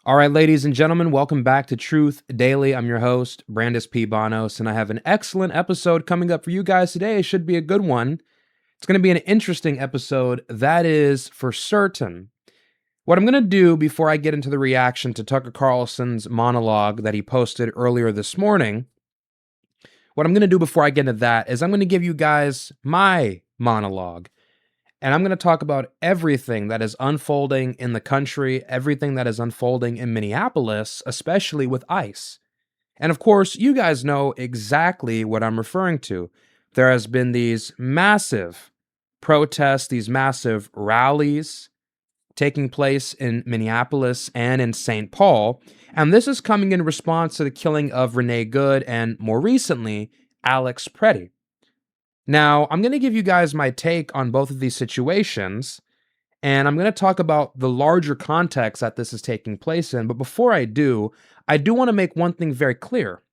All right, ladies and gentlemen, welcome back to Truth Daily. I'm your host, Brandis P. Bonos, and I have an excellent episode coming up for you guys today. It should be a good one. It's going to be an interesting episode, that is for certain. What I'm going to do before I get into the reaction to Tucker Carlson's monologue that he posted earlier this morning, what I'm going to do before I get into that is I'm going to give you guys my monologue. And I'm going to talk about everything that is unfolding in the country, everything that is unfolding in Minneapolis, especially with ICE. And of course, you guys know exactly what I'm referring to. There has been these massive protests, these massive rallies taking place in Minneapolis and in St. Paul. And this is coming in response to the killing of Renee Good and, more recently, Alex Pretti. Now, I'm going to give you guys my take on both of these situations, and I'm going to talk about the larger context that this is taking place in. But before I do want to make one thing very clear.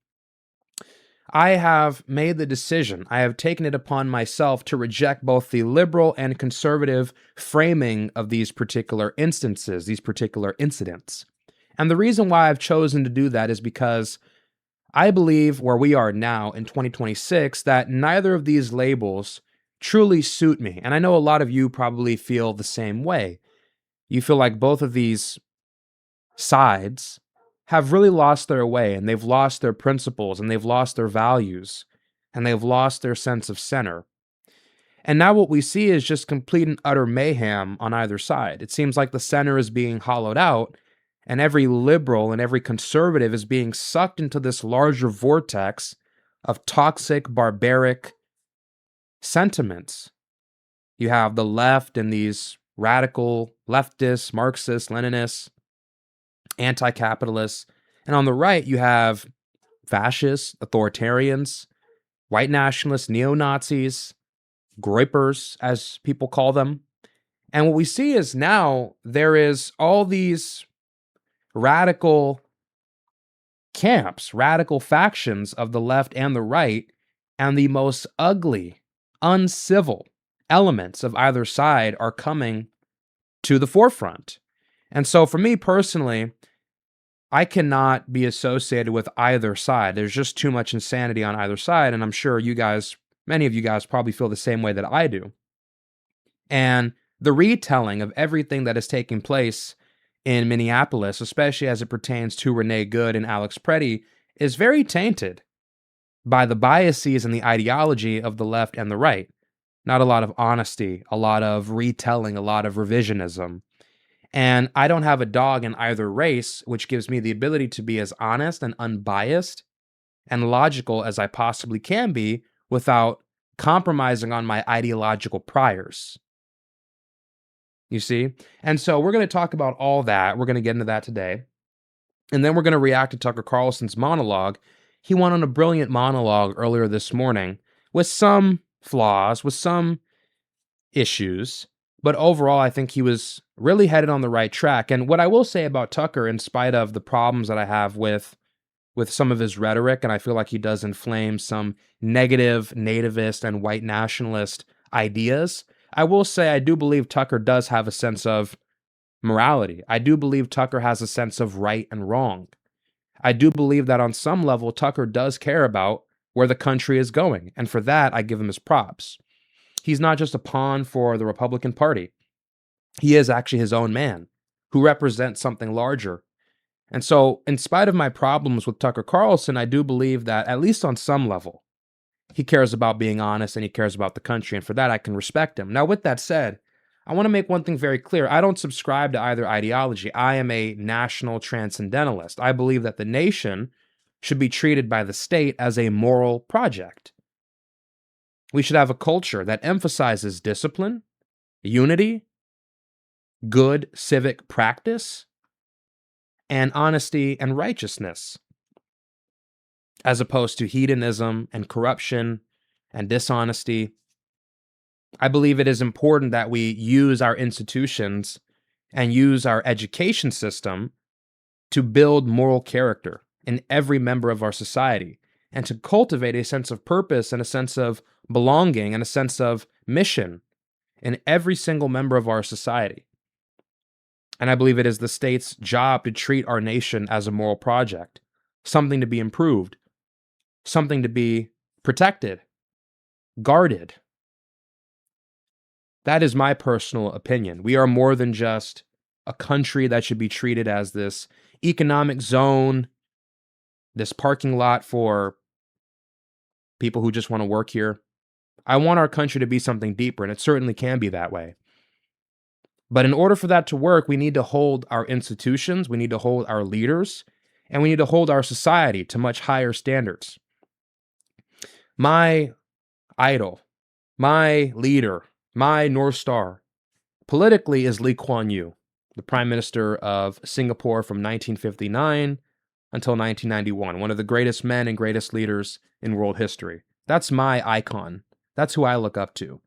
I have made the decision, I have taken it upon myself to reject both the liberal and conservative framing of these particular instances, these particular incidents. And the reason why I've chosen to do that is because I believe where we are now in 2026 that neither of these labels truly suit me. And I know a lot of you probably feel the same way. You feel like both of these sides have really lost their way, and they've lost their principles, and they've lost their values, and they've lost their sense of center. And now what we see is just complete and utter mayhem on either side. It seems like the center is being hollowed out, and every liberal and every conservative is being sucked into this larger vortex of toxic, barbaric sentiments. You have the left and these radical leftists, Marxists, Leninists, anti-capitalists. And on the right, you have fascists, authoritarians, white nationalists, neo-Nazis, groypers, as people call them. And what we see is now there is all these radical camps, radical factions of the left and the right, and the most ugly, uncivil elements of either side are coming to the forefront. And so for me personally, I cannot be associated with either side. There's just too much insanity on either side, and I'm sure you guys, many of you guys probably feel the same way that I do. And the retelling of everything that is taking place in Minneapolis, especially as it pertains to Renee Good and Alex Pretti, is very tainted by the biases and the ideology of the left and the right. Not a lot of honesty, a lot of retelling, a lot of revisionism. And I don't have a dog in either race, which gives me the ability to be as honest and unbiased and logical as I possibly can be without compromising on my ideological priors. You see? And so we're going to talk about all that. We're going to get into that today. And then we're going to react to Tucker Carlson's monologue. He went on a brilliant monologue earlier this morning with some flaws, with some issues. But overall, I think he was really headed on the right track. And what I will say about Tucker, in spite of the problems that I have with some of his rhetoric, and I feel like he does inflame some negative nativist and white nationalist ideas, I will say I do believe Tucker does have a sense of morality. I do believe Tucker has a sense of right and wrong. I do believe that on some level, Tucker does care about where the country is going. And for that, I give him his props. He's not just a pawn for the Republican Party. He is actually his own man who represents something larger. And so, in spite of my problems with Tucker Carlson, I do believe that, at least on some level, he cares about being honest and he cares about the country. And for that, I can respect him. Now, with that said, I want to make one thing very clear. I don't subscribe to either ideology. I am a national transcendentalist. I believe that the nation should be treated by the state as a moral project. We should have a culture that emphasizes discipline, unity, good civic practice, and honesty and righteousness, as opposed to hedonism and corruption and dishonesty. I believe it is important that we use our institutions and use our education system to build moral character in every member of our society and to cultivate a sense of purpose and a sense of belonging and a sense of mission in every single member of our society. And I believe it is the state's job to treat our nation as a moral project, something to be improved, something to be protected, guarded. That is my personal opinion. We are more than just a country that should be treated as this economic zone, this parking lot for people who just want to work here. I want our country to be something deeper, and it certainly can be that way. But in order for that to work, we need to hold our institutions, we need to hold our leaders, and we need to hold our society to much higher standards. My idol, my leader, my North Star, politically is Lee Kuan Yew, the Prime Minister of Singapore from 1959 until 1991, one of the greatest men and greatest leaders in world history. That's my icon. That's who I look up to.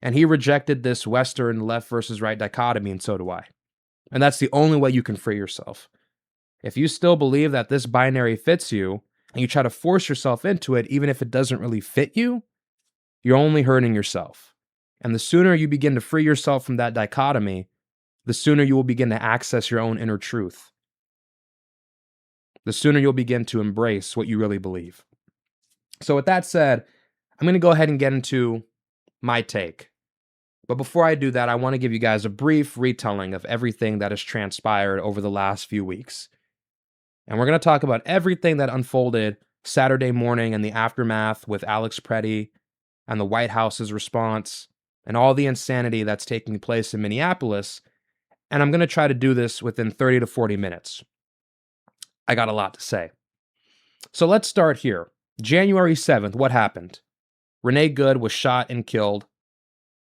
And he rejected this Western left versus right dichotomy, and so do I. And that's the only way you can free yourself. If you still believe that this binary fits you, and you try to force yourself into it, even if it doesn't really fit you, you're only hurting yourself. And the sooner you begin to free yourself from that dichotomy, the sooner you will begin to access your own inner truth. The sooner you'll begin to embrace what you really believe. So with that said, I'm going to go ahead and get into my take. But before I do that, I want to give you guys a brief retelling of everything that has transpired over the last few weeks. And we're going to talk about everything that unfolded Saturday morning and the aftermath with Alex Pretti and the White House's response and all the insanity that's taking place in Minneapolis. And I'm going to try to do this within 30 to 40 minutes. I got a lot to say. So let's start here. January 7th, what happened? Renee Good was shot and killed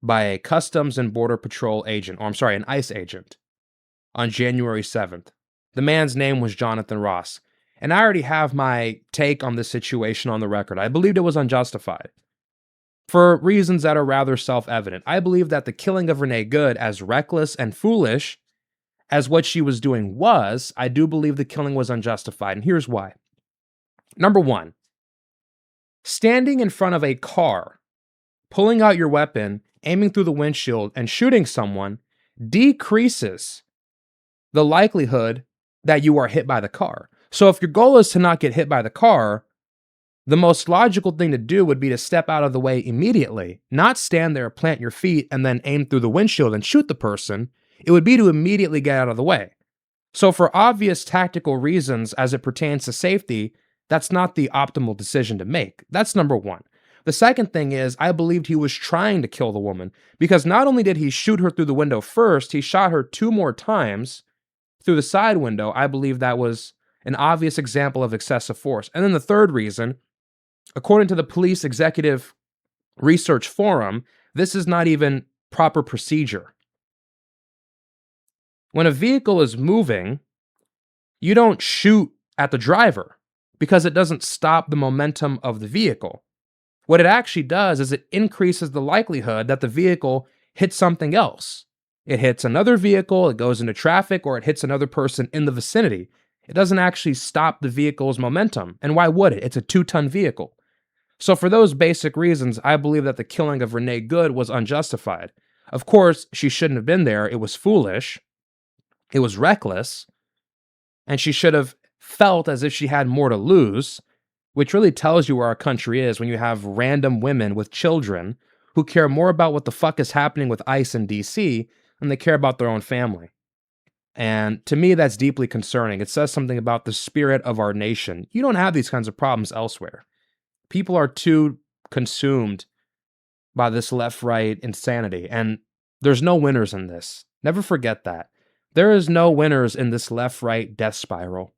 by a Customs and Border Patrol agent, an ICE agent, on January 7th. The man's name was Jonathan Ross. And I already have my take on this situation on the record. I believed it was unjustified for reasons that are rather self-evident. I believe that the killing of Renee Good, as reckless and foolish as what she was doing was, I do believe the killing was unjustified. And here's why. Number one, standing in front of a car, pulling out your weapon, aiming through the windshield, and shooting someone decreases the likelihood that you are hit by the car. So if your goal is to not get hit by the car, the most logical thing to do would be to step out of the way immediately, not stand there, plant your feet, and then aim through the windshield and shoot the person. It would be to immediately get out of the way. So for obvious tactical reasons as it pertains to safety, that's not the optimal decision to make. That's number one. The second thing is, I believed he was trying to kill the woman because not only did he shoot her through the window first, he shot her 2 more times through the side window. I believe that was an obvious example of excessive force. And then the third reason, according to the Police Executive Research Forum, this is not even proper procedure. When a vehicle is moving, you don't shoot at the driver because it doesn't stop the momentum of the vehicle. What it actually does is it increases the likelihood that the vehicle hits something else. It hits another vehicle, it goes into traffic, or it hits another person in the vicinity. It doesn't actually stop the vehicle's momentum. And why would it? It's a 2-ton vehicle. So for those basic reasons, I believe that the killing of Renee Good was unjustified. Of course, she shouldn't have been there. It was foolish. It was reckless. And she should have felt as if she had more to lose, which really tells you where our country is when you have random women with children who care more about what the fuck is happening with ICE in DC than they care about their own family. And to me, that's deeply concerning. It says something about the spirit of our nation. You don't have these kinds of problems elsewhere. People are too consumed by this left-right insanity, and there's no winners in this. Never forget that. There is no winners in this left-right death spiral.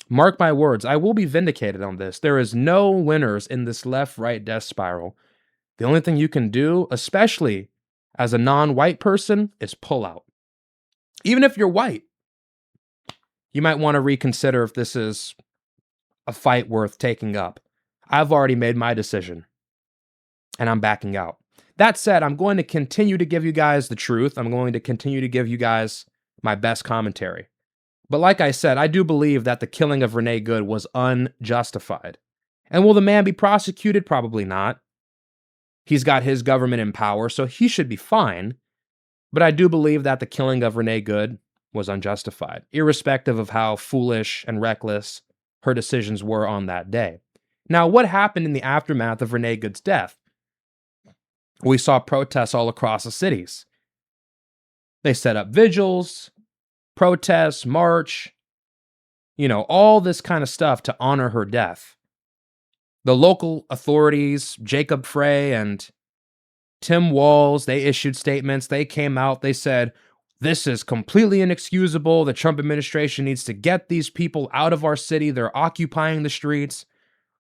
Mark my words, I will be vindicated on this. There is no winners in this left-right death spiral. The only thing you can do, especially as a non-white person, is pull out. Even if you're white, you might want to reconsider if this is a fight worth taking up. I've already made my decision, and I'm backing out. That said, I'm going to continue to give you guys the truth. I'm going to continue to give you guys my best commentary. But like I said, I do believe that the killing of Renee Good was unjustified. And will the man be prosecuted? Probably not. He's got his government in power, so he should be fine. But I do believe that the killing of Renee Good was unjustified, irrespective of how foolish and reckless her decisions were on that day. Now, what happened in the aftermath of Renee Good's death? We saw protests all across the cities. They set up vigils, protests, march, all this kind of stuff to honor her death. The local authorities, Jacob Frey and Tim Walz, they issued statements. They came out, they said, this is completely inexcusable. The Trump administration needs to get these people out of our city. They're occupying the streets.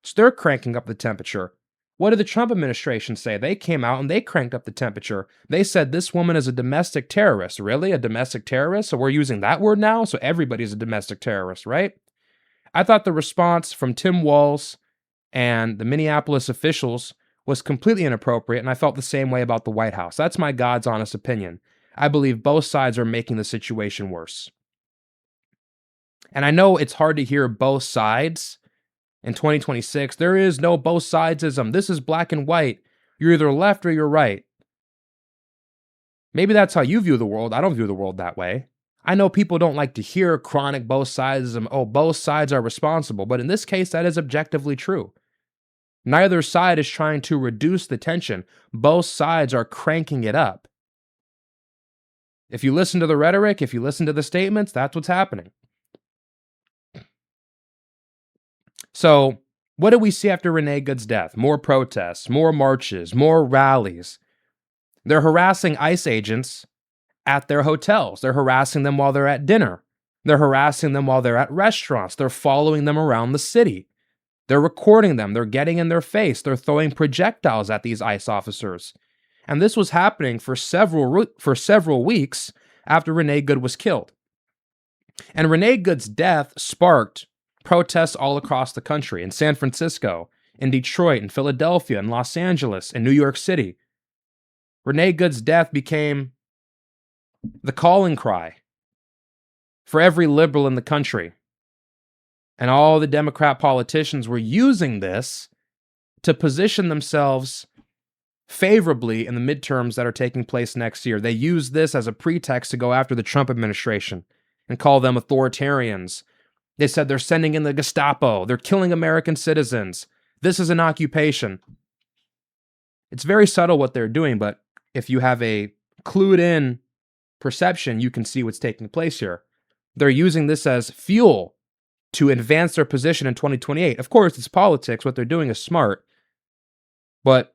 So they're cranking up the temperature. What did the Trump administration say? They came out and they cranked up the temperature. They said this woman is a domestic terrorist. Really? A domestic terrorist? So we're using that word now? So everybody's a domestic terrorist, right? I thought the response from Tim Walz and the Minneapolis officials was completely inappropriate, and I felt the same way about the White House. That's my God's honest opinion. I believe both sides are making the situation worse. And I know it's hard to hear both sides in 2026. There is no both sidesism. This is black and white. You're either left or you're right. Maybe that's how you view the world. I don't view the world that way. I know people don't like to hear chronic both sidesism. Oh, both sides are responsible. But in this case, that is objectively true. Neither side is trying to reduce the tension. Both sides are cranking it up. If you listen to the rhetoric, if you listen to the statements, that's what's happening. So, what did we see after Renee Good's death? More protests, more marches, more rallies. They're harassing ICE agents at their hotels. They're harassing them while they're at dinner. They're harassing them while they're at restaurants. They're following them around the city. They're recording them. They're getting in their face. They're throwing projectiles at these ICE officers. And this was happening for several weeks after Renee Good was killed. And Renee Good's death sparked protests all across the country, in San Francisco, in Detroit, in Philadelphia, in Los Angeles, in New York City. Renee Good's death became the calling cry for every liberal in the country. And all the Democrat politicians were using this to position themselves favorably in the midterms that are taking place next year. They use this as a pretext to go after the Trump administration and call them authoritarians. They said they're sending in the Gestapo. They're killing American citizens. This is an occupation. It's very subtle what they're doing, but if you have a clued in perception, you can see what's taking place here. They're using this as fuel to advance their position in 2028. Of course, it's politics. What they're doing is smart. But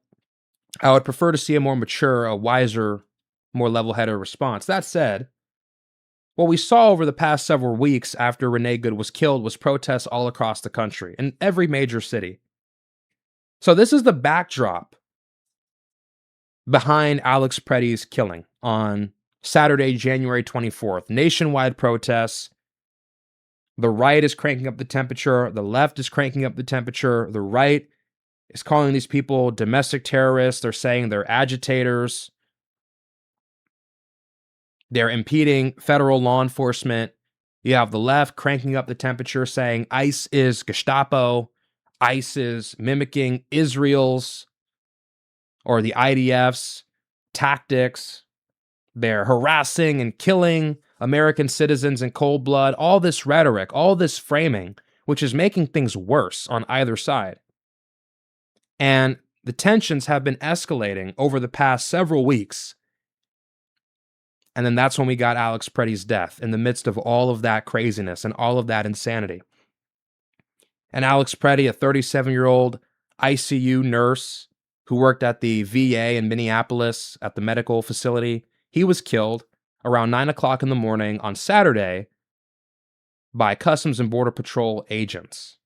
I would prefer to see a more mature, a wiser, more level-headed response. That said, what we saw over the past several weeks after Renee Good was killed was protests all across the country, in every major city. So this is the backdrop behind Alex Pretti's killing on Saturday, January 24th. Nationwide protests. The right is cranking up the temperature. The left is cranking up the temperature. The right is calling these people domestic terrorists. They're saying they're agitators. They're impeding federal law enforcement. You have the left cranking up the temperature, saying ICE is Gestapo. ICE is mimicking Israel's or the IDF's tactics. They're harassing and killing American citizens in cold blood. All this rhetoric, all this framing, which is making things worse on either side. And the tensions have been escalating over the past several weeks. And then that's when we got Alex Pretti's death in the midst of all of that craziness and all of that insanity. And Alex Pretti, a 37-year-old ICU nurse who worked at the VA in Minneapolis at the medical facility, he was killed around 9 o'clock in the morning on Saturday by Customs and Border Patrol agents.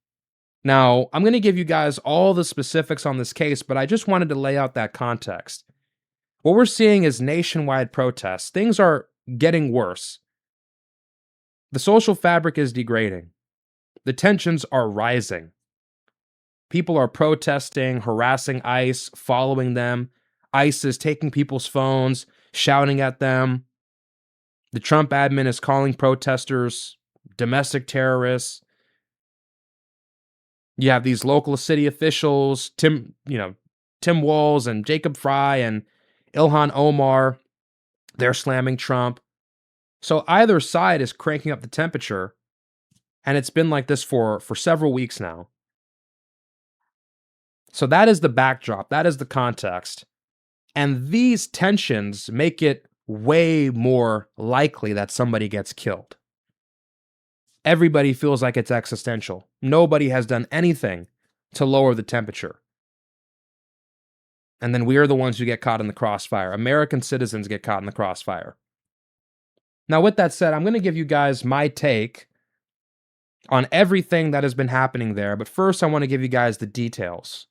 Now, I'm going to give you guys all the specifics on this case, but I just wanted to lay out that context. What we're seeing is nationwide protests. Things are getting worse. The social fabric is degrading. The tensions are rising. People are protesting, harassing ICE, following them. ICE is taking people's phones, shouting at them. The Trump admin is calling protesters domestic terrorists. You have these local city officials, Tim Walz and Jacob Frey and Ilhan Omar. They're slamming Trump. So either side is cranking up the temperature, and it's been like this for several weeks now. So that is the backdrop. That is the context. And these tensions make it way more likely that somebody gets killed. Everybody feels like it's existential. Nobody has done anything to lower the temperature. And then we are the ones who get caught in the crossfire. American citizens get caught in the crossfire. Now, with that said, I'm going to give you guys my take on everything that has been happening there. But first, I want to give you guys the details.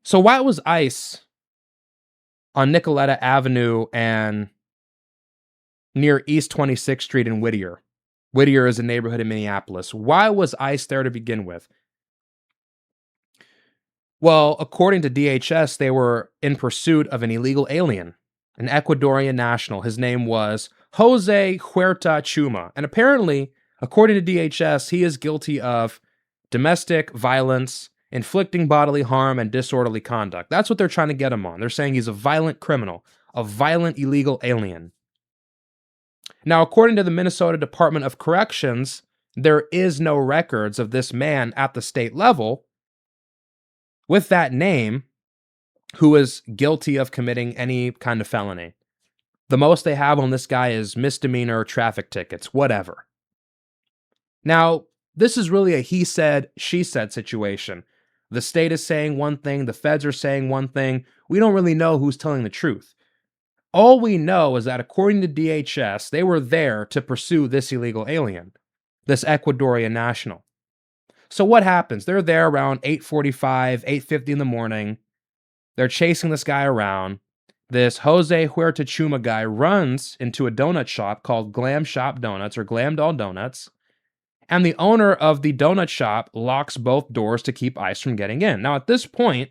So why was ICE on Nicoletta Avenue and near East 26th Street in Whittier? Whittier is a neighborhood in Minneapolis. Why was ICE there to begin with? Well, according to DHS, they were in pursuit of an illegal alien, an Ecuadorian national. His name was Jose Huerta Chuma. And apparently, according to DHS, he is guilty of domestic violence, inflicting bodily harm, and disorderly conduct. That's what they're trying to get him on. They're saying he's a violent criminal, a violent illegal alien. Now, according to the Minnesota Department of Corrections, there is no records of this man at the state level with that name who is guilty of committing any kind of felony. The most they have on this guy is misdemeanor traffic tickets, whatever. Now, this is really a he said, she said situation. The state is saying one thing, the feds are saying one thing. We don't really know who's telling the truth. All we know is that according to DHS, they were there to pursue this illegal alien, this Ecuadorian national. So what happens? They're there around 8:45, 8:50 in the morning. They're chasing this guy around. This Jose Huerta Chuma guy runs into a donut shop called Glam Shop Donuts or Glam Doll Donuts. And the owner of the donut shop locks both doors to keep ICE from getting in. Now, at this point,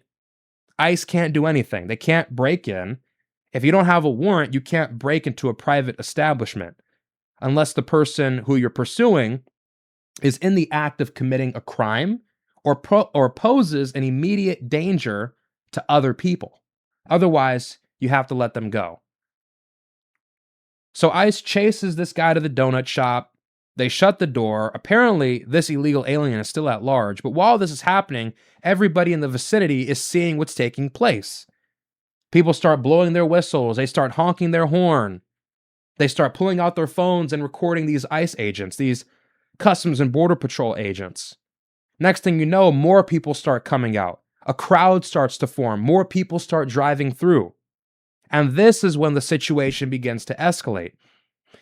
ICE can't do anything. They can't break in. If you don't have a warrant, you can't break into a private establishment unless the person who you're pursuing is in the act of committing a crime or poses an immediate danger to other people. Otherwise, you have to let them go. So ICE chases this guy to the donut shop. They shut the door. Apparently, this illegal alien is still at large. But while this is happening, everybody in the vicinity is seeing what's taking place. People start blowing their whistles. They start honking their horn. They start pulling out their phones and recording these ICE agents, these Customs and Border Patrol agents. Next thing you know, more people start coming out. A crowd starts to form. More people start driving through. And this is when the situation begins to escalate.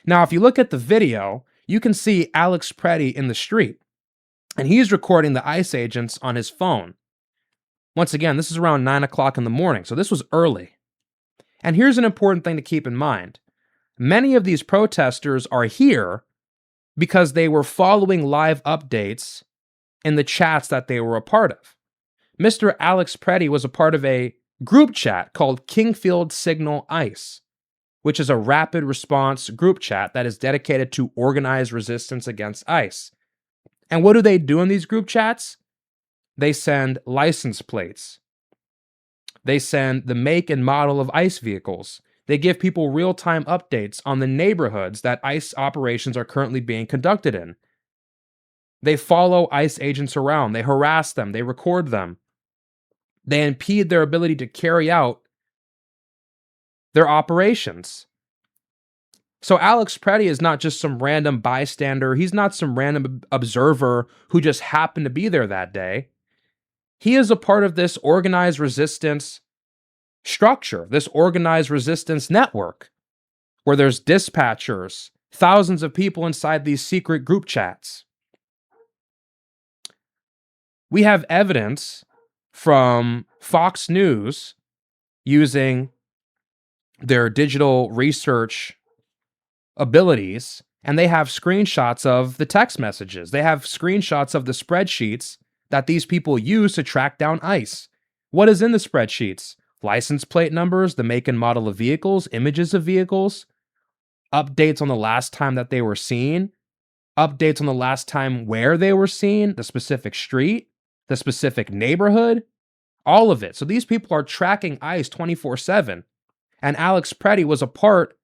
Now, if you look at the video, you can see Alex Pretti in the street. And he's recording the ICE agents on his phone. Once again, this is around 9 o'clock in the morning, so this was early. And here's an important thing to keep in mind. Many of these protesters are here because they were following live updates in the chats that they were a part of. Mr. Alex Pretti was a part of a group chat called Kingfield Signal ICE, which is a rapid response group chat that is dedicated to organized resistance against ICE. And what do they do in these group chats? They send license plates. They send the make and model of ICE vehicles. They give people real-time updates on the neighborhoods that ICE operations are currently being conducted in. They follow ICE agents around. They harass them. They record them. They impede their ability to carry out their operations. So Alex Pretti is not just some random bystander. He's not some random observer who just happened to be there that day. He is a part of this organized resistance structure, this organized resistance network, where there's dispatchers, thousands of people inside these secret group chats. We have evidence from Fox News using their digital research abilities, and they have screenshots of the text messages. They have screenshots of the spreadsheets that these people use to track down ICE. What is in the spreadsheets? License plate numbers, the make and model of vehicles, images of vehicles, updates on the last time that they were seen, updates on the last time where they were seen, the specific street, the specific neighborhood, all of it. So these people are tracking ICE 24/7. And Alex Pretti was a part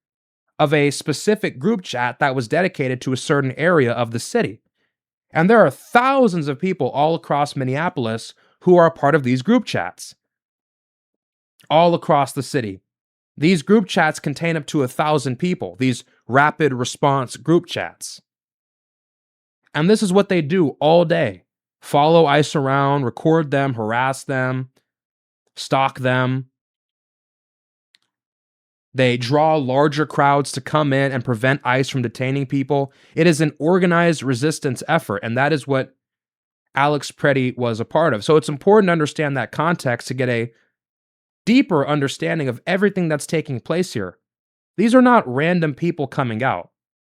of a specific group chat that was dedicated to a certain area of the city. And there are thousands of people all across Minneapolis who are a part of these group chats, all across the city. These group chats contain up to 1,000 people, these rapid response group chats. And this is what they do all day. Follow ICE around, record them, harass them, stalk them. They draw larger crowds to come in and prevent ICE from detaining people. It is an organized resistance effort, and that is what Alex Pretti was a part of. So it's important to understand that context to get a deeper understanding of everything that's taking place here. These are not random people coming out.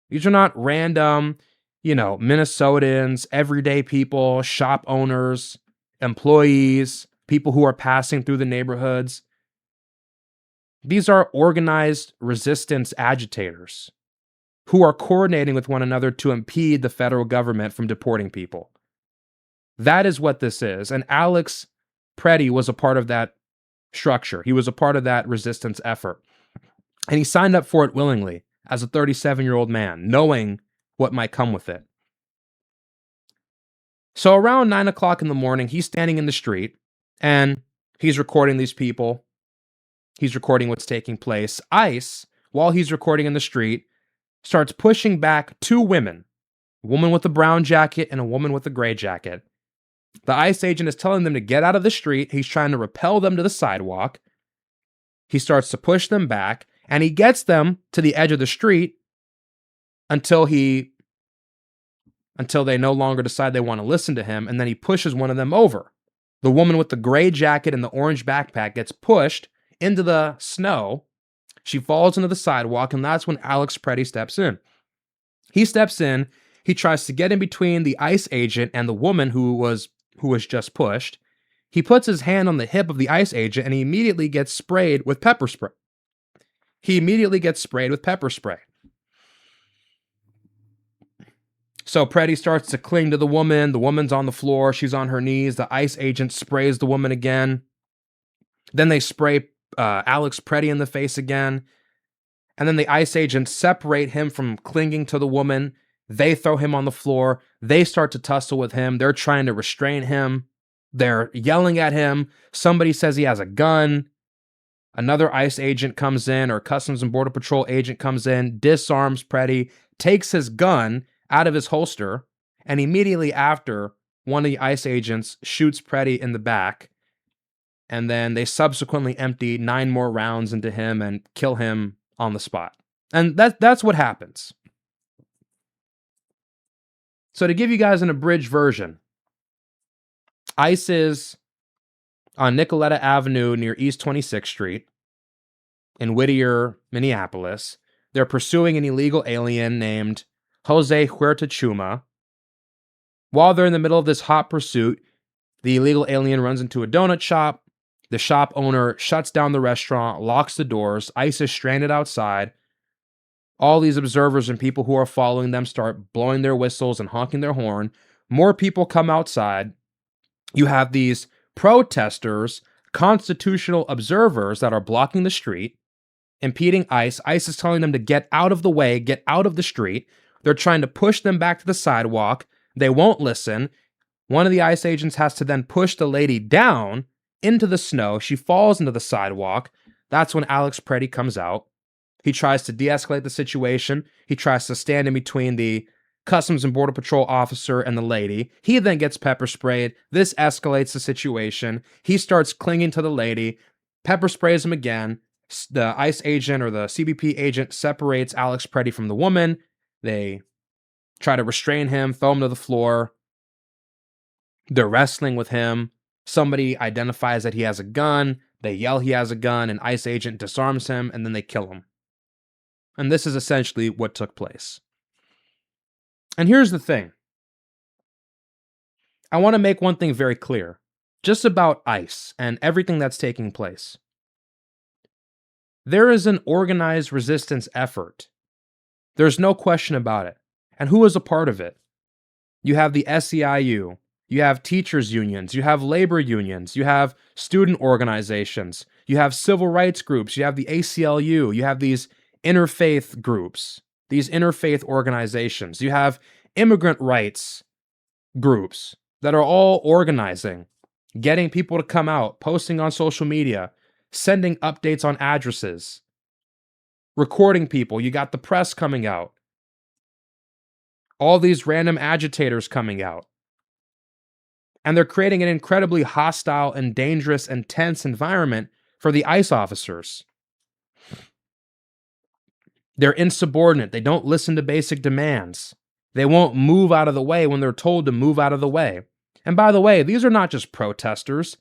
These are not random, Minnesotans, everyday people, shop owners, employees, people who are passing through the neighborhoods. These are organized resistance agitators who are coordinating with one another to impede the federal government from deporting people. That is what this is. And Alex Pretti was a part of that structure. He was a part of that resistance effort. And he signed up for it willingly as a 37-year-old man, knowing what might come with it. So around 9 o'clock in the morning, he's standing in the street and he's recording these people. He's recording what's taking place. ICE, while he's recording in the street, starts pushing back two women, a woman with a brown jacket and a woman with a gray jacket. The ICE agent is telling them to get out of the street. He's trying to repel them to the sidewalk. He starts to push them back, and he gets them to the edge of the street until they no longer decide they want to listen to him, and then he pushes one of them over. The woman with the gray jacket and the orange backpack gets pushed into the snow. She falls into the sidewalk, and that's when Alex Pretti steps in. He steps in. He tries to get in between the ICE agent and the woman who was just pushed. He puts his hand on the hip of the ICE agent, and he immediately gets sprayed with pepper spray. So Pretti starts to cling to the woman. The woman's on the floor. She's on her knees. The ICE agent sprays the woman again. Then they spray Alex Pretti in the face again. And then the ICE agents separate him from clinging to the woman. They throw him on the floor. They start to tussle with him. They're trying to restrain him. They're yelling at him. Somebody says he has a gun. Another ICE agent comes in, or Customs and Border Patrol agent comes in, disarms Pretti, takes his gun out of his holster, and immediately after, one of the ICE agents shoots Pretti in the back, and then they subsequently empty 9 more rounds into him and kill him on the spot. And that's what happens. So to give you guys an abridged version, ICE is on Nicoletta Avenue near East 26th Street in Whittier, Minneapolis. They're pursuing an illegal alien named Jose Huerta Chuma. While they're in the middle of this hot pursuit, the illegal alien runs into a donut shop. The shop owner shuts down the restaurant, locks the doors. ICE is stranded outside. All these observers and people who are following them start blowing their whistles and honking their horn. More people come outside. You have these protesters, constitutional observers that are blocking the street, impeding ICE. ICE is telling them to get out of the way, get out of the street. They're trying to push them back to the sidewalk. They won't listen. One of the ICE agents has to then push the lady down into the snow. She falls into the sidewalk. That's when Alex Pretti comes out. He tries to de-escalate the situation. He tries to stand in between the Customs and Border Patrol officer and the lady. He then gets pepper sprayed. This escalates the situation. He starts clinging to the lady. Pepper sprays him again. The ICE agent or the CBP agent separates Alex Pretti from the woman. They try to restrain him, throw him to the floor. They're wrestling with him. Somebody identifies that he has a gun. They yell he has a gun. An ICE agent disarms him, and then they kill him. And this is essentially what took place. And here's the thing. I want to make one thing very clear, just about ICE and everything that's taking place. There is an organized resistance effort. There's no question about it. And who is a part of it? You have the SEIU, you have teachers unions, you have labor unions, you have student organizations, you have civil rights groups, you have the ACLU, you have these interfaith groups, these interfaith organizations. You have immigrant rights groups that are all organizing, getting people to come out, posting on social media, sending updates on addresses, recording people. You got the press coming out, all these random agitators coming out. And they're creating an incredibly hostile and dangerous and tense environment for the ICE officers. They're insubordinate. They don't listen to basic demands. They won't move out of the way when they're told to move out of the way. And by the way, these are not just protesters.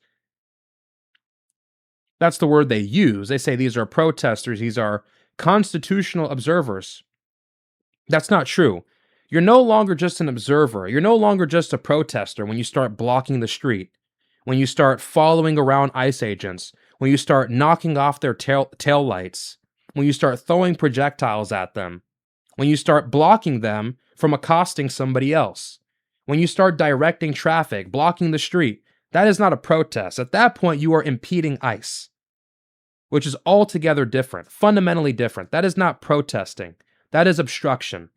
That's the word they use. They say these are protesters. These are constitutional observers. That's not true. You're no longer just an observer. You're no longer just a protester when you start blocking the street, when you start following around ICE agents, when you start knocking off their tail lights, when you start throwing projectiles at them, when you start blocking them from accosting somebody else, when you start directing traffic, blocking the street. That is not a protest. At that point, you are impeding ICE, which is altogether different, fundamentally different. That is not protesting. That is obstruction.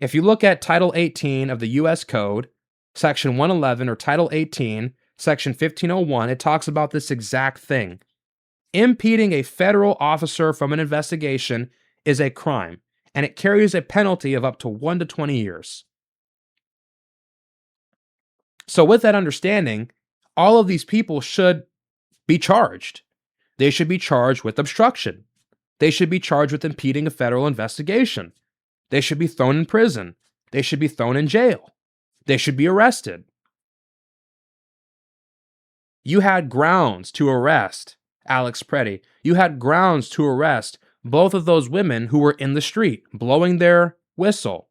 If you look at Title 18 of the U.S. Code, Section 111, or Title 18, Section 1501, it talks about this exact thing. Impeding a federal officer from an investigation is a crime, and it carries a penalty of up to 1 to 20 years. So with that understanding, all of these people should be charged. They should be charged with obstruction. They should be charged with impeding a federal investigation. They should be thrown in prison. They should be thrown in jail. They should be arrested. You had grounds to arrest Alex Pretti. You had grounds to arrest both of those women who were in the street, blowing their whistle,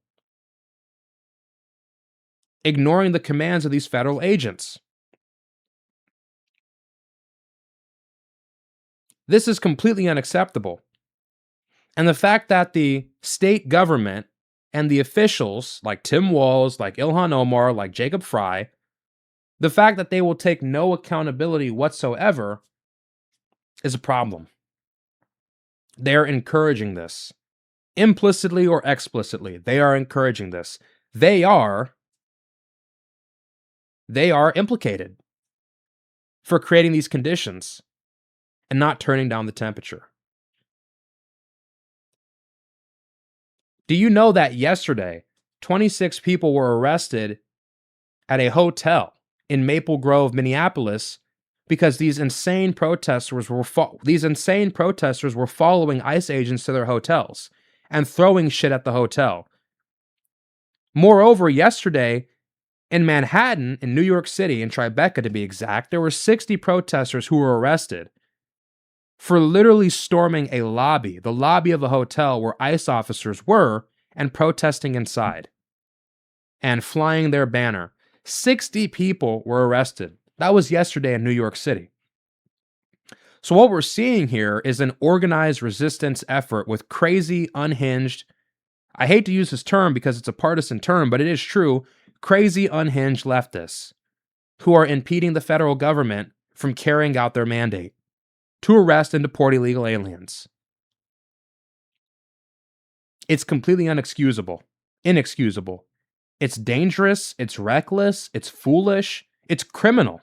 ignoring the commands of these federal agents. This is completely unacceptable. And the fact that the state government and the officials, like Tim Walz, like Ilhan Omar, like Jacob Frey, the fact that they will take no accountability whatsoever is a problem. They're encouraging this. Implicitly or explicitly, they are encouraging this. They are implicated for creating these conditions and not turning down the temperature. Do you know that yesterday, 26 people were arrested at a hotel in Maple Grove, Minneapolis, because these insane protesters were following ICE agents to their hotels and throwing shit at the hotel. Moreover, yesterday in Manhattan, in New York City, in Tribeca to be exact, there were 60 protesters who were arrested for literally storming a lobby, the lobby of a hotel where ICE officers were, and protesting inside and flying their banner. 60 people were arrested. That was yesterday in New York City. So what we're seeing here is an organized resistance effort with crazy, unhinged, I hate to use this term because it's a partisan term, but it is true, crazy, unhinged leftists who are impeding the federal government from carrying out their mandate to arrest and deport illegal aliens. It's completely inexcusable. It's dangerous, it's reckless, it's foolish, it's criminal.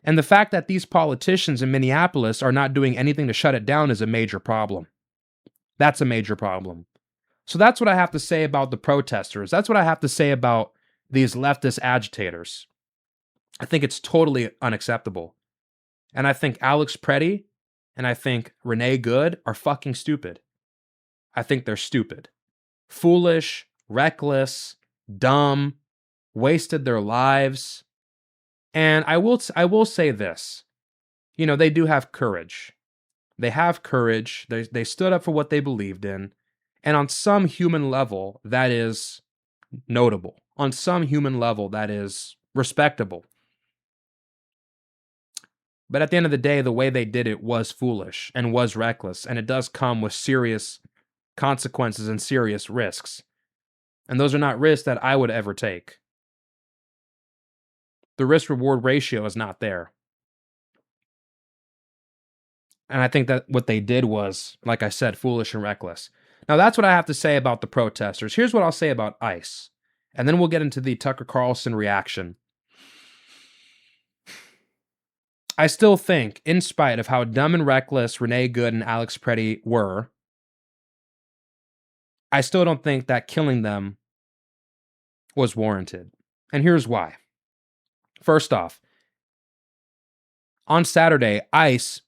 And the fact that these politicians in Minneapolis are not doing anything to shut it down is a major problem. That's a major problem. So that's what I have to say about the protesters. That's what I have to say about these leftist agitators. I think it's totally unacceptable. And I think Alex Pretti and I think Renee Good are fucking stupid. I think they're stupid. Foolish, reckless, dumb, wasted their lives. And I will say this. You know, they do have courage. They have courage. They stood up for what they believed in. And on some human level, that is notable. On some human level, that is respectable. But at the end of the day, the way they did it was foolish and was reckless, and it does come with serious consequences and serious risks. And those are not risks that I would ever take. The risk-reward ratio is not there. And I think that what they did was, like I said, foolish and reckless. Now, that's what I have to say about the protesters. Here's what I'll say about ICE. And then we'll get into the Tucker Carlson reaction. I still think, in spite of how dumb and reckless Renee Good and Alex Pretti were, I still don't think that killing them was warranted. And here's why. First off, on Saturday, ICE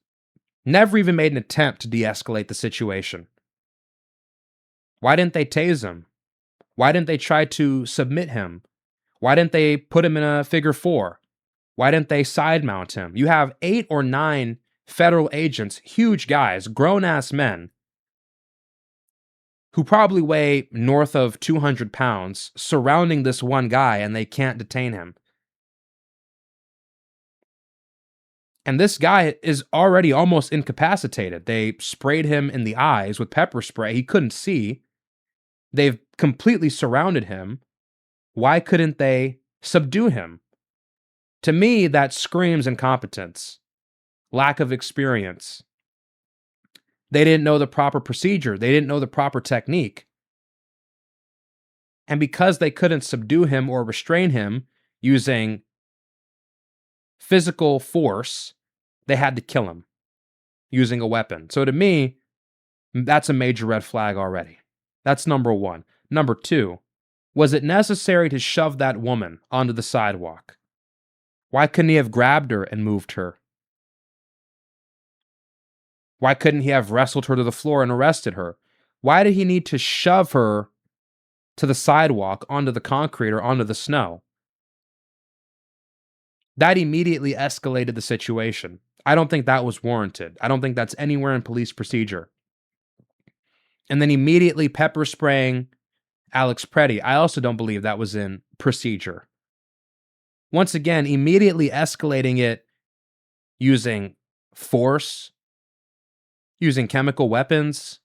never even made an attempt to de-escalate the situation. Why didn't they tase him? Why didn't they try to submit him? Why didn't they put him in a figure four? Why didn't they side mount him? You have 8 or 9 federal agents, huge guys, grown-ass men, who probably weigh north of 200 pounds, surrounding this one guy, and they can't detain him. And this guy is already almost incapacitated. They sprayed him in the eyes with pepper spray. He couldn't see. They've completely surrounded him. Why couldn't they subdue him? To me, that screams incompetence, lack of experience. They didn't know the proper procedure. They didn't know the proper technique. And because they couldn't subdue him or restrain him using physical force, they had to kill him using a weapon. So to me, that's a major red flag already. That's number one. Number two, was it necessary to shove that woman onto the sidewalk? Why couldn't he have grabbed her and moved her? Why couldn't he have wrestled her to the floor and arrested her? Why did he need to shove her to the sidewalk, onto the concrete, or onto the snow? That immediately escalated the situation. I don't think that was warranted. I don't think that's anywhere in police procedure. And then immediately pepper spraying Alex Pretti. I also don't believe that was in procedure. Once again, immediately escalating it using force, using chemical weapons.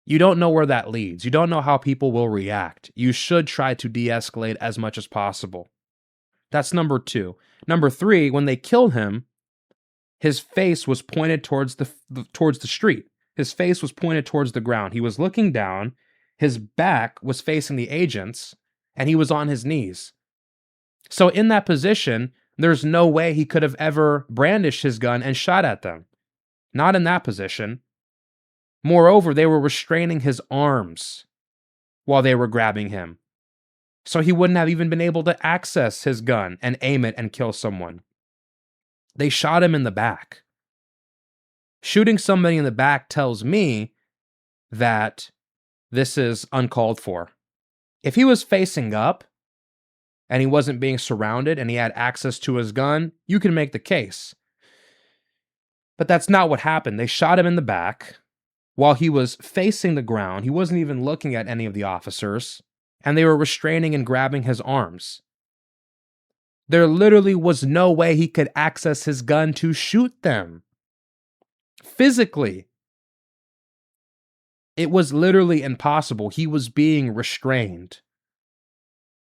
You don't know where that leads. You don't know how people will react. You should try to de-escalate as much as possible. That's number two. Number three, when they killed him, his face was pointed towards the street. His face was pointed towards the ground. He was looking down. His back was facing the agents, and he was on his knees. So in that position, there's no way he could have ever brandished his gun and shot at them. Not in that position. Moreover, they were restraining his arms while they were grabbing him. So he wouldn't have even been able to access his gun and aim it and kill someone. They shot him in the back. Shooting somebody in the back tells me that this is uncalled for. If he was facing up and he wasn't being surrounded and he had access to his gun, you can make the case. But that's not what happened. They shot him in the back while he was facing the ground. He wasn't even looking at any of the officers, and they were restraining and grabbing his arms. There literally was no way he could access his gun to shoot them. Physically, it was literally impossible. He was being restrained.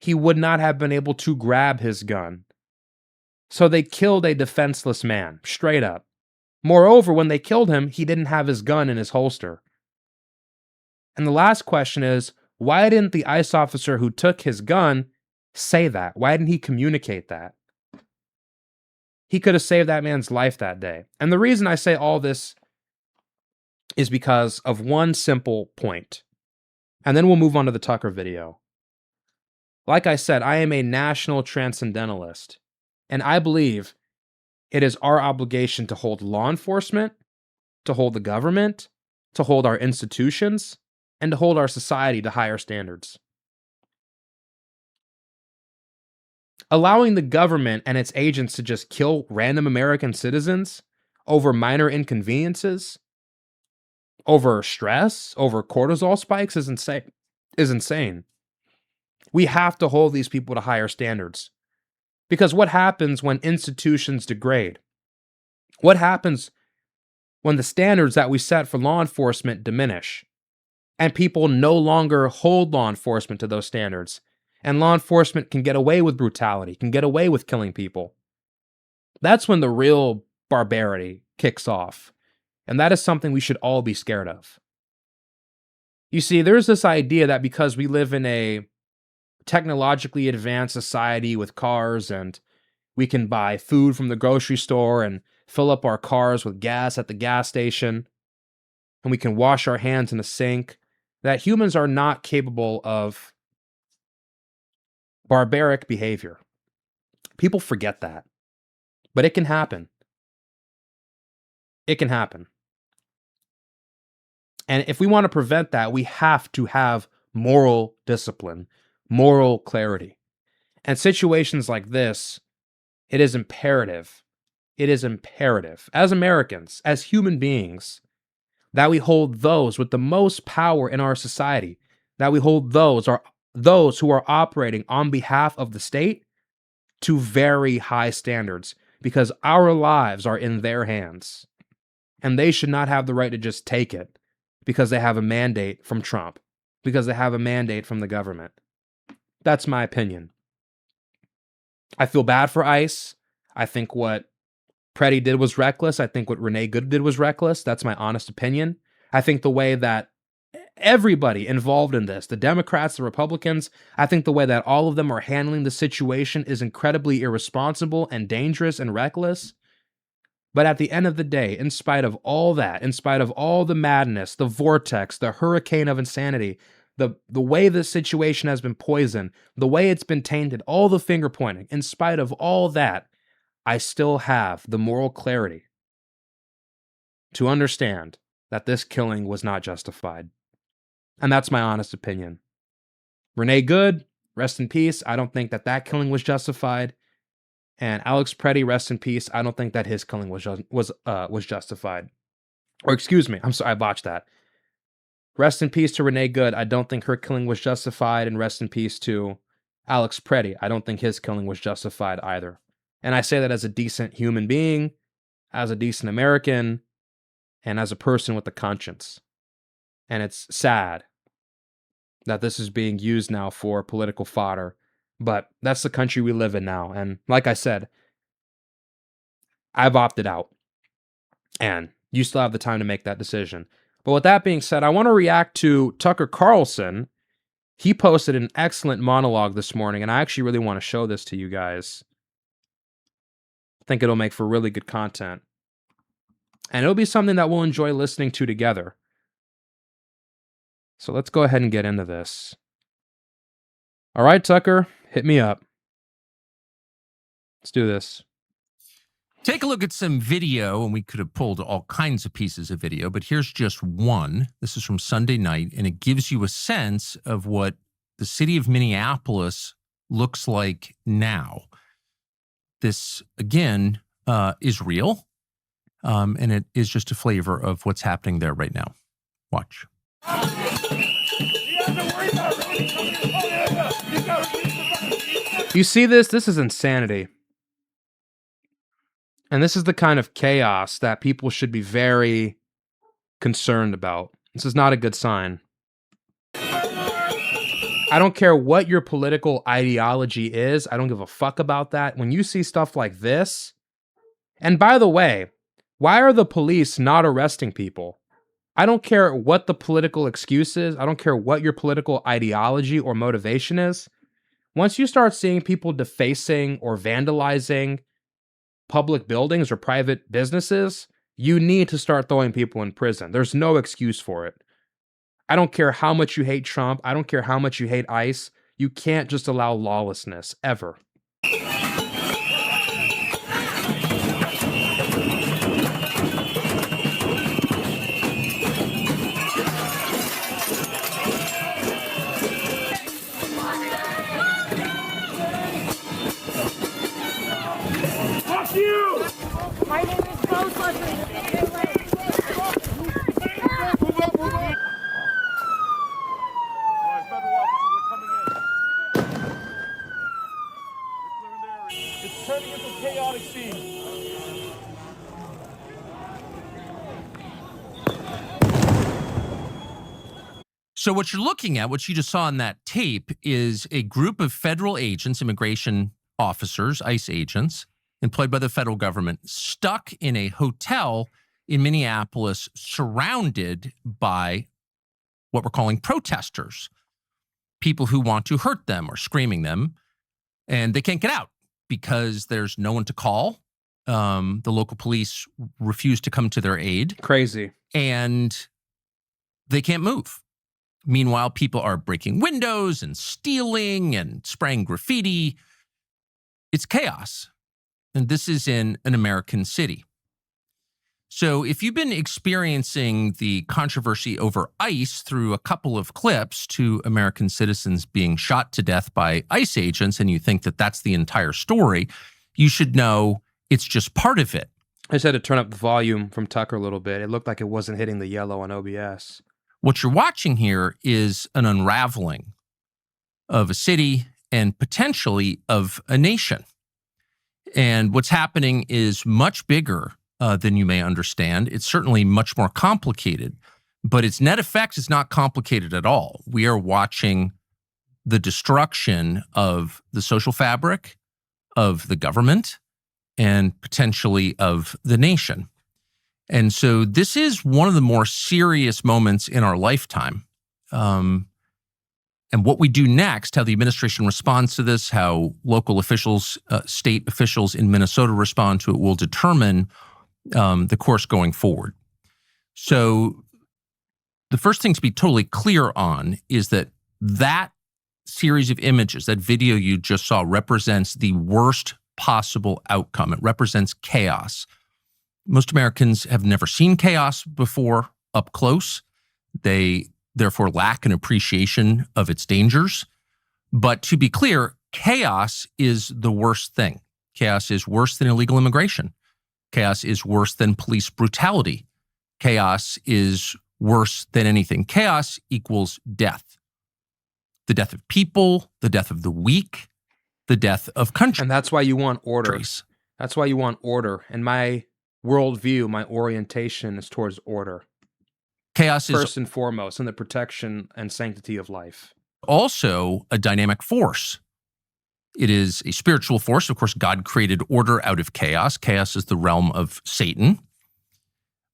He would not have been able to grab his gun. So they killed a defenseless man, straight up. Moreover, when they killed him, he didn't have his gun in his holster. And the last question is, why didn't the ICE officer who took his gun say that? Why didn't he communicate that? He could have saved that man's life that day. And the reason I say all this is because of one simple point. And then we'll move on to the Tucker video. Like I said, I am a national transcendentalist, and I believe it is our obligation to hold law enforcement, to hold the government, to hold our institutions, and to hold our society to higher standards. Allowing the government and its agents to just kill random American citizens over minor inconveniences, over stress, over cortisol spikes is insane. We have to hold these people to higher standards. Because what happens when institutions degrade? What happens when the standards that we set for law enforcement diminish and people no longer hold law enforcement to those standards, and law enforcement can get away with brutality, can get away with killing people? That's when the real barbarity kicks off. And that is something we should all be scared of. You see, there's this idea that because we live in a technologically advanced society with cars and we can buy food from the grocery store and fill up our cars with gas at the gas station, and we can wash our hands in a sink, that humans are not capable of barbaric behavior. People forget that. But it can happen. It can happen. And if we want to prevent that, we have to have moral discipline, moral clarity. And situations like this, it is imperative as Americans, as human beings, that we hold those with the most power in our society, that we hold those who are operating on behalf of the state to very high standards, because our lives are in their hands. And they should not have the right to just take it because they have a mandate from Trump, because they have a mandate from the government. That's my opinion. I feel bad for ICE. I think what Pretti did was reckless. I think what Renee Good did was reckless. That's my honest opinion. I think the way that everybody involved in this, the Democrats, the Republicans, I think the way that all of them are handling the situation is incredibly irresponsible and dangerous and reckless. But at the end of the day, in spite of all that, in spite of all the madness, the vortex, the hurricane of insanity, the way this situation has been poisoned, the way it's been tainted, all the finger pointing, in spite of all that, I still have the moral clarity to understand that this killing was not justified. And that's my honest opinion. Renee Good, rest in peace. I don't think that killing was justified. And Alex Pretti, rest in peace. I don't think that his killing was justified. Or excuse me, I'm sorry, I botched that. Rest in peace to Renee Good. I don't think her killing was justified. And rest in peace to Alex Pretti. I don't think his killing was justified either. And I say that as a decent human being, as a decent American, and as a person with a conscience. And it's sad that this is being used now for political fodder. But that's the country we live in now. And like I said, I've opted out. And you still have the time to make that decision. But with that being said, I want to react to Tucker Carlson. He posted an excellent monologue this morning, and I actually really want to show this to you guys. I think it'll make for really good content. And it'll be something that we'll enjoy listening to together. So let's go ahead and get into this. All right, Tucker, hit me up. Let's do this. Take a look at some video, and we could have pulled all kinds of pieces of video, but here's just one. This is from Sunday night, and it gives you a sense of what the city of Minneapolis looks like now. This, again, is real, and it is just a flavor of what's happening there right now. Watch. You see this? This is insanity. And this is the kind of chaos that people should be very concerned about. This is not a good sign. I don't care what your political ideology is. I don't give a fuck about that. When you see stuff like this, and by the way, why are the police not arresting people? I don't care what the political excuse is. I don't care what your political ideology or motivation is. Once you start seeing people defacing or vandalizing public buildings or private businesses, you need to start throwing people in prison. There's no excuse for it. I don't care how much you hate Trump. I don't care how much you hate ICE. You can't just allow lawlessness, ever. My name is Carlson. It's turning into a chaotic scene. So what you're looking at, what you just saw on that tape, is a group of federal agents, immigration officers, ICE agents, employed by the federal government, stuck in a hotel in Minneapolis, surrounded by what we're calling protesters, people who want to hurt them or screaming them, and they can't get out because there's no one to call. The local police refuse to come to their aid. Crazy. And they can't move. Meanwhile, people are breaking windows and stealing and spraying graffiti. It's chaos. And this is in an American city. So if you've been experiencing the controversy over ICE through a couple of clips to American citizens being shot to death by ICE agents, and you think that that's the entire story, you should know it's just part of it. I just had to turn up the volume from Tucker a little bit. It looked like it wasn't hitting the yellow on OBS. What you're watching here is an unraveling of a city and potentially of a nation. And what's happening is much bigger than you may understand. It's certainly much more complicated, but its net effect is not complicated at all. We are watching the destruction of the social fabric, of the government, and potentially of the nation. And so this is one of the more serious moments in our lifetime. And what we do next, how the administration responds to this, how local officials, state officials in Minnesota respond to it, will determine the course going forward. So the first thing to be totally clear on is that that series of images, that video you just saw, represents the worst possible outcome. It represents chaos. Most Americans have never seen chaos before up close. They therefore lack an appreciation of its dangers. But to be clear, chaos is the worst thing. Chaos is worse than illegal immigration. Chaos is worse than police brutality. Chaos is worse than anything. Chaos equals death. The death of people, the death of the weak, the death of countries. And that's why you want order. That's why you want order. And my worldview, my orientation is towards order. Chaos is first and foremost, and the protection and sanctity of life. Also a dynamic force. It is a spiritual force. Of course, God created order out of chaos. Chaos is the realm of Satan.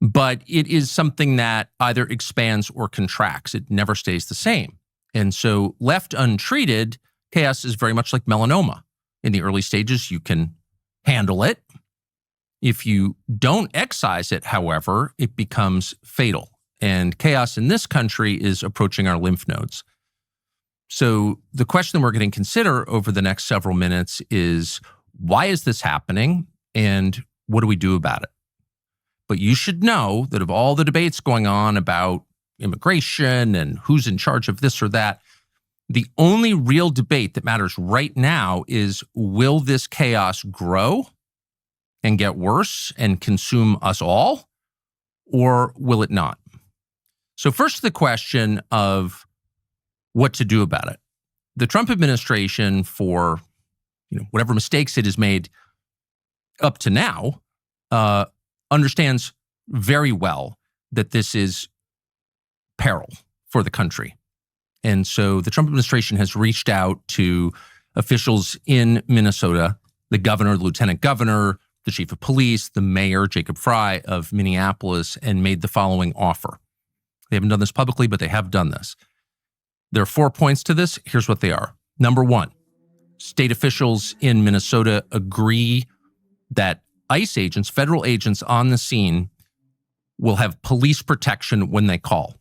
But it is something that either expands or contracts. It never stays the same. And so left untreated, chaos is very much like melanoma. In the early stages, you can handle it. If you don't excise it, however, it becomes fatal. And chaos in this country is approaching our lymph nodes. So the question we're going to consider over the next several minutes is, why is this happening and what do we do about it? But you should know that of all the debates going on about immigration and who's in charge of this or that, the only real debate that matters right now is, will this chaos grow and get worse and consume us all, or will it not? So first, the question of what to do about it. The Trump administration, for whatever mistakes it has made up to now, understands very well that this is peril for the country. And so the Trump administration has reached out to officials in Minnesota, the governor, the lieutenant governor, the chief of police, the mayor, Jacob Frey of Minneapolis, and made the following offer. They haven't done this publicly, but they have done this. There are 4 points to this. Here's what they are. Number one, state officials in Minnesota agree that ICE agents, federal agents on the scene, will have police protection when they call.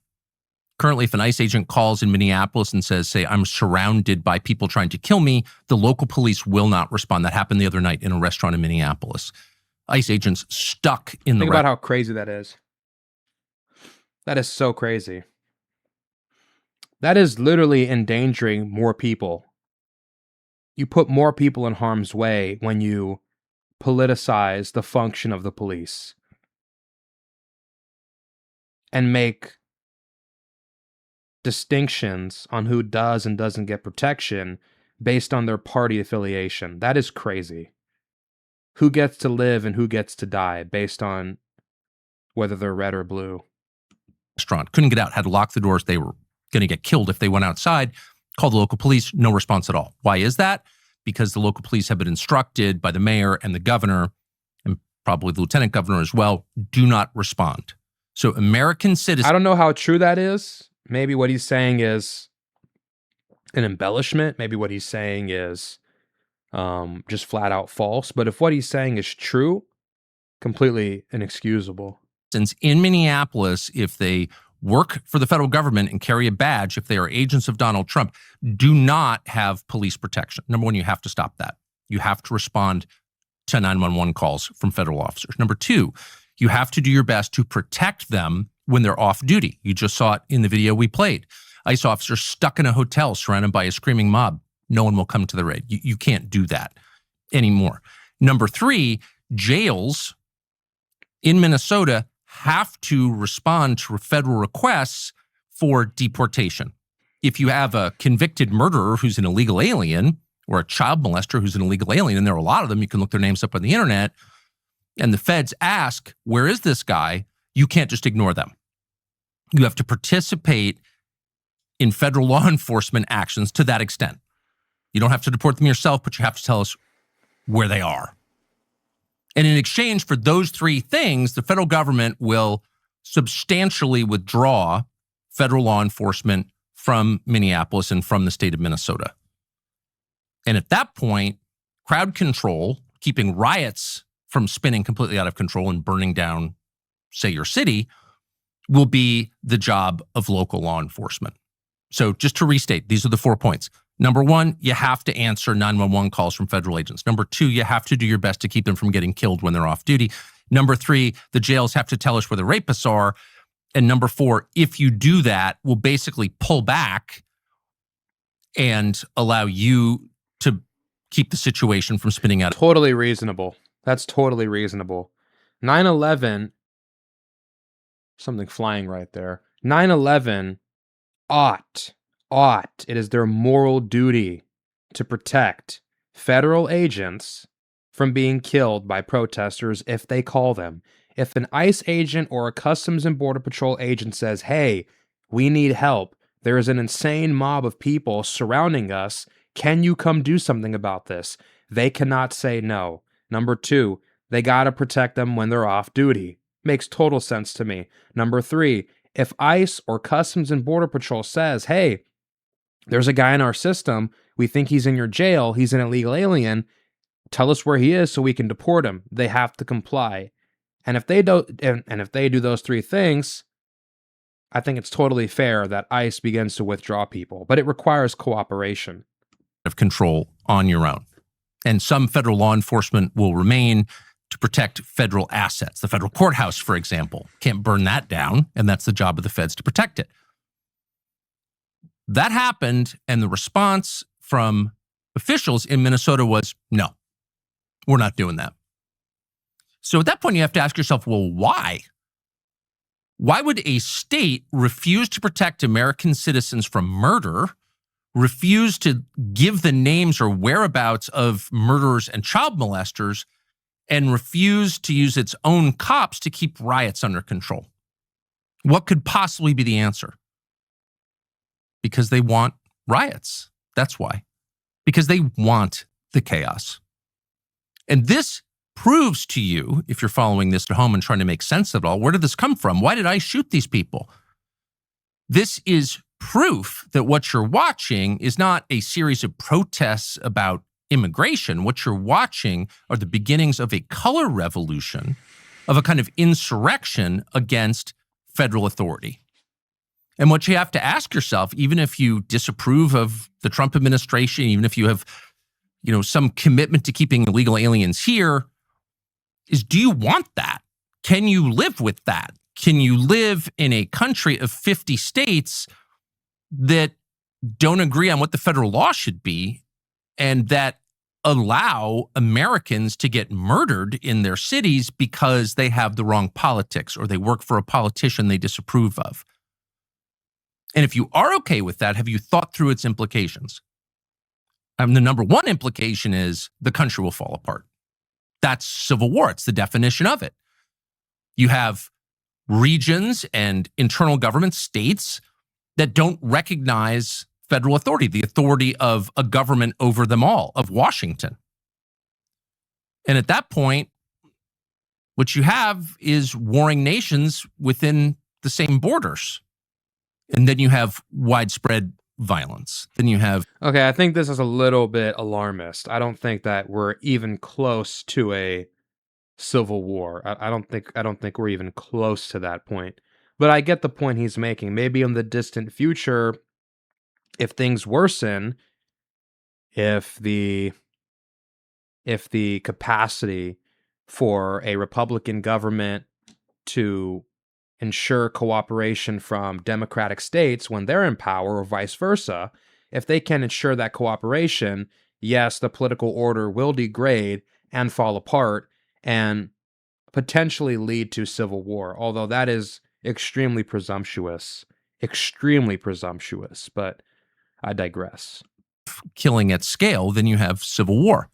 Currently, if an ICE agent calls in Minneapolis and says, say, I'm surrounded by people trying to kill me, the local police will not respond. That happened the other night in a restaurant in Minneapolis. ICE agents stuck in the Think about how crazy that is. That is so crazy. That is literally endangering more people. You put more people in harm's way when you politicize the function of the police and make distinctions on who does and doesn't get protection based on their party affiliation. That is crazy. Who gets to live and who gets to die based on whether they're red or blue. Restaurant, couldn't get out, had to lock the doors. They were going to get killed if they went outside. Called the local police, no response at all. Why is that? Because the local police have been instructed by the mayor and the governor, and probably the lieutenant governor as well, do not respond. So American citizens. I don't know how true that is. Maybe what he's saying is an embellishment. Maybe what he's saying is just flat out false. But if what he's saying is true, completely inexcusable. In Minneapolis, if they work for the federal government and carry a badge, if they are agents of Donald Trump, do not have police protection. Number one, you have to stop that. You have to respond to 911 calls from federal officers. Number two, you have to do your best to protect them when they're off duty. You just saw it in the video we played. ICE officers stuck in a hotel surrounded by a screaming mob. No one will come to their aid. You can't do that anymore. Number three, jails in Minnesota have to respond to federal requests for deportation. If you have a convicted murderer who's an illegal alien or a child molester who's an illegal alien, and there are a lot of them, you can look their names up on the internet, and the feds ask, where is this guy? You can't just ignore them. You have to participate in federal law enforcement actions to that extent. You don't have to deport them yourself, but you have to tell us where they are. And in exchange for those three things, the federal government will substantially withdraw federal law enforcement from Minneapolis and from the state of Minnesota. And at that point, crowd control, keeping riots from spinning completely out of control and burning down, say, your city, will be the job of local law enforcement. So just to restate, these are the 4 points. Number one, you have to answer 911 calls from federal agents. Number two, you have to do your best to keep them from getting killed when they're off duty. Number three, the jails have to tell us where the rapists are. And number four, if you do that, we'll basically pull back and allow you to keep the situation from spinning out. Totally reasonable. That's totally reasonable. 9/11, something flying right there. 9/11 ought, it is their moral duty to protect federal agents from being killed by protesters if they call them. If an ICE agent or a Customs and Border Patrol agent says, hey, we need help, there is an insane mob of people surrounding us, can you come do something about this? They cannot say no. Number two, they got to protect them when they're off duty. Makes total sense to me. Number three, if ICE or Customs and Border Patrol says, hey, there's a guy in our system, we think he's in your jail, he's an illegal alien, tell us where he is so we can deport him. They have to comply. And if they don't, and if they do those three things, I think it's totally fair that ICE begins to withdraw people, but it requires cooperation. Of control on your own. And some federal law enforcement will remain to protect federal assets. The federal courthouse, for example, can't burn that down, and that's the job of the feds to protect it. That happened, and the response from officials in Minnesota was, no, we're not doing that. So at that point, you have to ask yourself, well, why? Why would a state refuse to protect American citizens from murder, refuse to give the names or whereabouts of murderers and child molesters, and refuse to use its own cops to keep riots under control? What could possibly be the answer? Because they want riots. That's why. Because they want the chaos. And this proves to you, if you're following this at home and trying to make sense of it all, where did this come from? Why did I shoot these people? This is proof that what you're watching is not a series of protests about immigration. What you're watching are the beginnings of a color revolution, of a kind of insurrection against federal authority. And what you have to ask yourself, even if you disapprove of the Trump administration, even if you have, some commitment to keeping illegal aliens here, is do you want that? Can you live with that? Can you live in a country of 50 states that don't agree on what the federal law should be and that allow Americans to get murdered in their cities because they have the wrong politics or they work for a politician they disapprove of? And if you are okay with that, have you thought through its implications? The number one implication is the country will fall apart. That's civil war. It's the definition of it. You have regions and internal government states that don't recognize federal authority, the authority of a government over them all, of Washington. And at that point, What you have is warring nations within the same borders. And then you have widespread violence. Then you have... Okay, I think this is a little bit alarmist. I don't think that we're even close to a civil war. I don't think we're even close to that point. But I get the point he's making. Maybe in the distant future, if things worsen, if the capacity for a Republican government to ensure cooperation from Democratic states when they're in power or vice versa, if they can ensure that cooperation, yes, the political order will degrade and fall apart and potentially lead to civil war, although that is extremely presumptuous, but I digress. Killing at scale, then you have civil war.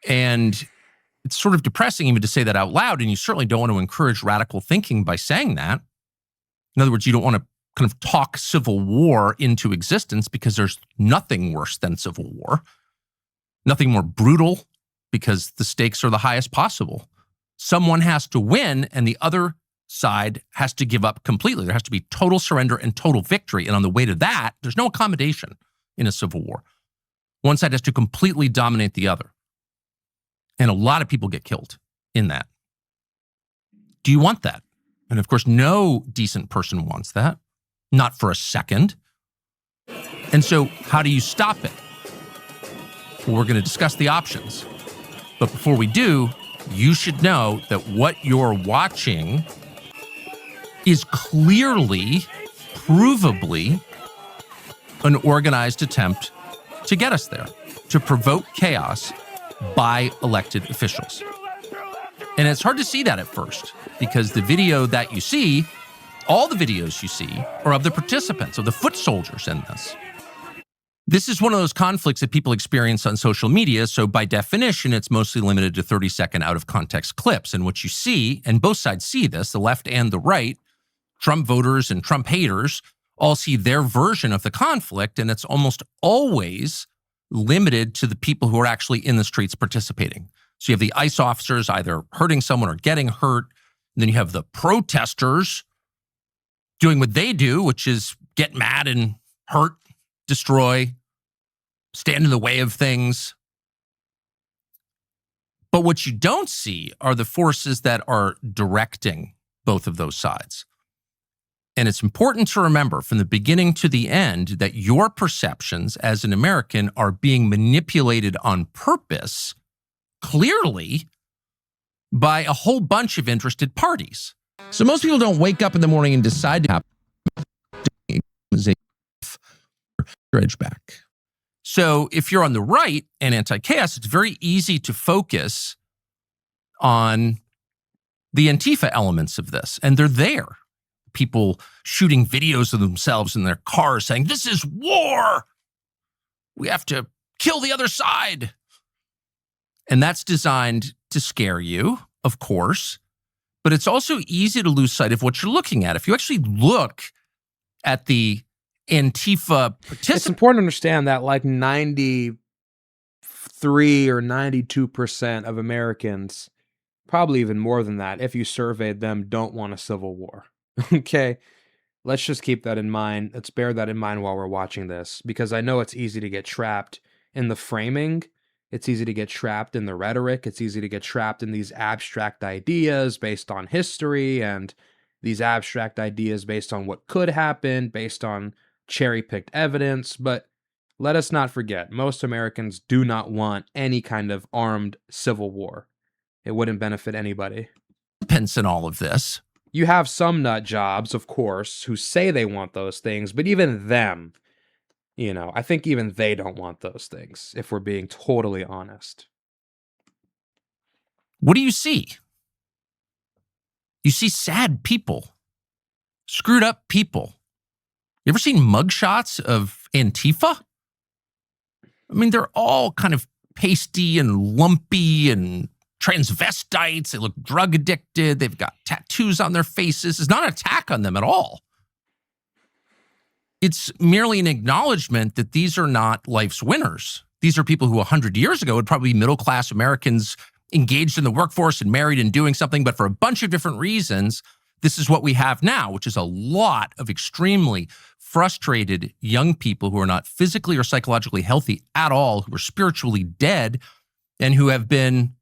And it's sort of depressing even to say that out loud, and you certainly don't want to encourage radical thinking by saying that. In other words, you don't want to kind of talk civil war into existence because there's nothing worse than civil war, nothing more brutal because the stakes are the highest possible. Someone has to win and the other side has to give up completely. There has to be total surrender and total victory. And on the way to that, there's no accommodation in a civil war. One side has to completely dominate the other. And a lot of people get killed in that. Do you want that? And of course, no decent person wants that. Not for a second. And so how do you stop it? Well, we're going to discuss the options. But before we do, you should know that what you're watching is clearly, provably, an organized attempt to get us there, to provoke chaos by elected officials. And it's hard to see that at first because the video that you see, all the videos you see, are of the participants, of the foot soldiers in this. This is one of those conflicts that people experience on social media, so by definition, it's mostly limited to 30-second out-of-context clips. And what you see, and both sides see this, the left and the right, Trump voters and Trump haters, all see their version of the conflict, and it's almost always limited to the people who are actually in the streets participating. So you have the ICE officers either hurting someone or getting hurt, and then you have the protesters doing what they do, which is get mad and hurt, destroy, stand in the way of things. But what you don't see are the forces that are directing both of those sides. And it's important to remember from the beginning to the end that your perceptions as an American are being manipulated on purpose, clearly, by a whole bunch of interested parties. So most people don't wake up in the morning and decide to have edge back. So if you're on the right and anti-chaos, it's very easy to focus on the Antifa elements of this, and they're there. People shooting videos of themselves in their cars saying, "This is war. We have to kill the other side." And that's designed to scare you, of course, but it's also easy to lose sight of what you're looking at. If you actually look at the Antifa participants. It's important to understand that like 93 or 92% of Americans, probably even more than that, if you surveyed them, don't want a civil war. Okay, let's just keep that in mind. Let's bear that in mind while we're watching this, because I know it's easy to get trapped in the framing. It's easy to get trapped in the rhetoric. It's easy to get trapped in these abstract ideas based on history and these abstract ideas based on what could happen, based on cherry-picked evidence. But let us not forget, most Americans do not want any kind of armed civil war. It wouldn't benefit anybody. Participants in all of this. You have some nut jobs, of course, who say they want those things, but even them, I think even they don't want those things, if we're being totally honest. What do you see? You see sad people, screwed up people. You ever seen mugshots of Antifa? I mean, they're all kind of pasty and lumpy and transvestites. They look drug addicted. They've got tattoos on their faces. It's not an attack on them at all. It's merely an acknowledgement that these are not life's winners. These are people who 100 years ago would probably be middle-class Americans engaged in the workforce and married and doing something, but for a bunch of different reasons, this is what we have now, which is a lot of extremely frustrated young people who are not physically or psychologically healthy at all, who are spiritually dead, and who have been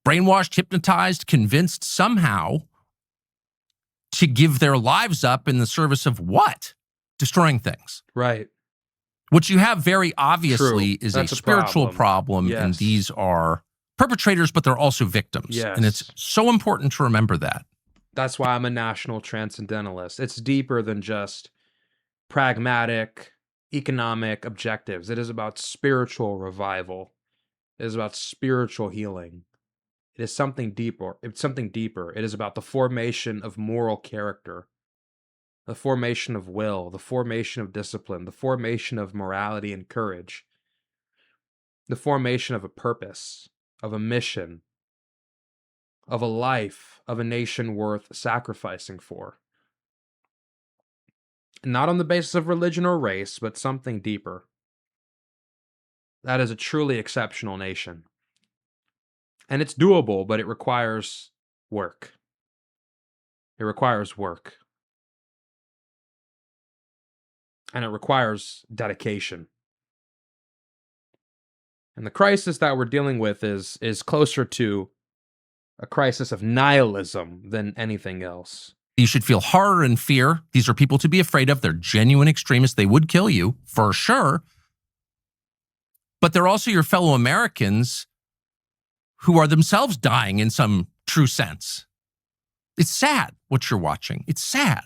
brainwashed, hypnotized, convinced somehow to give their lives up in the service of what? Destroying things. Right. What you have very obviously True. is That's a a spiritual problem. problem, and Yes. these are perpetrators, but they're also victims. Yes. And it's so important to remember that. That's why I'm a national transcendentalist. It's deeper than just pragmatic economic objectives. It is about spiritual revival. It is about spiritual healing. It is something deeper. It's something deeper. It is about the formation of moral character, the formation of will, the formation of discipline, the formation of morality and courage, the formation of a purpose, of a mission, of a life, of a nation worth sacrificing for. Not on the basis of religion or race, but something deeper. That is a truly exceptional nation. And it's doable, but it requires work. It requires work. And it requires dedication. And the crisis that we're dealing with is closer to a crisis of nihilism than anything else. You should feel horror and fear. These are people to be afraid of. They're genuine extremists. They would kill you, for sure. But they're also your fellow Americans who are themselves dying in some true sense. It's sad what you're watching. It's sad.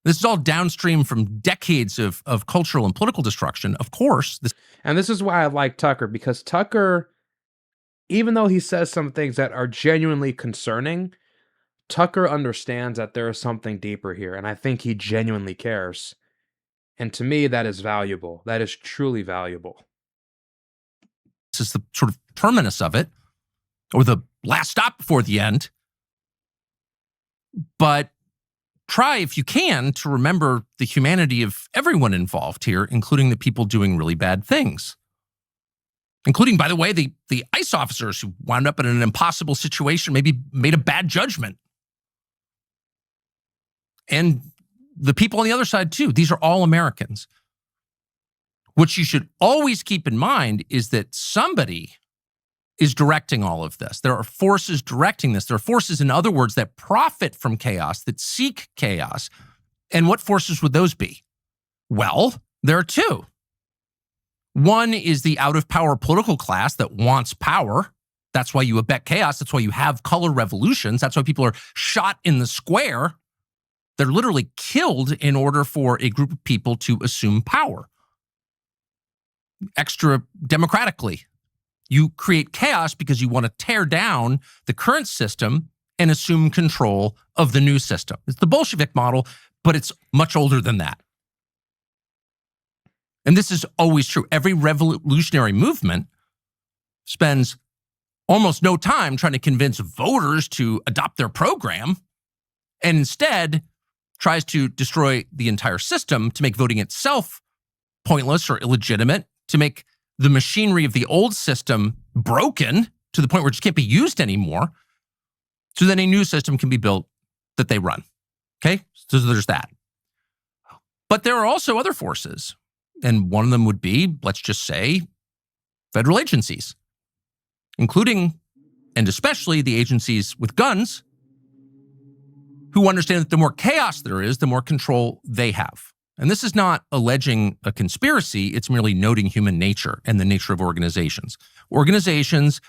This is all downstream from decades of cultural and political destruction. Of course. And this is why I like Tucker, because Tucker, even though he says some things that are genuinely concerning, Tucker understands that there is something deeper here, and I think he genuinely cares. And to me, that is valuable. That is truly valuable. This is the sort of terminus of it, or the last stop before the end. But try, if you can, to remember the humanity of everyone involved here, including the people doing really bad things. Including, by the way, the ICE officers who wound up in an impossible situation, maybe made a bad judgment. And the people on the other side, too. These are all Americans. What you should always keep in mind is that somebody is directing all of this. There are forces directing this. There are forces, in other words, that profit from chaos, that seek chaos. And what forces would those be? Well, there are two. One is the out-of-power political class that wants power. That's why you abet chaos. That's why you have color revolutions. That's why people are shot in the square. They're literally killed in order for a group of people to assume power. Extra democratically. You create chaos because you want to tear down the current system and assume control of the new system. It's the Bolshevik model, but it's much older than that. And this is always true. Every revolutionary movement spends almost no time trying to convince voters to adopt their program, and instead tries to destroy the entire system to make voting itself pointless or illegitimate, to make the machinery of the old system broken to the point where it just can't be used anymore, so then a new system can be built that they run. Okay? So there's that. But there are also other forces. And one of them would be, let's just say, federal agencies, including and especially the agencies with guns, who understand that the more chaos there is, the more control they have. And this is not alleging a conspiracy, it's merely noting human nature and the nature of organizations. Organizations,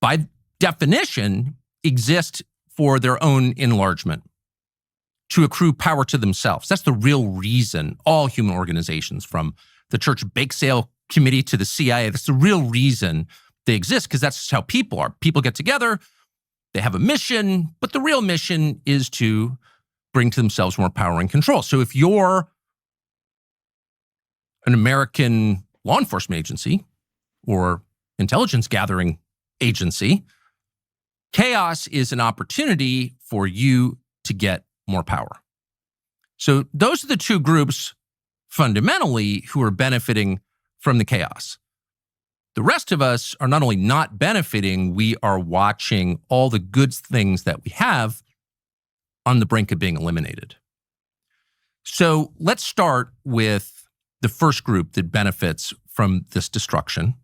by definition, exist for their own enlargement, to accrue power to themselves. That's the real reason all human organizations, from the Church Bake Sale Committee to the CIA, that's the real reason they exist, because that's how people are. People get together, they have a mission, but the real mission is to bring to themselves more power and control. So if you're an American law enforcement agency or intelligence gathering agency, chaos is an opportunity for you to get more power. So those are the two groups fundamentally who are benefiting from the chaos. The rest of us are not only not benefiting, we are watching all the good things that we have on the brink of being eliminated. So let's start with the first group that benefits from this destruction,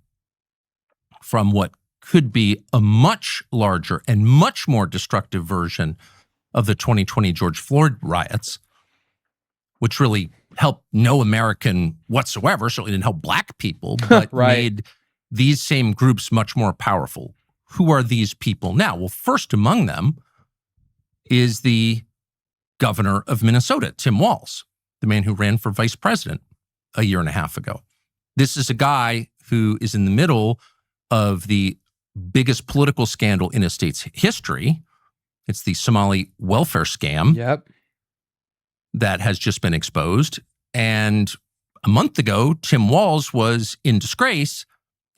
from what could be a much larger and much more destructive version of the 2020 George Floyd riots, which really helped no American whatsoever, certainly didn't help Black people, but Right. made these same groups much more powerful. Who are these people now? Well, first among them is the governor of Minnesota, Tim Walz, the man who ran for vice president a year and a half ago. This is a guy who is in the middle of the biggest political scandal in a state's history. It's the Somali welfare scam Yep. that has just been exposed. And a month ago, Tim Walz was in disgrace.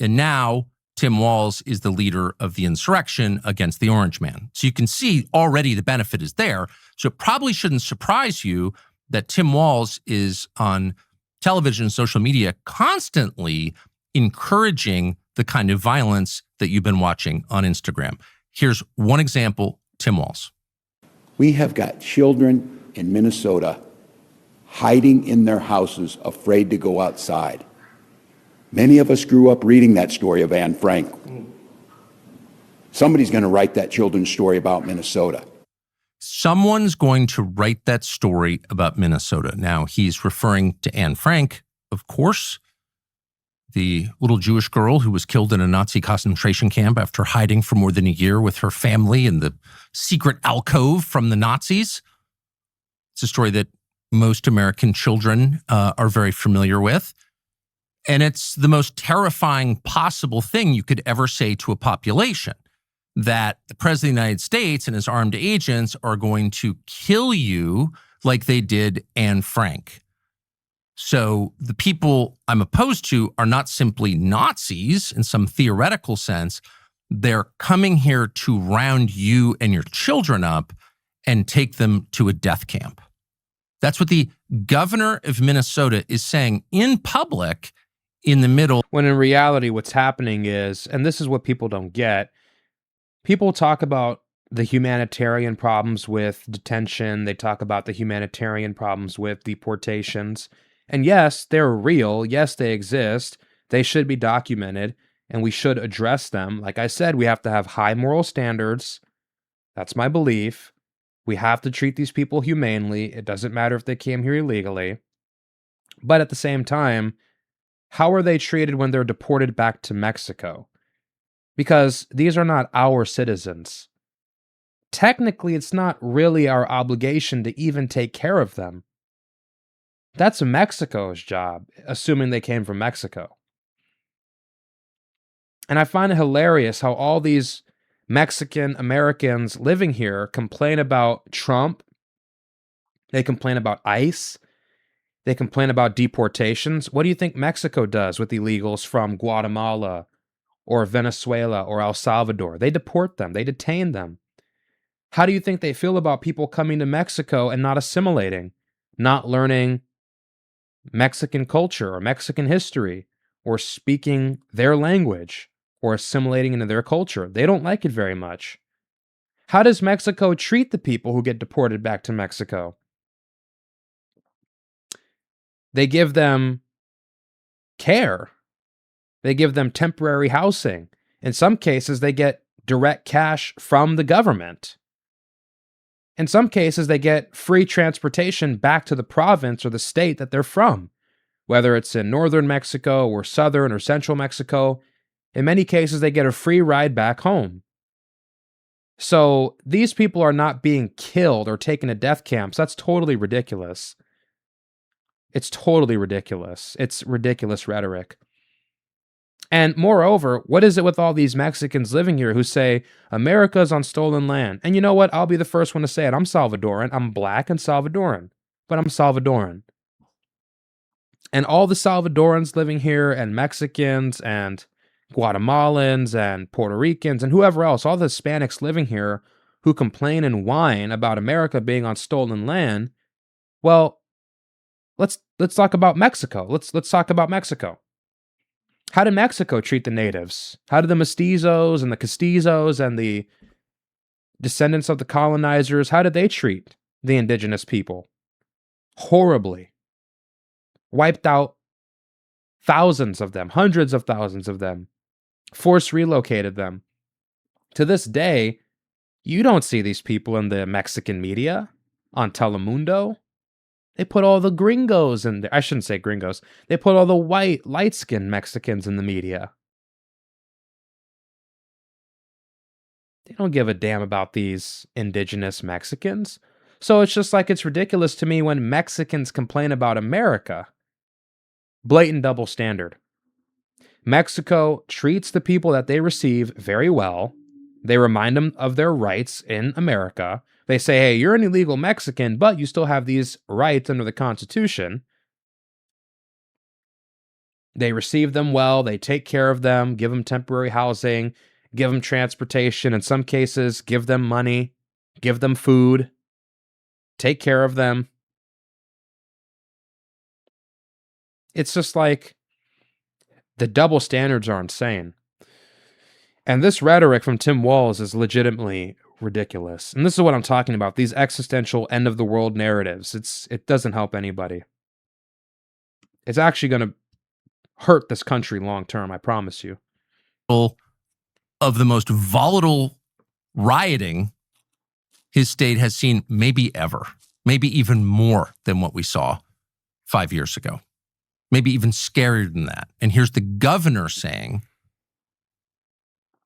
And now Tim Walz is the leader of the insurrection against the Orange Man. So you can see already the benefit is there. So it probably shouldn't surprise you that Tim Walz is on television and social media constantly encouraging the kind of violence that you've been watching on Instagram. Here's one example, Tim Walz. We have got children in Minnesota hiding in their houses, afraid to go outside. Many of us grew up reading that story of Anne Frank. Somebody's going to write that children's story about Minnesota. Someone's going to write that story about Minnesota. Now, he's referring to Anne Frank, of course, the little Jewish girl who was killed in a Nazi concentration camp after hiding for more than a year with her family in the secret alcove from the Nazis. It's a story that most American children are very familiar with. And it's the most terrifying possible thing you could ever say to a population, that the president of the United States and his armed agents are going to kill you like they did Anne Frank. So the people I'm opposed to are not simply Nazis in some theoretical sense. They're coming here to round you and your children up and take them to a death camp. That's what the governor of Minnesota is saying in public in the middle. When in reality, what's happening is, and this is what people don't get, people talk about the humanitarian problems with detention. They talk about the humanitarian problems with deportations. And yes, they're real. Yes, they exist. They should be documented, and we should address them. Like I said, we have to have high moral standards. That's my belief. We have to treat these people humanely. It doesn't matter if they came here illegally. But at the same time, how are they treated when they're deported back to Mexico? Because these are not our citizens. Technically, it's not really our obligation to even take care of them. That's Mexico's job, assuming they came from Mexico. And I find it hilarious how all these Mexican Americans living here complain about Trump. They complain about ICE. They complain about deportations. What do you think Mexico does with illegals from Guatemala or Venezuela or El Salvador? They deport them. They detain them. How do you think they feel about people coming to Mexico and not assimilating, not learning Mexican culture or Mexican history or speaking their language or assimilating into their culture? They don't like it very much. How does Mexico treat the people who get deported back to Mexico? They give them care. They give them temporary housing. In some cases, they get direct cash from the government. In some cases, they get free transportation back to the province or the state that they're from, whether it's in northern Mexico or southern or central Mexico. In many cases, they get a free ride back home. So these people are not being killed or taken to death camps. That's totally ridiculous. It's totally ridiculous. It's ridiculous rhetoric. And moreover, what is it with all these Mexicans living here who say America's on stolen land? And you know what? I'll be the first one to say it. I'm Salvadoran. I'm black and Salvadoran, but I'm Salvadoran. And all the Salvadorans living here and Mexicans and Guatemalans and Puerto Ricans and whoever else, all the Hispanics living here who complain and whine about America being on stolen land, well, let's talk about Mexico. Let's talk about Mexico. How did Mexico treat the natives? How did the mestizos and the castizos and the descendants of the colonizers, how did they treat the indigenous people? Horribly. Wiped out thousands of them, hundreds of thousands of them, force relocated them. To this day, you don't see these people in the Mexican media, on Telemundo. They put all the gringos in there. I shouldn't say gringos. They put all the white, light-skinned Mexicans in the media. They don't give a damn about these indigenous Mexicans. So it's just like, it's ridiculous to me when Mexicans complain about America. Blatant double standard. Mexico treats the people that they receive very well. They remind them of their rights in America. They say, hey, you're an illegal Mexican, but you still have these rights under the Constitution. They receive them well. They take care of them, give them temporary housing, give them transportation. In some cases, give them money, give them food, take care of them. It's just like, the double standards are insane. And this rhetoric from Tim Walz is legitimately ridiculous. And this is what I'm talking about. These existential end of the world narratives. It doesn't help anybody. It's actually going to hurt this country long term, I promise you. Of the most volatile rioting his state has seen maybe ever, maybe even more than what we saw 5 years ago. Maybe even scarier than that. And here's the governor saying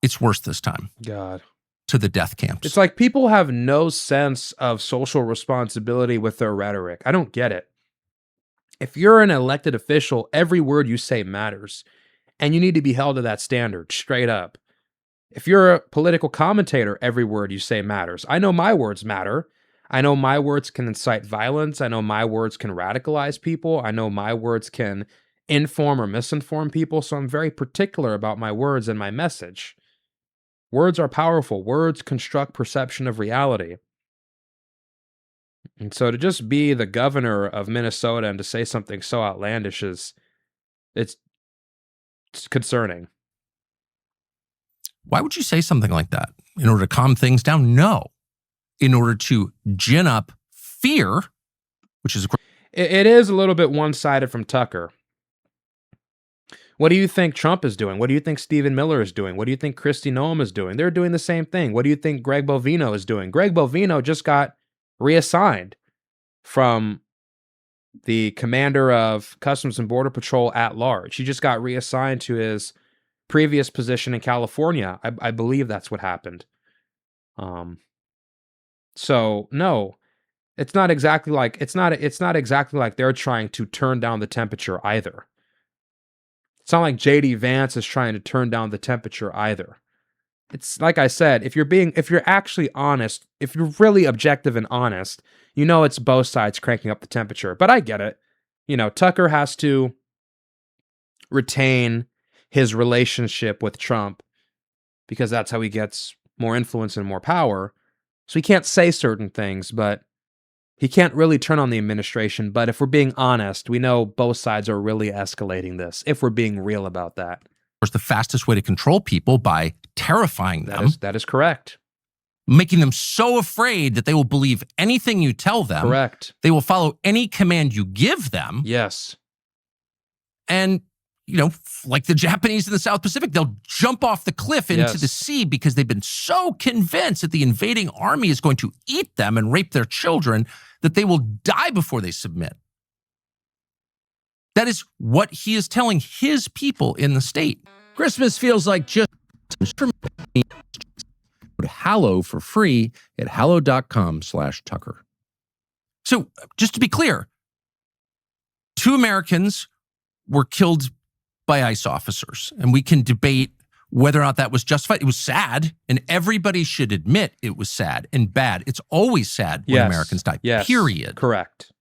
it's worse this time. God. To the death camps. It's like people have no sense of social responsibility with their rhetoric. I don't get it. If you're an elected official, every word you say matters. And you need to be held to that standard, straight up. If you're a political commentator, every word you say matters. I know my words matter. I know my words can incite violence. I know my words can radicalize people. I know my words can inform or misinform people. So I'm very particular about my words and my message. Words are powerful. Words construct perception of reality. And so to just be the governor of Minnesota and to say something so outlandish it's concerning. Why would you say something like that? In order to calm things down? No. In order to gin up fear, which is... It is a little bit one-sided from Tucker. What do you think Trump is doing? What do you think Stephen Miller is doing? What do you think Kristi Noem is doing? They're doing the same thing. What do you think Greg Bovino is doing? Greg Bovino just got reassigned from the commander of Customs and Border Patrol at large. He just got reassigned to his previous position in California. I believe that's what happened. So no, it's not exactly like they're trying to turn down the temperature either. It's not like JD Vance is trying to turn down the temperature either. It's like I said, if you're actually honest, if you're really objective and honest, you know it's both sides cranking up the temperature. But I get it. You know, Tucker has to retain his relationship with Trump because that's how he gets more influence and more power. So he can't say certain things, but he can't really turn on the administration. But if we're being honest, we know both sides are really escalating this, if we're being real about that. Of course, the fastest way to control people by terrifying them. That is correct. Making them so afraid that they will believe anything you tell them. Correct. They will follow any command you give them. Yes. And, you know, like the Japanese in the South Pacific, they'll jump off the cliff into the sea because they've been so convinced that the invading army is going to eat them and rape their children that they will die before they submit. That is what he is telling his people in the state. Christmas feels like just go to Hallow for free at hallow.com/Tucker. So just to be clear, 2 Americans were killed by ICE officers, and we can debate whether or not that was justified. It was sad, and everybody should admit it was sad and bad. It's always sad when Americans die, period. Correct.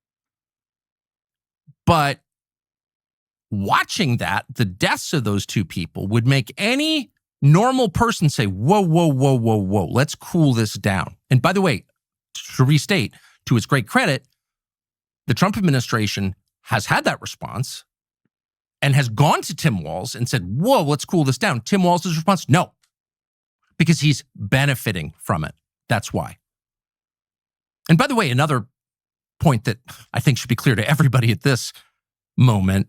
But watching that, the deaths of those 2 people would make any normal person say, whoa, whoa, whoa, whoa, whoa, let's cool this down. And by the way, to restate, to its great credit, the Trump administration has had that response. and has gone to Tim Walz and said, whoa, let's cool this down. Tim Walz's response, no, because he's benefiting from it. That's why. And by the way, another point that I think should be clear to everybody at this moment,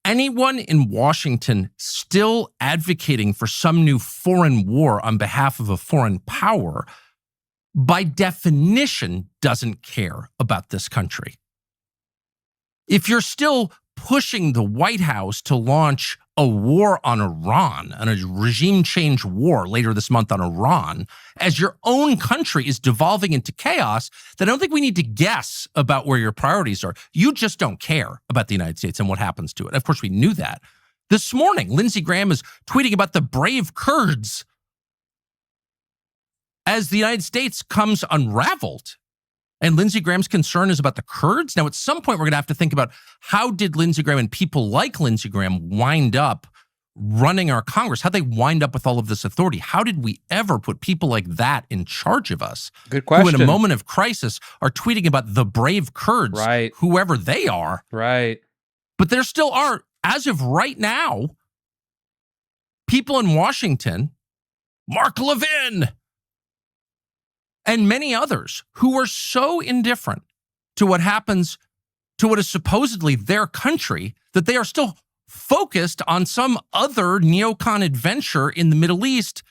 anyone in Washington still advocating for some new foreign war on behalf of a foreign power, by definition, doesn't care about this country. If you're still pushing the White House to launch a war on Iran, on a regime change war later this month on Iran, as your own country is devolving into chaos, then I don't think we need to guess about where your priorities are. You just don't care about the United States and what happens to it. Of course, we knew that. This morning, Lindsey Graham is tweeting about the brave Kurds as the United States comes unraveled. And Lindsey Graham's concern is about the Kurds. Now, at some point, we're going to have to think about how did Lindsey Graham and people like Lindsey Graham wind up running our Congress? How'd they wind up with all of this authority? How did we ever put people like that in charge of us? Good question. Who, in a moment of crisis, are tweeting about the brave Kurds, right, whoever they are. Right. But there still are, as of right now, people in Washington, Mark Levin, and many others who are so indifferent to what happens to what is supposedly their country that they are still focused on some other neocon adventure in the Middle East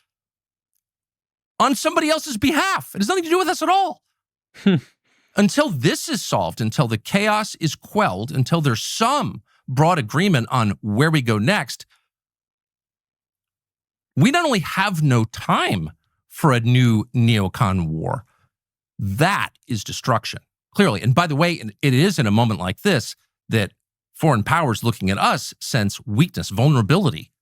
on somebody else's behalf. It has nothing to do with us at all. Until this is solved, until the chaos is quelled, until there's some broad agreement on where we go next, we not only have no time for a new neocon war. That is destruction, clearly. And by the way, it is in a moment like this that foreign powers looking at us sense weakness, vulnerability.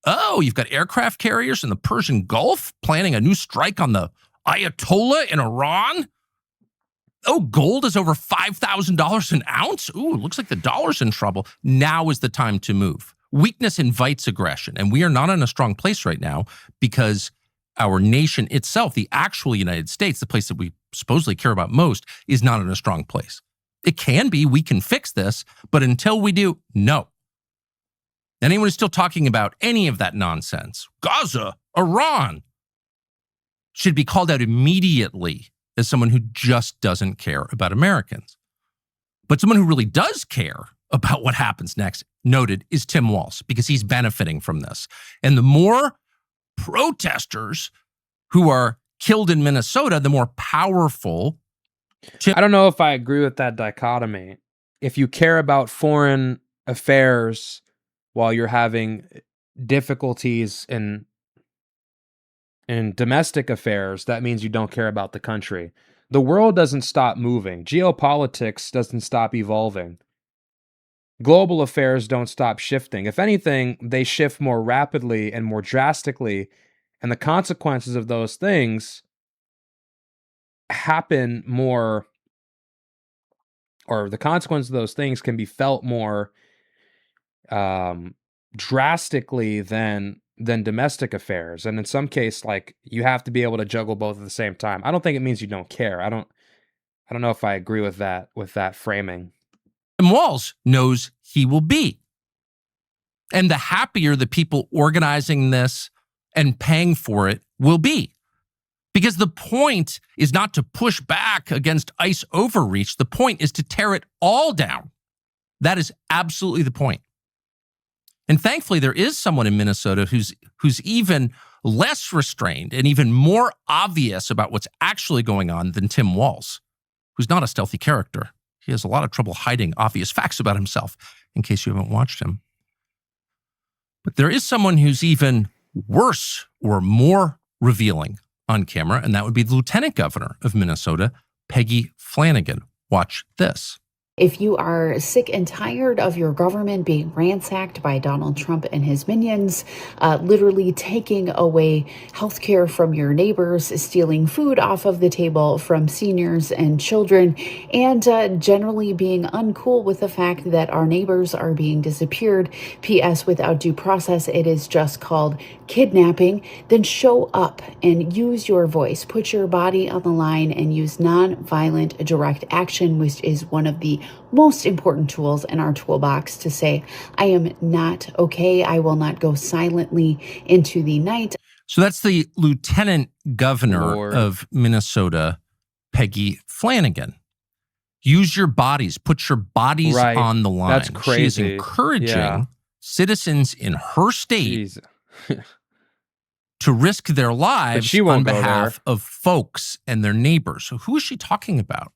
Oh, you've got aircraft carriers in the Persian Gulf planning a new strike on the Ayatollah in Iran? Oh, gold is over $5,000 an ounce? Ooh, looks like the dollar's in trouble. Now is the time to move. Weakness invites aggression, and we are not in a strong place right now because our nation itself, the actual United States, the place that we supposedly care about most, is not in a strong place. It can be, we can fix this, but until we do, no. Anyone who's still talking about any of that nonsense, Gaza, Iran, should be called out immediately as someone who just doesn't care about Americans. But someone who really does care about what happens next, noted, is Tim Walz, because he's benefiting from this. And the more protesters who are killed in Minnesota, the more powerful. I don't know if I agree with that dichotomy. If you care about foreign affairs while you're having difficulties in domestic affairs, that means you don't care about the country. The world doesn't stop moving. Geopolitics doesn't stop evolving. Global affairs don't stop shifting. If anything, they shift more rapidly and more drastically, and the consequences of those things happen more, or the consequences of those things can be felt more drastically than domestic affairs. And in some case, like, you have to be able to juggle both at the same time. I don't think it means you don't care. I don't know if I agree with that framing. Tim Walz knows he will be. And the happier the people organizing this and paying for it will be. Because the point is not to push back against ICE overreach. The point is to tear it all down. That is absolutely the point. And thankfully, there is someone in Minnesota who's even less restrained and even more obvious about what's actually going on than Tim Walz, who's not a stealthy character. He has a lot of trouble hiding obvious facts about himself, in case you haven't watched him. But there is someone who's even worse or more revealing on camera, and that would be the Lieutenant Governor of Minnesota, Peggy Flanagan. Watch this. If you are sick and tired of your government being ransacked by Donald Trump and his minions, literally taking away healthcare from your neighbors, stealing food off of the table from seniors and children, and generally being uncool with the fact that our neighbors are being disappeared, P.S. without due process, it is just called kidnapping, then show up and use your voice, put your body on the line, and use nonviolent direct action, which is one of the most important tools in our toolbox to say, I am not okay. I will not go silently into the night. So that's the Lieutenant Governor Lord. of Minnesota, Peggy Flanagan. Use your bodies, put your bodies Right. on the line. That's She is crazy. encouraging Yeah. citizens in her state Jeez. to risk their lives she won't on go behalf of folks and their neighbors. So who is she talking about?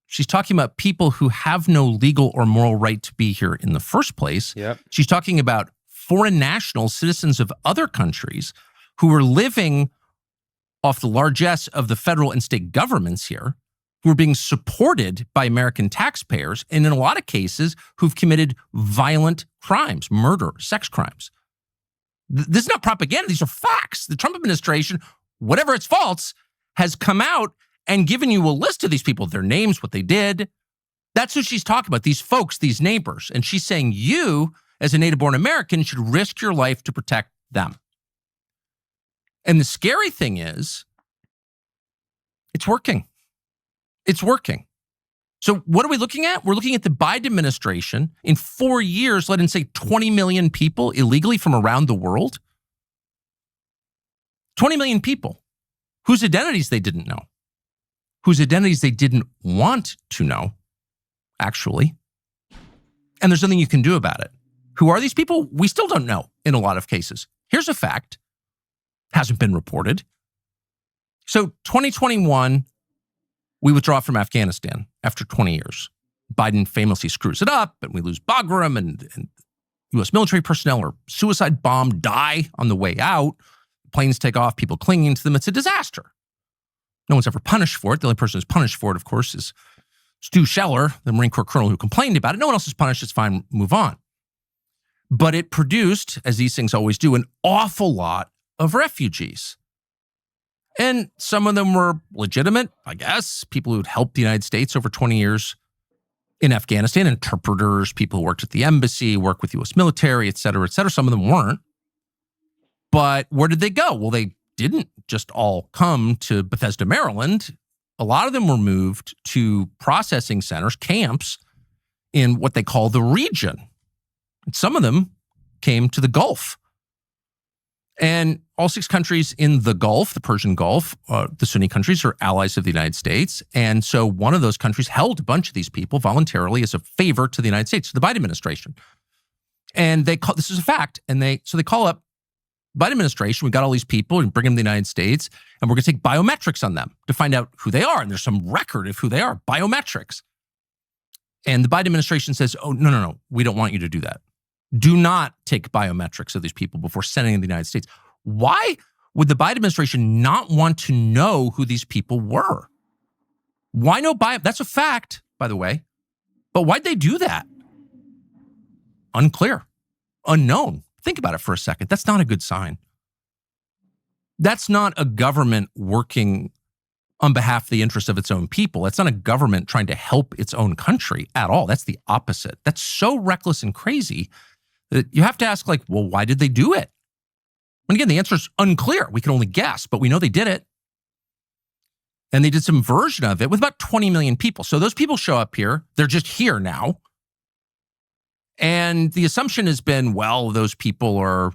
She's talking about people who have no legal or moral right to be here in the first place. Yep. She's talking about foreign nationals, citizens of other countries who are living off the largesse of the federal and state governments here, who are being supported by American taxpayers, and in a lot of cases, who've committed violent crimes, murder, sex crimes. This is not propaganda. These are facts. The Trump administration, whatever its faults, has come out and given you a list of these people, their names, what they did. That's who she's talking about, these folks, these neighbors. And she's saying you, as a native-born American, should risk your life to protect them. And the scary thing is, it's working. It's working. So what are we looking at? We're looking at the Biden administration in 4 years letting, say, 20 million people illegally from around the world. 20 million people whose identities they didn't know, whose identities they didn't want to know, actually. And there's nothing you can do about it. Who are these people? We still don't know in a lot of cases. Here's a fact. Hasn't been reported. So 2021, we withdraw from Afghanistan after 20 years. Biden famously screws it up, and we lose Bagram, and U.S. military personnel are suicide bombed, die on the way out. Planes take off, people clinging to them. It's a disaster. No one's ever punished for it. The only person who's punished for it, of course, is Stu Scheller, the Marine Corps colonel who complained about it. No one else is punished. It's fine. Move on. But it produced, as these things always do, an awful lot of refugees. And some of them were legitimate, I guess, people who'd helped the United States over 20 years in Afghanistan, interpreters, people who worked at the embassy, worked with U.S. military, et cetera, et cetera. Some of them weren't. But where did they go? Well, they didn't just all come to Bethesda, Maryland. A lot of them were moved to processing centers, camps, in what they call the region. And some of them came to the Gulf. And all 6 countries in the Gulf, the Persian Gulf, the Sunni countries, are allies of the United States. And so one of those countries held a bunch of these people voluntarily as a favor to the United States, to the Biden administration. And they call, this is a fact, and they call up Biden administration, we got all these people and bring them to the United States, and we're going to take biometrics on them to find out who they are. And there's some record of who they are, biometrics. And the Biden administration says, oh, no, we don't want you to do that. Do not take biometrics of these people before sending them to the United States. Why would the Biden administration not want to know who these people were? Why no bio? That's a fact, by the way. But why'd they do that? Unclear. Unknown. Think about it for a second. That's not a good sign. That's not a government working on behalf of the interests of its own people. It's not a government trying to help its own country at all. That's the opposite. That's so reckless and crazy that you have to ask, like, well, why did they do it? And again, the answer is unclear. We can only guess, but we know they did it. And they did some version of it with about 20 million people. So those people show up here. They're just here now. And the assumption has been, well, those people are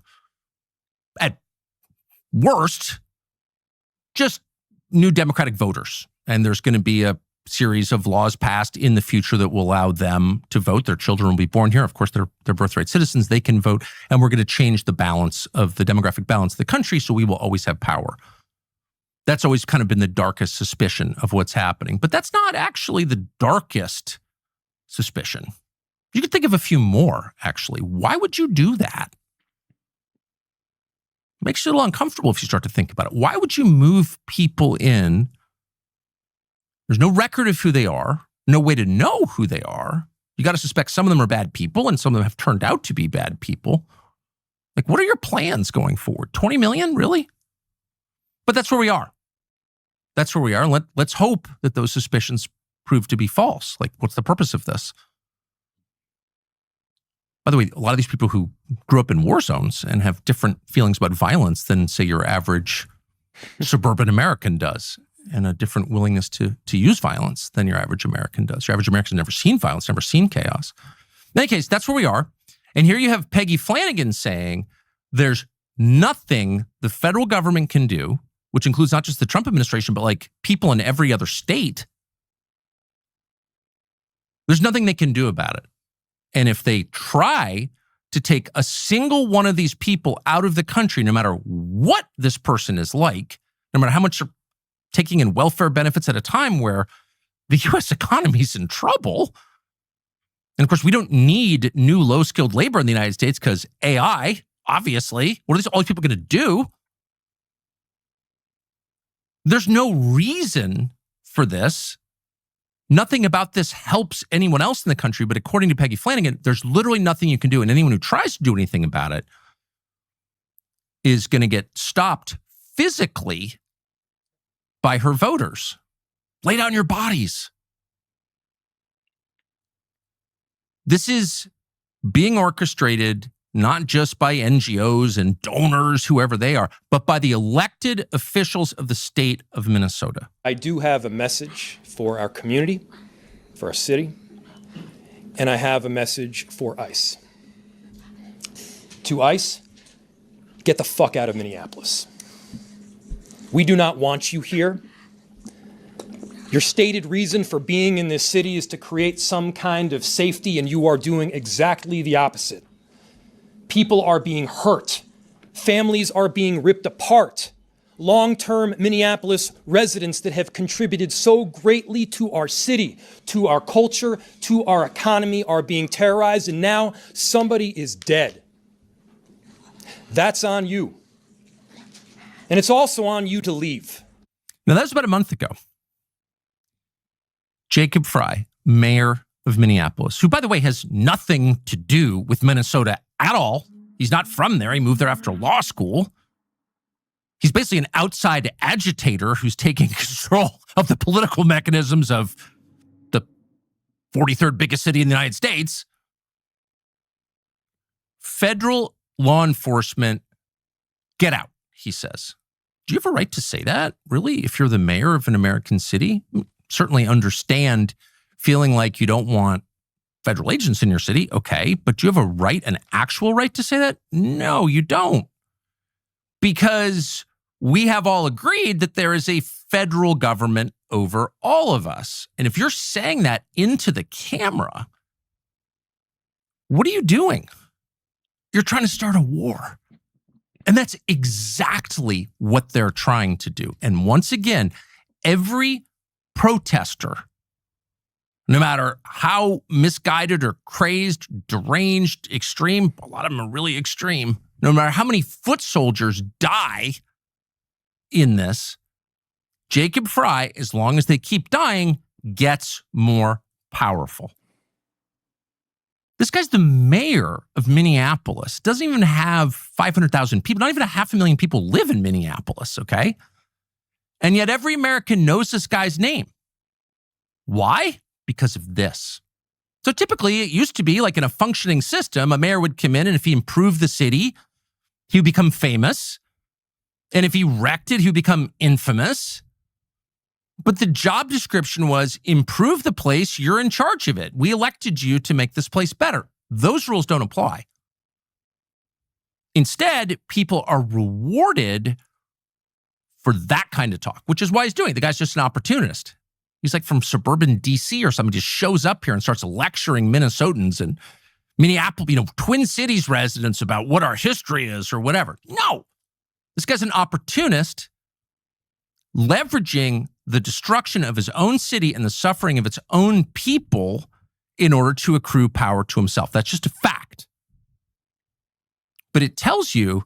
at worst just new Democratic voters. And there's going to be a series of laws passed in the future that will allow them to vote. Their children will be born here. Of course, they're birthright citizens. They can vote. And we're going to change the balance of the demographic balance of the country, so we will always have power. That's always kind of been the darkest suspicion of what's happening. But that's not actually the darkest suspicion. You could think of a few more, actually. Why would you do that? It makes you a little uncomfortable if you start to think about it. Why would you move people in? There's no record of who they are, no way to know who they are. You got to suspect some of them are bad people, and some of them have turned out to be bad people. Like, what are your plans going forward? 20 million? Really? But that's where we are. That's where we are. And let's hope that those suspicions prove to be false. Like, what's the purpose of this? By the way, a lot of these people who grew up in war zones and have different feelings about violence than, say, your average suburban American does. and a different willingness to use violence than your average American does. Your average American's never seen violence, never seen chaos. In any case, that's where we are. And here you have Peggy Flanagan saying there's nothing the federal government can do, which includes not just the Trump administration, but like people in every other state. There's nothing they can do about it. And if they try to take a single one of these people out of the country, no matter what this person is like, no matter how much they're taking in welfare benefits at a time where the U.S. economy is in trouble. And of course, we don't need new low-skilled labor in the United States because AI, obviously, what are all these people going to do? There's no reason for this. Nothing about this helps anyone else in the country, but according to Peggy Flanagan, there's literally nothing you can do. And anyone who tries to do anything about it is going to get stopped physically by her voters. Lay down your bodies. This is being orchestrated not just by NGOs and donors, whoever they are, but by the elected officials of the state of Minnesota. I do have a message for our community, for our city, and I have a message for ICE. To ICE, get the fuck out of Minneapolis. We do not want you here. Your stated reason for being in this city is to create some kind of safety, and you are doing exactly the opposite. People are being hurt. Families are being ripped apart. Long-term Minneapolis residents that have contributed so greatly to our city, to our culture, to our economy are being terrorized, and now somebody is dead. That's on you. And it's also on you to leave. Now, that was about a month ago. Jacob Frey, mayor of Minneapolis, who, by the way, has nothing to do with Minnesota at all. He's not from there. He moved there after law school. He's basically an outside agitator who's taking control of the political mechanisms of the 43rd biggest city in the United States. Federal law enforcement, get out, he says. Do you have a right to say that, really, if you're the mayor of an American city? Certainly understand feeling like you don't want federal agents in your city, okay, but do you have a right, an actual right to say that? No, you don't. Because we have all agreed that there is a federal government over all of us. And if you're saying that into the camera, what are you doing? You're trying to start a war. And that's exactly what they're trying to do. And once again, every protester, no matter how misguided or crazed, deranged, extreme, a lot of them are really extreme, no matter how many foot soldiers die in this, Jacob Frey, as long as they keep dying, gets more powerful. This guy's the mayor of Minneapolis. Doesn't even have 500,000 people. Not even 500,000 people live in Minneapolis, okay? And yet every American knows this guy's name. Why? Because of this. So typically it used to be like in a functioning system, a mayor would come in and if he improved the city, he would become famous. And if he wrecked it, he would become infamous. But the job description was improve the place, you're in charge of it. We elected you to make this place better. Those rules don't apply. Instead, people are rewarded for that kind of talk, which is why he's doing it. The guy's just an opportunist. He's like from suburban DC or something, just shows up here and starts lecturing Minnesotans and Minneapolis, Twin Cities residents about what our history is or whatever. No, this guy's an opportunist leveraging the destruction of his own city and the suffering of its own people in order to accrue power to himself. That's just a fact. But it tells you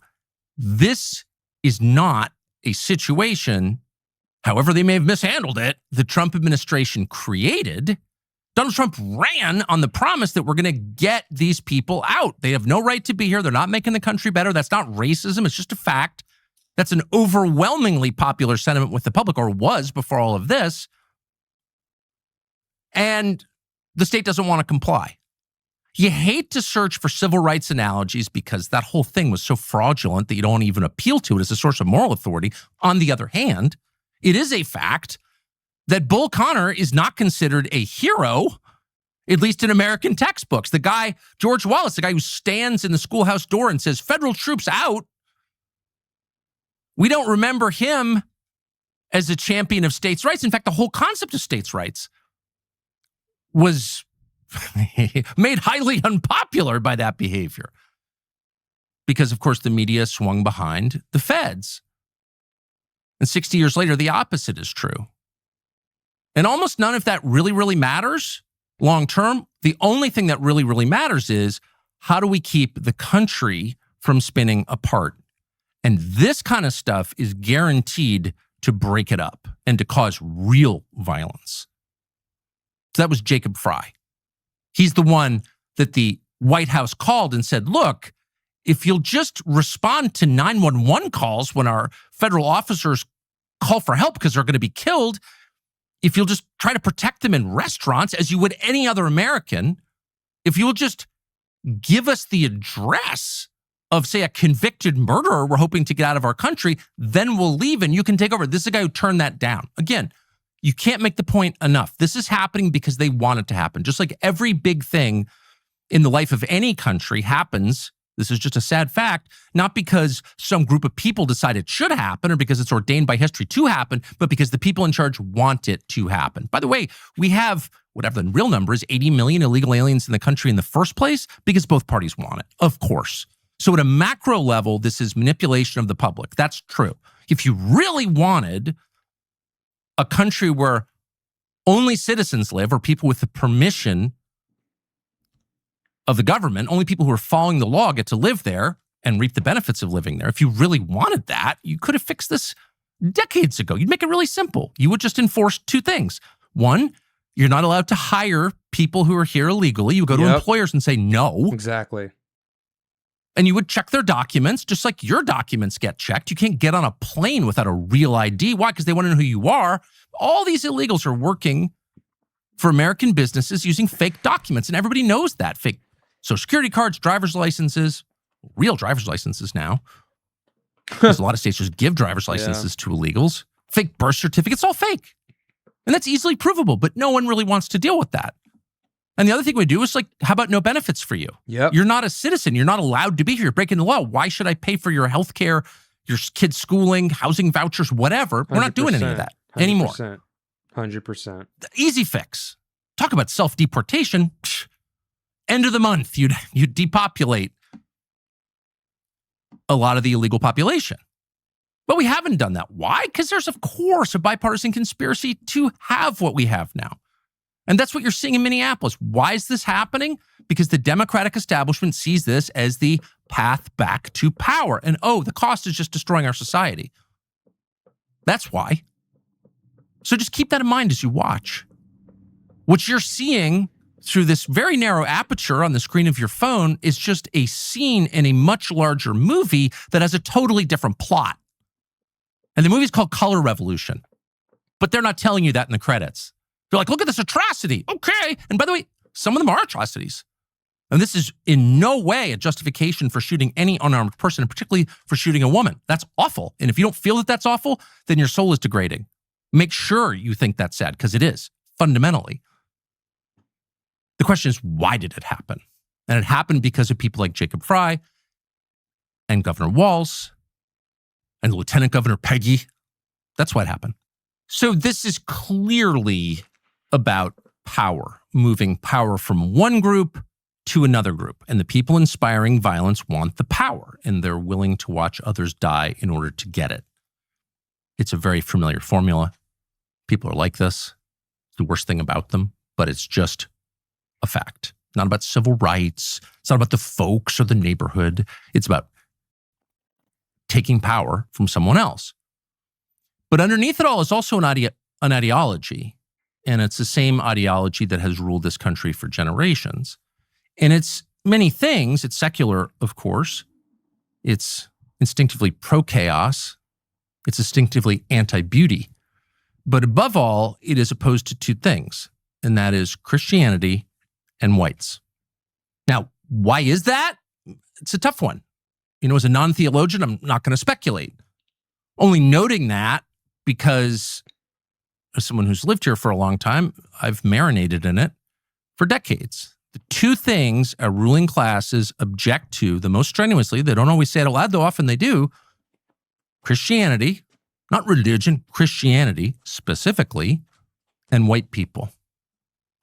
this is not a situation, however they may have mishandled it, the Trump administration created. Donald Trump ran on the promise that we're going to get these people out. They have no right to be here. They're not making the country better. That's not racism. It's just a fact. That's an overwhelmingly popular sentiment with the public, or was before all of this. And the state doesn't want to comply. You hate to search for civil rights analogies because that whole thing was so fraudulent that you don't even appeal to it as a source of moral authority. On the other hand, It is a fact that Bull Connor is not considered a hero, at least in American textbooks. The guy, George Wallace, the guy who stands in the schoolhouse door and says, "Federal troops out." We don't remember him as a champion of states' rights. In fact, the whole concept of states' rights was made highly unpopular by that behavior. Because, of course, the media swung behind the feds. And 60 years later, the opposite is true. And almost none of that really matters long term. The only thing that really matters is, how do we keep the country from spinning apart? And this kind of stuff is guaranteed to break it up and to cause real violence. So that was Jacob Fry. He's the one that the White House called and said, look, if you'll just respond to 911 calls when our federal officers call for help because they're going to be killed, if you'll just try to protect them in restaurants as you would any other American, if you'll just give us the address of, say, a convicted murderer we're hoping to get out of our country, then we'll leave and you can take over. This is a guy who turned that down. Again, you can't make the point enough. This is happening because they want it to happen. Just like every big thing in the life of any country happens, this is just a sad fact, not because some group of people decide it should happen or because it's ordained by history to happen, but because the people in charge want it to happen. By the way, we have, whatever the real number is, 80 million illegal aliens in the country in the first place because both parties want it, of course. So at a macro level, this is manipulation of the public. That's true. If you really wanted a country where only citizens live, or people with the permission of the government, only people who are following the law get to live there and reap the benefits of living there. If you really wanted that, you could have fixed this decades ago. You'd make it really simple. You would just enforce two things. One, you're not allowed to hire people who are here illegally. You go to employers and say no. Exactly. And you would check their documents, just like your documents get checked. You can't get on a plane without a real ID. Why? Because they want to know who you are. All these illegals are working for American businesses using fake documents, and everybody knows that. Fake Social Security cards, driver's licenses, real driver's licenses now. Because a lot of states just give driver's licenses to illegals. Fake birth certificates, all fake. And that's easily provable, but no one really wants to deal with that. And the other thing we do is, like, how about no benefits for you? Yep. You're not a citizen. You're not allowed to be here. You're breaking the law. Why should I pay for your health care, your kids' schooling, housing vouchers, whatever? We're not doing any of that anymore. 100%. Easy fix. Talk about self-deportation. End of the month, you'd depopulate a lot of the illegal population. But we haven't done that. Why? Because there's, of course, a bipartisan conspiracy to have what we have now. And that's what you're seeing in Minneapolis. Why is this happening? Because the Democratic establishment sees this as the path back to power. And the cost is just destroying our society. That's why. So just keep that in mind as you watch. What you're seeing through this very narrow aperture on the screen of your phone is just a scene in a much larger movie that has a totally different plot. And the movie's called Color Revolution. But they're not telling you that in the credits. They're like, look at this atrocity. Okay. And by the way, some of them are atrocities. And this is in no way a justification for shooting any unarmed person, and particularly for shooting a woman. That's awful. And if you don't feel that that's awful, then your soul is degrading. Make sure you think that's sad, because it is, fundamentally. The question is, why did it happen? And it happened because of people like Jacob Fry and Governor Walz and Lieutenant Governor Peggy. That's what happened. So this is clearly about power, moving power from one group to another group. And the people inspiring violence want the power, and they're willing to watch others die in order to get it. It's a very familiar formula. People are like this. It's the worst thing about them, but it's just a fact. Not about civil rights. It's not about the folks or the neighborhood. It's about taking power from someone else. But underneath it all is also an ideology. And it's the same ideology that has ruled this country for generations. And it's many things. It's secular, of course. It's instinctively pro-chaos. It's instinctively anti-beauty. But above all, it is opposed to two things, and that is Christianity and whites. Now, why is that? It's a tough one. As a non-theologian, I'm not going to speculate. Only noting that because as someone who's lived here for a long time, I've marinated in it for decades. The two things our ruling classes object to the most strenuously, they don't always say it out loud, though often they do, Christianity, not religion, Christianity specifically, and white people.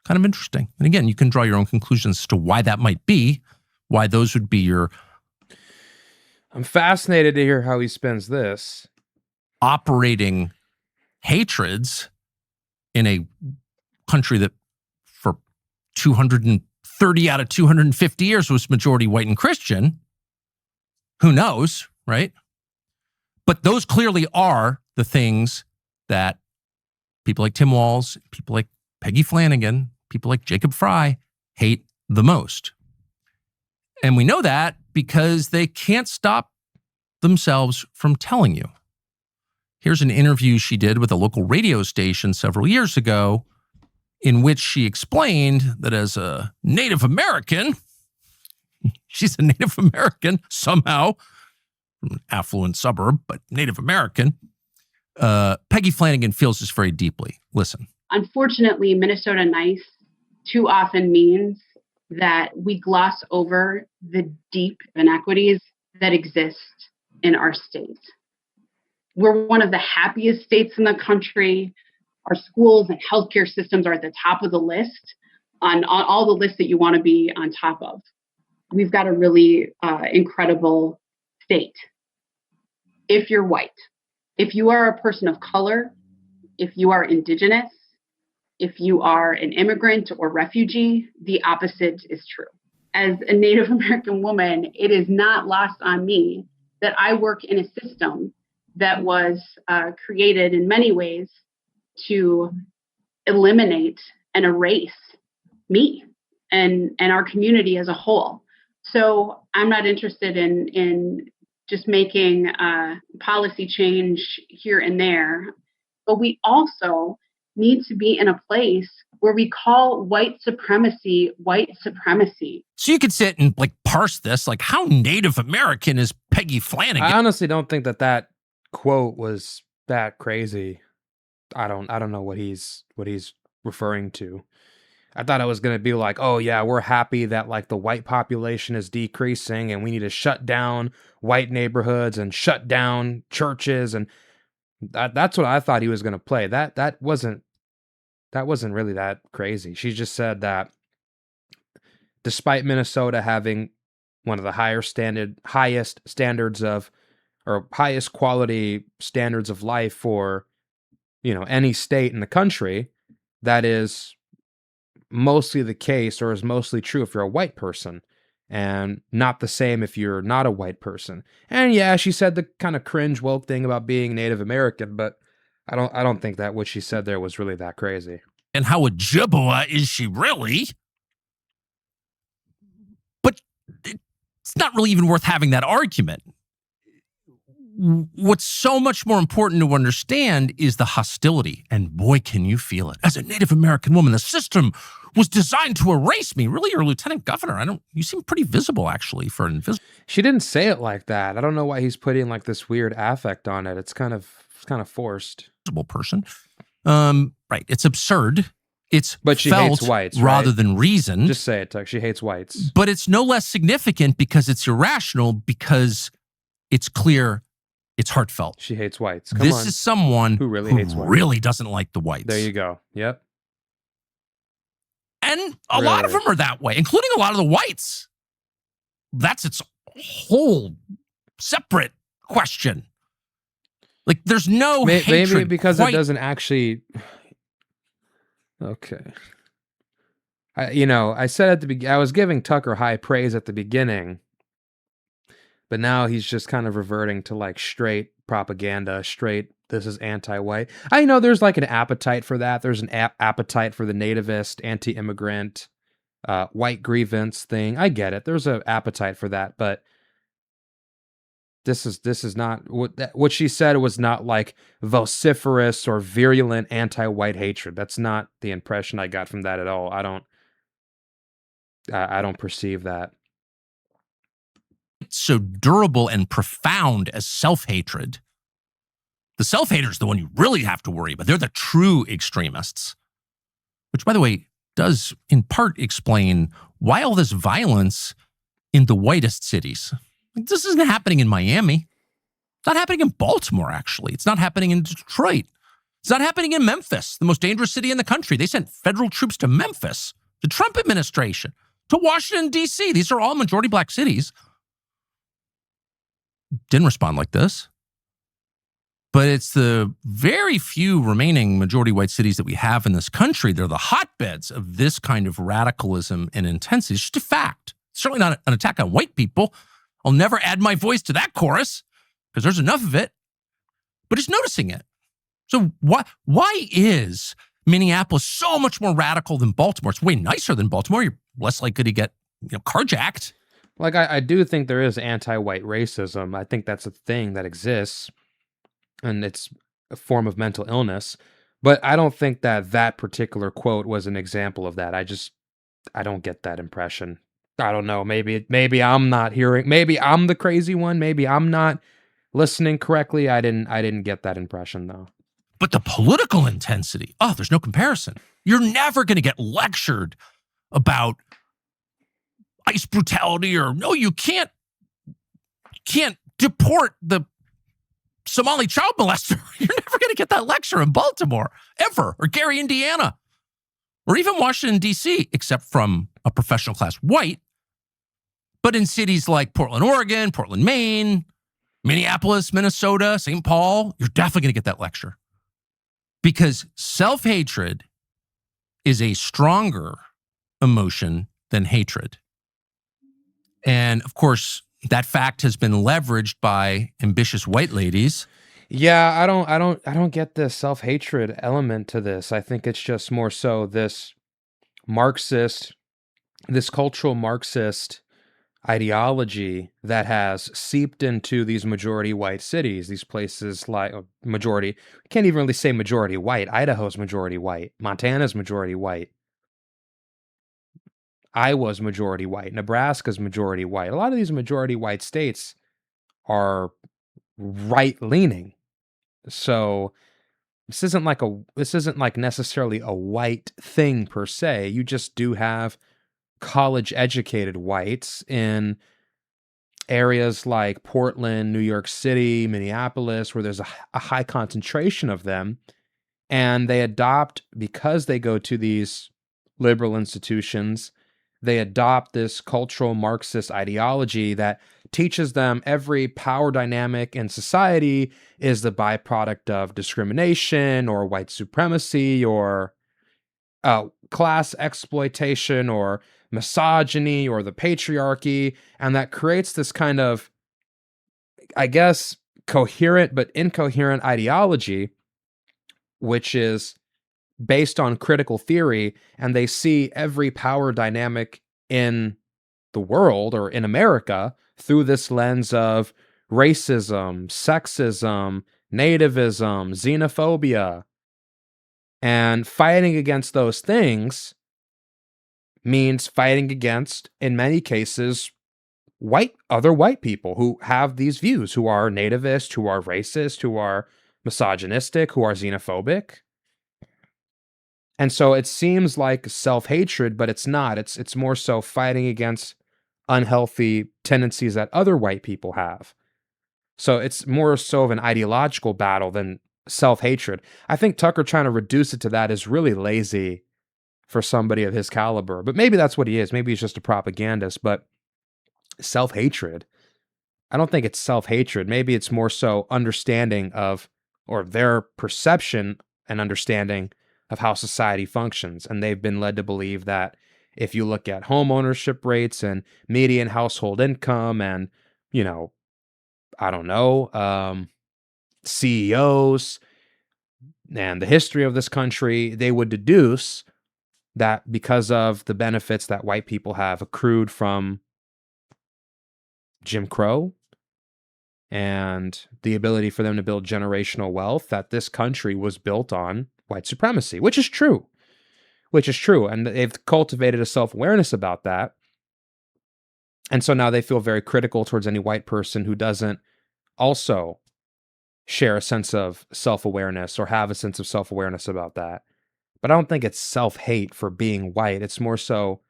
Kind of interesting. And again, you can draw your own conclusions as to why that might be, why those would be your... I'm fascinated to hear how he spins this. Operating hatreds in a country that for 230 out of 250 years was majority white and Christian. Who knows, right? But those clearly are the things that people like Tim Walz, people like Peggy Flanagan, people like Jacob Fry hate the most. And we know that because they can't stop themselves from telling you. Here's an interview she did with a local radio station several years ago in which she explained that as a Native American, she's a Native American somehow, from an affluent suburb, but Native American, Peggy Flanagan feels this very deeply. Listen. Unfortunately, Minnesota nice too often means that we gloss over the deep inequities that exist in our state. We're one of the happiest states in the country. Our schools and healthcare systems are at the top of the list on all the lists that you want to be on top of. We've got a really incredible state. If you're white, if you are a person of color, if you are indigenous, if you are an immigrant or refugee, the opposite is true. As a Native American woman, it is not lost on me that I work in a system that was created in many ways to eliminate and erase me and our community as a whole. So I'm not interested in just making policy change here and there, but we also need to be in a place where we call white supremacy white supremacy. So you could sit and like parse this, like how Native American is Peggy Flanagan? I honestly don't think that quote was that crazy. I don't know what he's referring to. I thought it was going to be like, oh yeah, we're happy that like the white population is decreasing and we need to shut down white neighborhoods and shut down churches, and that's what I thought he was going to play. That wasn't really that crazy. She just said that despite Minnesota having one of the highest standards of, or highest quality standards of life for, any state in the country, that is mostly the case, or is mostly true if you're a white person, and not the same if you're not a white person. And yeah, she said the kind of cringe woke thing about being Native American, but I don't think that what she said there was really that crazy. And how Ojibwa is she really? But it's not really even worth having that argument. What's so much more important to understand is the hostility. And boy, can you feel it. As a Native American woman, the system was designed to erase me. Really, you're a lieutenant governor. You seem pretty visible, actually, for an invisible. She didn't say it like that. I don't know why he's putting like this weird affect on it. It's kind of forced. Person. Right. It's absurd. But she hates whites, rather right? than reason. Just say it, Tuck. She hates whites. But it's no less significant because it's irrational, because it's clear, it's heartfelt. She hates whites. This is someone who hates whites. Really doesn't like the whites. There you go. Yep. And a lot of them are that way, including a lot of the whites. That's its whole separate question. Like, there's no hatred. Maybe because it doesn't actually... Okay. I said at the beginning, I was giving Tucker high praise at the beginning, but now he's just kind of reverting to like straight propaganda, this is anti-white. I know there's like an appetite for that. There's an appetite for the nativist, anti-immigrant, white grievance thing. I get it. There's an appetite for that, but this is not what she said was not like vociferous or virulent anti-white hatred. That's not the impression I got from that at all. I don't perceive that. So durable and profound as self-hatred The self-hater is the one you really have to worry about. They're the true extremists, which, by the way, does in part explain why all this violence in the whitest cities. This isn't happening in Miami. It's not happening in Baltimore, actually. It's not happening in Detroit. It's not happening in Memphis, the most dangerous city in the country. They sent federal troops to Memphis, the Trump administration, to Washington, D.C. These are all majority black cities. Didn't respond like this. But it's the very few remaining majority white cities that we have in this country. They're the hotbeds of this kind of radicalism and intensity. It's just a fact. It's certainly not an attack on white people. I'll never add my voice to that chorus because there's enough of it. But it's noticing it. So why is Minneapolis so much more radical than Baltimore? It's way nicer than Baltimore. You're less likely to get carjacked. Like, I do think there is anti-white racism. I think that's a thing that exists, and it's a form of mental illness. But I don't think that particular quote was an example of that. I don't get that impression. I don't know. Maybe I'm not hearing. Maybe I'm the crazy one. Maybe I'm not listening correctly. I didn't get that impression though. But the political intensity, there's no comparison. You're never going to get lectured about ICE brutality or no, you can't deport the Somali child molester. You're never going to get that lecture in Baltimore, ever, or Gary, Indiana, or even Washington, D.C., except from a professional class white. But in cities like Portland, Oregon, Portland, Maine, Minneapolis, Minnesota, St. Paul, you're definitely going to get that lecture. Because self-hatred is a stronger emotion than hatred. And of course, that fact has been leveraged by ambitious white ladies. Yeah, I don't get the self-hatred element to this. I think it's just more so this cultural Marxist ideology that has seeped into these majority white cities, these places like majority, can't even really say majority white. Idaho's majority white. Montana's majority white. Iowa's majority white. Nebraska's majority white. A lot of these majority white states are right-leaning. So this isn't like necessarily a white thing per se. You just do have college-educated whites in areas like Portland, New York City, Minneapolis, where there's a high concentration of them, and they adopt, because they go to these liberal institutions, they adopt this cultural Marxist ideology that teaches them every power dynamic in society is the byproduct of discrimination or white supremacy or class exploitation or misogyny or the patriarchy. And that creates this kind of, I guess, coherent but incoherent ideology, which is based on critical theory, and they see every power dynamic in the world or in America through this lens of racism, sexism, nativism, xenophobia. And fighting against those things means fighting against, in many cases, other white people who have these views, who are nativist, who are racist, who are misogynistic, who are xenophobic. And so it seems like self-hatred, but it's not. It's more so fighting against unhealthy tendencies that other white people have. So it's more so of an ideological battle than self-hatred. I think Tucker trying to reduce it to that is really lazy for somebody of his caliber. But maybe that's what he is. Maybe he's just a propagandist. But self-hatred, I don't think it's self-hatred. Maybe it's more so understanding of, or their perception and understanding of how society functions. And they've been led to believe that if you look at home ownership rates and median household income and, CEOs and the history of this country, they would deduce that because of the benefits that white people have accrued from Jim Crow and the ability for them to build generational wealth, that this country was built on white supremacy, which is true. And they've cultivated a self-awareness about that. And so now they feel very critical towards any white person who doesn't also share a sense of self-awareness or have a sense of self-awareness about that. But I don't think it's self-hate for being white. It's more so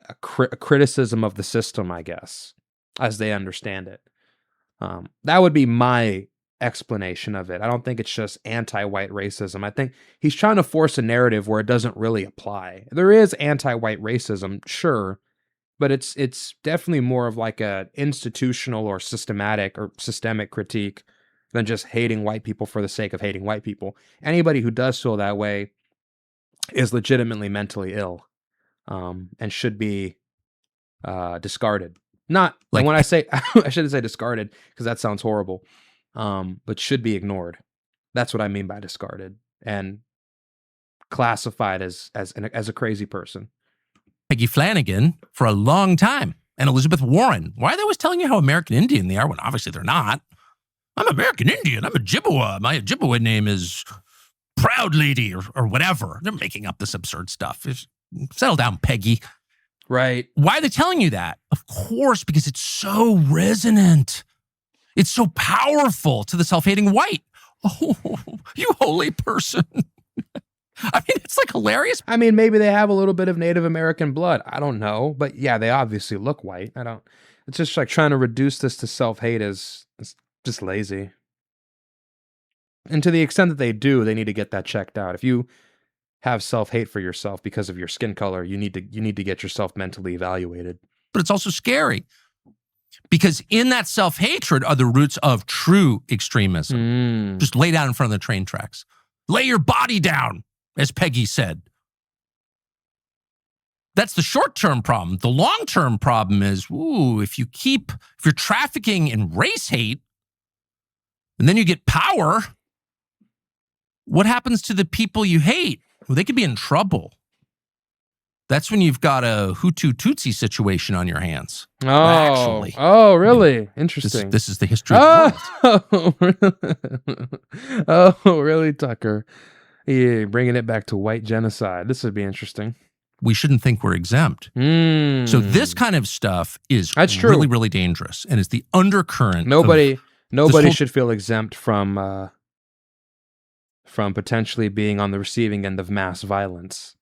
a criticism of the system, I guess, as they understand it. That would be my explanation of it. I don't think it's just anti-white racism. I think he's trying to force a narrative where it doesn't really apply. There is anti-white racism, sure, but it's definitely more of like a institutional or systemic critique than just hating white people for the sake of hating white people. Anybody who does feel that way is legitimately mentally ill, and should be discarded. Not like, and when I say I shouldn't say discarded because that sounds horrible, but should be ignored. That's what I mean by discarded and classified as a crazy person. Peggy Flanagan for a long time, and Elizabeth Warren. Why are they always telling you how American Indian they are when obviously they're not? I'm American Indian. I'm a Ojibwa. My Ojibwa name is Proud Lady or whatever. They're making up this absurd stuff. Settle down, Peggy. Right. Why are they telling you that? Of course, because it's so resonant. It's so powerful to the self-hating white. Oh, you holy person. I mean, it's like hilarious. I mean, maybe they have a little bit of Native American blood. I don't know. But yeah, they obviously look white. It's just like trying to reduce this to self-hate is just lazy. And to the extent that they do, they need to get that checked out. If you have self-hate for yourself because of your skin color, you need to get yourself mentally evaluated. But it's also scary because in that self-hatred are the roots of true extremism. Just lay down in front of the train tracks. Lay your body down, as Peggy said. That's the short-term problem. The long-term problem is, if you're trafficking in race hate, and then you get power, what happens to the people you hate? Well, they could be in trouble. That's when you've got a Hutu-Tutsi situation on your hands. Oh, actually. Oh, really? Interesting. This is the history of the world. Oh, really, Tucker? Yeah, bringing it back to white genocide. This would be interesting. We shouldn't think we're exempt. So this kind of stuff is really, really dangerous, and it's the undercurrent. Nobody should feel exempt from potentially being on the receiving end of mass violence.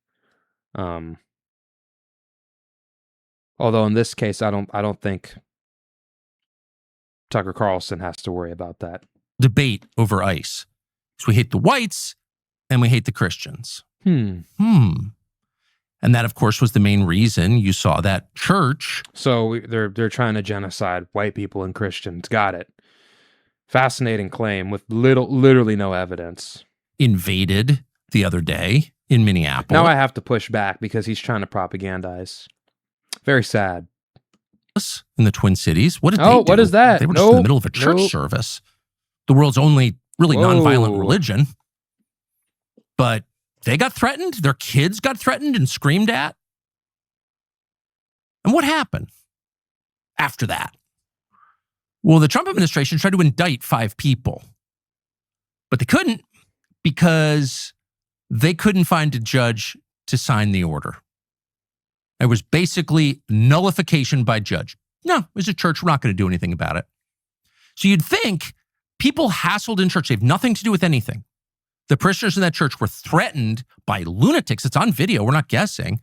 Although in this case, I don't think Tucker Carlson has to worry about that. Debate over ICE. So we hate the whites and we hate the Christians. And that, of course, was the main reason you saw that church. So they're trying to genocide white people and Christians. Got it. Fascinating claim with literally no evidence. Invaded the other day in Minneapolis. Now I have to push back because he's trying to propagandize. Very sad. In the Twin Cities. What did they do? What is that? They were just in the middle of a church service. The world's only really nonviolent religion. But they got threatened. Their kids got threatened and screamed at. And what happened after that? Well, the Trump administration tried to indict 5 people. But they couldn't because they couldn't find a judge to sign the order. It was basically nullification by judge. No, it's a church. We're not going to do anything about it. So you'd think people hassled in church. They have nothing to do with anything. The parishioners in that church were threatened by lunatics. It's on video. We're not guessing.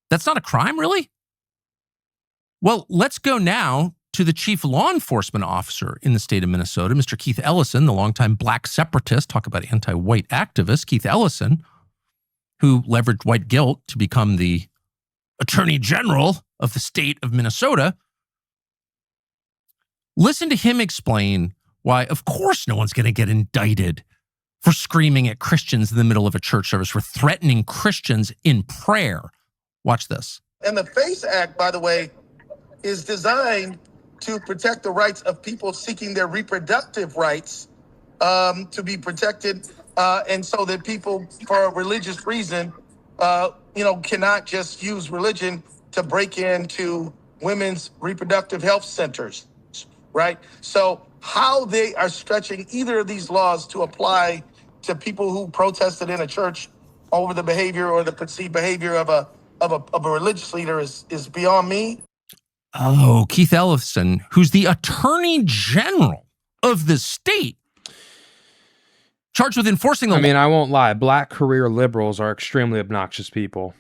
That's not a crime, really? Well, let's go now to the chief law enforcement officer in the state of Minnesota, Mr. Keith Ellison, the longtime black separatist, talk about anti-white activist, Keith Ellison, who leveraged white guilt to become the attorney general of the state of Minnesota. Listen to him explain why, of course, no one's going to get indicted for screaming at Christians in the middle of a church service, for threatening Christians in prayer. Watch this. And the FACE Act, by the way, is designed to protect the rights of people seeking their reproductive rights to be protected, and so that people, for a religious reason, cannot just use religion to break into women's reproductive health centers, right? So how they are stretching either of these laws to apply to people who protested in a church over the behavior or the perceived behavior of a religious leader is beyond me. Oh, Keith Ellison, who's the attorney general of the state charged with enforcing the I mean, I won't lie. Black career liberals are extremely obnoxious people.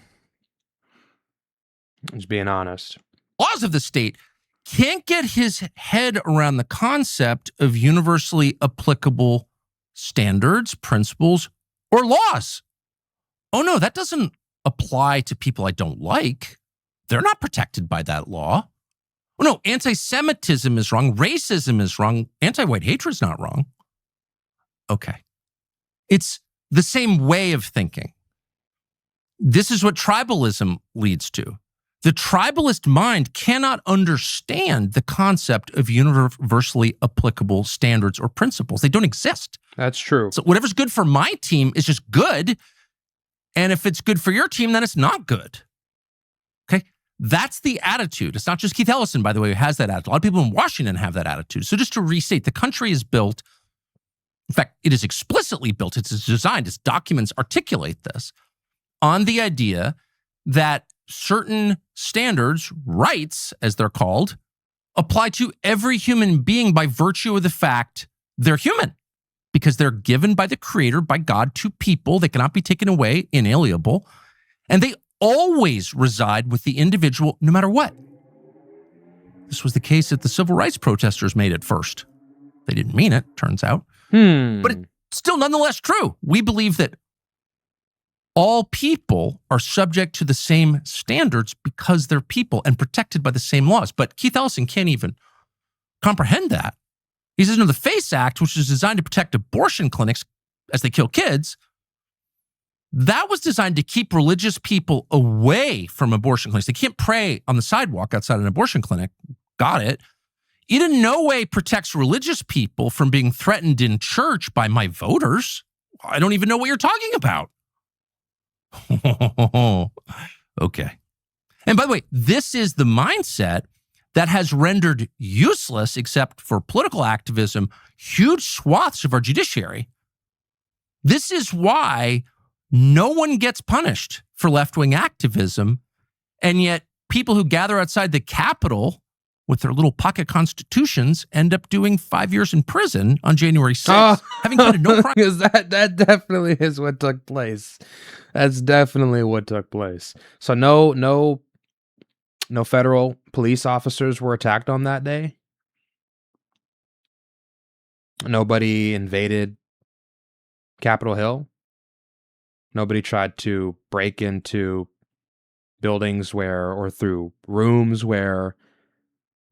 Just being honest. laws of the state can't get his head around the concept of universally applicable standards, principles, or laws. Oh no, that doesn't apply to people I don't like. They're not protected by that law. Oh no, anti-Semitism is wrong. Racism is wrong. Anti-white hatred is not wrong. Okay. It's the same way of thinking. This is what tribalism leads to. The tribalist mind cannot understand the concept of universally applicable standards or principles. They don't exist. That's true. So whatever's good for my team is just good. And if it's good for your team, then it's not good. Okay? That's the attitude. It's not just Keith Ellison, by the way, who has that attitude. A lot of people in Washington have that attitude. So just to restate, the country is built, in fact, it is explicitly built, it's designed, its documents articulate this, on the idea that certain standards, rights, as they're called, apply to every human being by virtue of the fact they're human, because they're given by the Creator, by God, to people. They cannot be taken away, inalienable, and they always reside with the individual no matter what. This was the case that the civil rights protesters made at first. They didn't mean it, turns out. But it's still nonetheless true. We believe that all people are subject to the same standards because they're people and protected by the same laws. But Keith Ellison can't even comprehend that. He says, no, the FACE Act, which is designed to protect abortion clinics as they kill kids, that was designed to keep religious people away from abortion clinics. They can't pray on the sidewalk outside an abortion clinic. Got it. It in no way protects religious people from being threatened in church by my voters. I don't even know what you're talking about. Okay. And by the way, this is the mindset that has rendered useless, except for political activism, huge swaths of our judiciary. This is why no one gets punished for left-wing activism, and yet people who gather outside the Capitol with their little pocket constitutions end up doing 5 years in prison on January 6th, having committed no crime. Because that definitely is what took place. That's definitely what took place. So no federal police officers were attacked on that day. Nobody invaded Capitol Hill. Nobody tried to break into buildings or through rooms where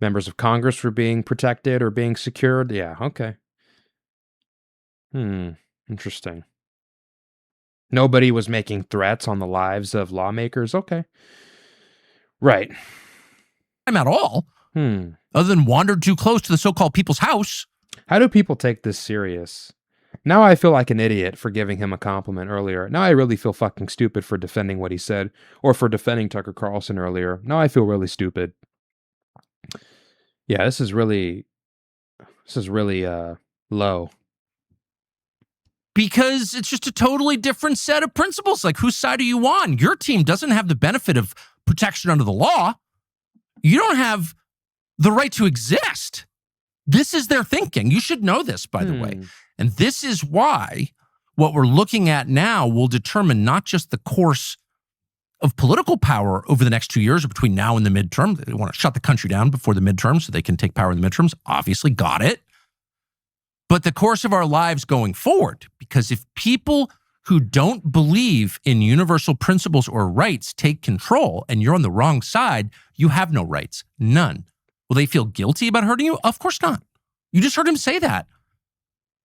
members of Congress were being protected or being secured. Yeah, okay. Interesting. Nobody was making threats on the lives of lawmakers. Okay. Right. At all. Other than wandered too close to the so-called people's house. How do people take this serious? Now I feel like an idiot for giving him a compliment earlier. Now I really feel fucking stupid for defending what he said, or for defending Tucker Carlson earlier. Now I feel really stupid. Yeah, this is really low. Because it's just a totally different set of principles. Like, whose side are you on? Your team doesn't have the benefit of protection under the law. You don't have the right to exist. This is their thinking. You should know this, by the way. And this is why what we're looking at now will determine not just the course of political power over the next 2 years or between now and the midterm. They want to shut the country down before the midterms so they can take power in the midterms. Obviously, got it. But the course of our lives going forward, because if people who don't believe in universal principles or rights take control and you're on the wrong side, you have no rights. None. Will they feel guilty about hurting you? Of course not. You just heard him say that.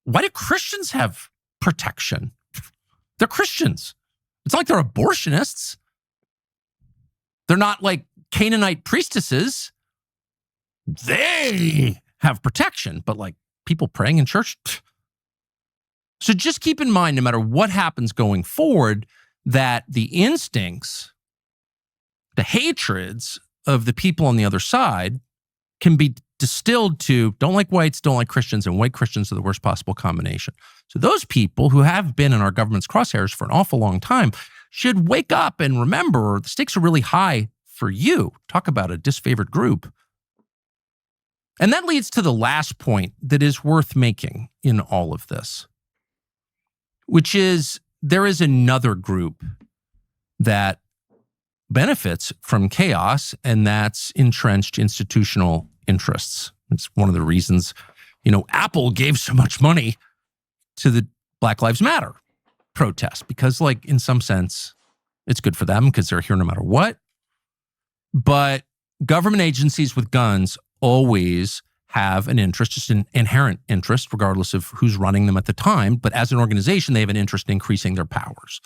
Why do Christians have protection? They're Christians. It's not like they're abortionists. They're not like Canaanite priestesses. They have protection, but like people praying in church. So just keep in mind, no matter what happens going forward, that the instincts, the hatreds of the people on the other side can be distilled to don't like whites, don't like Christians, and white Christians are the worst possible combination. So those people who have been in our government's crosshairs for an awful long time should wake up and remember the stakes are really high for you. Talk about a disfavored group. And that leads to the last point that is worth making in all of this, which is there is another group that benefits from chaos, and that's entrenched institutional interests. It's one of the reasons, Apple gave so much money to the Black Lives Matter protest, because in some sense, it's good for them because they're here no matter what. But government agencies with guns always have an interest, just an inherent interest, regardless of who's running them at the time. But as an organization, they have an interest in increasing their powers.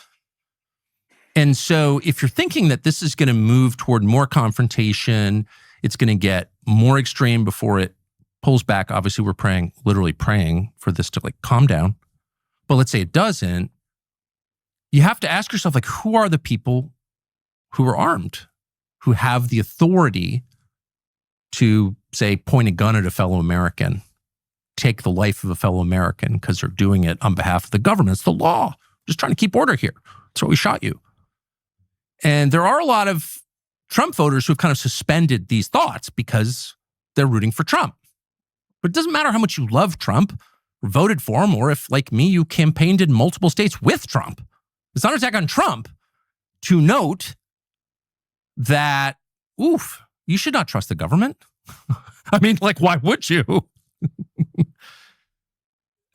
And so if you're thinking that this is going to move toward more confrontation, it's going to get more extreme before it pulls back. Obviously, we're literally praying for this to calm down. But let's say it doesn't. You have to ask yourself, who are the people who are armed, who have the authority to, say, point a gun at a fellow American, take the life of a fellow American because they're doing it on behalf of the government. It's the law. Just trying to keep order here. That's why we shot you. And there are a lot of Trump voters who have kind of suspended these thoughts because they're rooting for Trump. But it doesn't matter how much you love Trump or voted for him, or if, like me, you campaigned in multiple states with Trump. It's not an attack on Trump to note that, you should not trust the government. I mean, why would you?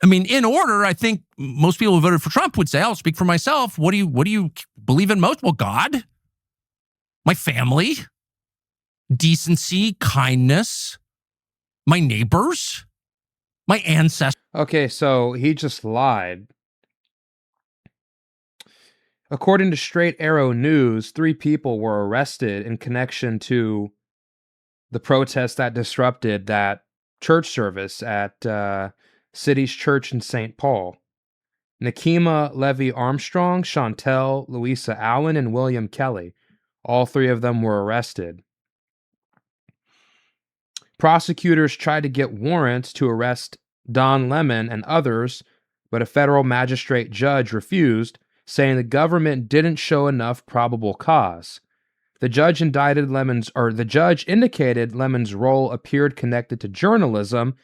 I mean, in order, I think most people who voted for Trump would say, I'll speak for myself. What do you believe in most? Well, God, my family, decency, kindness, my neighbors, my ancestors. Okay, so he just lied. According to Straight Arrow News, 3 people were arrested in connection to the protest that disrupted that church service at City's Church in St. Paul. Nakima Levy Armstrong, Chantel, Louisa Allen, and William Kelly. All 3 of them were arrested. Prosecutors tried to get warrants to arrest Don Lemon and others, but a federal magistrate judge refused, saying the government didn't show enough probable cause. The judge indicated Lemon's role appeared connected to journalism,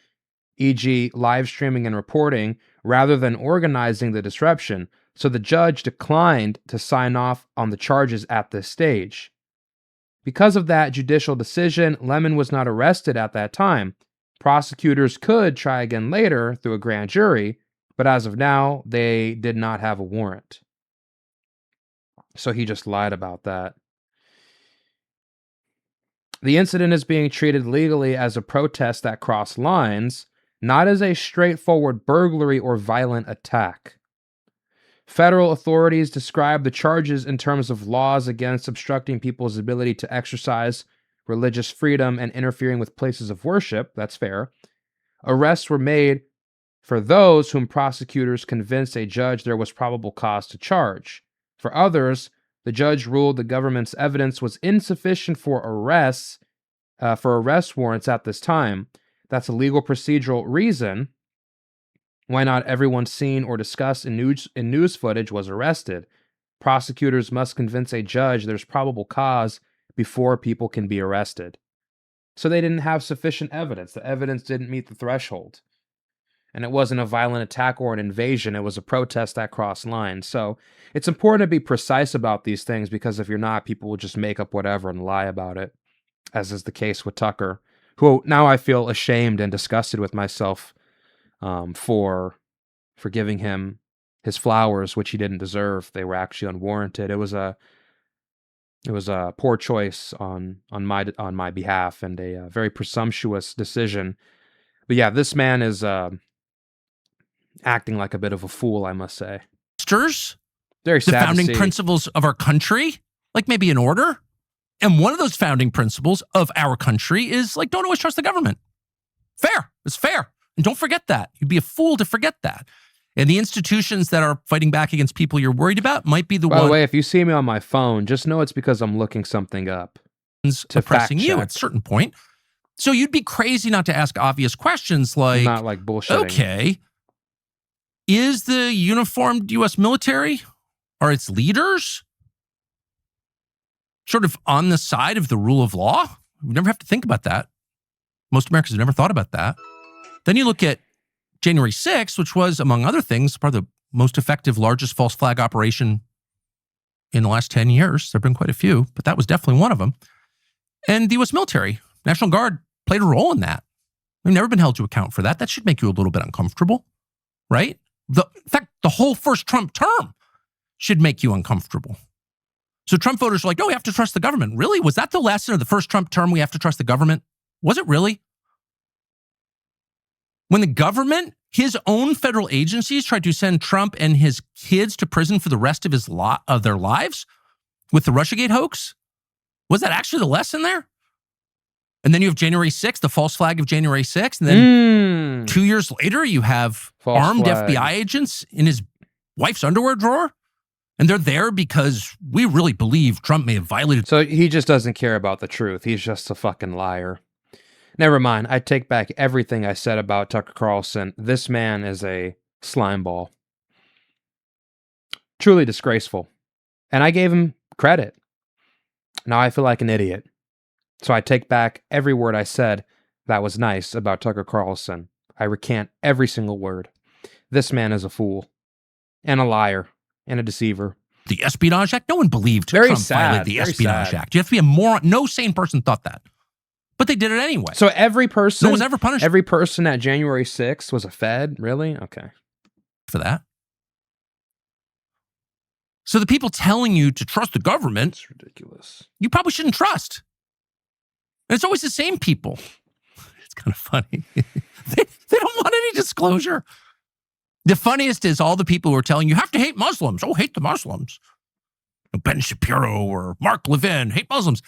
e.g. live streaming and reporting, rather than organizing the disruption, so the judge declined to sign off on the charges at this stage. Because of that judicial decision, Lemon was not arrested at that time. Prosecutors could try again later through a grand jury, but as of now, they did not have a warrant. So he just lied about that. The incident is being treated legally as a protest that crossed lines, not as a straightforward burglary or violent attack. Federal authorities describe the charges in terms of laws against obstructing people's ability to exercise religious freedom and interfering with places of worship. That's fair. Arrests were made for those whom prosecutors convinced a judge there was probable cause to charge. For others, the judge ruled the government's evidence was insufficient for arrest warrants at this time. That's a legal procedural reason why not everyone seen or discussed in news footage was arrested. Prosecutors must convince a judge there's probable cause before people can be arrested. So they didn't have sufficient evidence. The evidence didn't meet the threshold. And it wasn't a violent attack or an invasion. It was a protest that crossed lines. So it's important to be precise about these things, because if you're not, people will just make up whatever and lie about it, as is the case with Tucker, who now I feel ashamed and disgusted with myself for giving him his flowers, which he didn't deserve. They were actually unwarranted. It was a poor choice on my behalf, and a very presumptuous decision. But yeah, this man is acting like a bit of a fool, I must say. The Very sad founding to see. principles of our country, maybe in order. And one of those founding principles of our country is don't always trust the government. Fair. It's fair. And don't forget that. You'd be a fool to forget that. And the institutions that are fighting back against people you're worried about might be the By the way, if you see me on my phone, just know it's because I'm looking something up to oppressing fact you check. at a certain point. So you'd be crazy not to ask obvious questions like, not like bullshitting. Okay, is the uniformed U.S. military, are its leaders sort of on the side of the rule of law? We never have to think about that. Most Americans have never thought about that. Then you look at January 6th, which was, among other things, probably the most effective, largest false flag operation in the last 10 years. There have been quite a few, but that was definitely one of them. And the U.S. military, National Guard, played a role in that. We've never been held to account for that. That should make you a little bit uncomfortable, right? In fact, the whole first Trump term should make you uncomfortable. So Trump voters are like, no, we have to trust the government. Really? Was that the lesson of the first Trump term? We have to trust the government? Was it really? When the government, his own federal agencies, tried to send Trump and his kids to prison for the rest of their lives with the Russiagate hoax, was that actually the lesson there? And then you have January 6th, the false flag of January 6th. And then 2 years later, you have armed FBI agents in his wife's underwear drawer. And they're there because we really believe Trump may have violated. So he just doesn't care about the truth. He's just a fucking liar. Never mind. I take back everything I said about Tucker Carlson. This man is a slimeball. Truly disgraceful. And I gave him credit. Now I feel like an idiot. So I take back every word I said that was nice about Tucker Carlson. I recant every single word. This man is a fool. And a liar. And a deceiver. The Espionage Act? No one believed Trump violated the Espionage Act. You have to be a moron. No sane person thought that. But they did it anyway. So every person... No one was ever punished. Every person at January 6th was a Fed? Really? Okay. For that. So the people telling you to trust the government... It's ridiculous. You probably shouldn't trust. And it's always the same people. It's kind of funny. they don't want any disclosure. The funniest is all the people who are telling you have to hate Muslims. Oh, hate the Muslims. Ben Shapiro or Mark Levin, hate Muslims.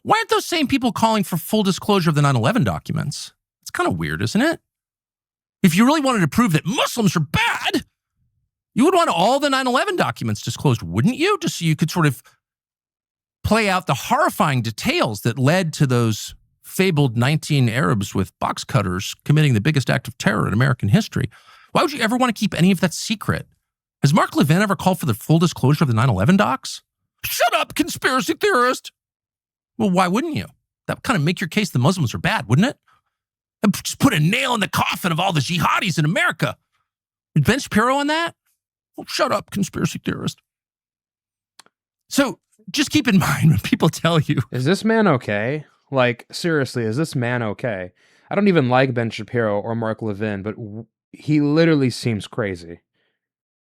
Why aren't those same people calling for full disclosure of the 9/11 documents? It's kind of weird, isn't it? If you really wanted to prove that Muslims are bad, you would want all the 9/11 documents disclosed, wouldn't you? Just so you could sort of play out the horrifying details that led to those fabled 19 Arabs with box cutters committing the biggest act of terror in American history. Why would you ever want to keep any of that secret? Has Mark Levin ever called for the full disclosure of the 9/11 docs? Shut up, conspiracy theorist. Well, why wouldn't you? That would kind of make your case the Muslims are bad, wouldn't it? And just put a nail in the coffin of all the jihadis in America. Is Ben Shapiro on that? Well, shut up, conspiracy theorist. So just keep in mind when people tell you. Is this man okay? Like, seriously, is this man okay? I don't even like Ben Shapiro or Mark Levin, but he literally seems crazy.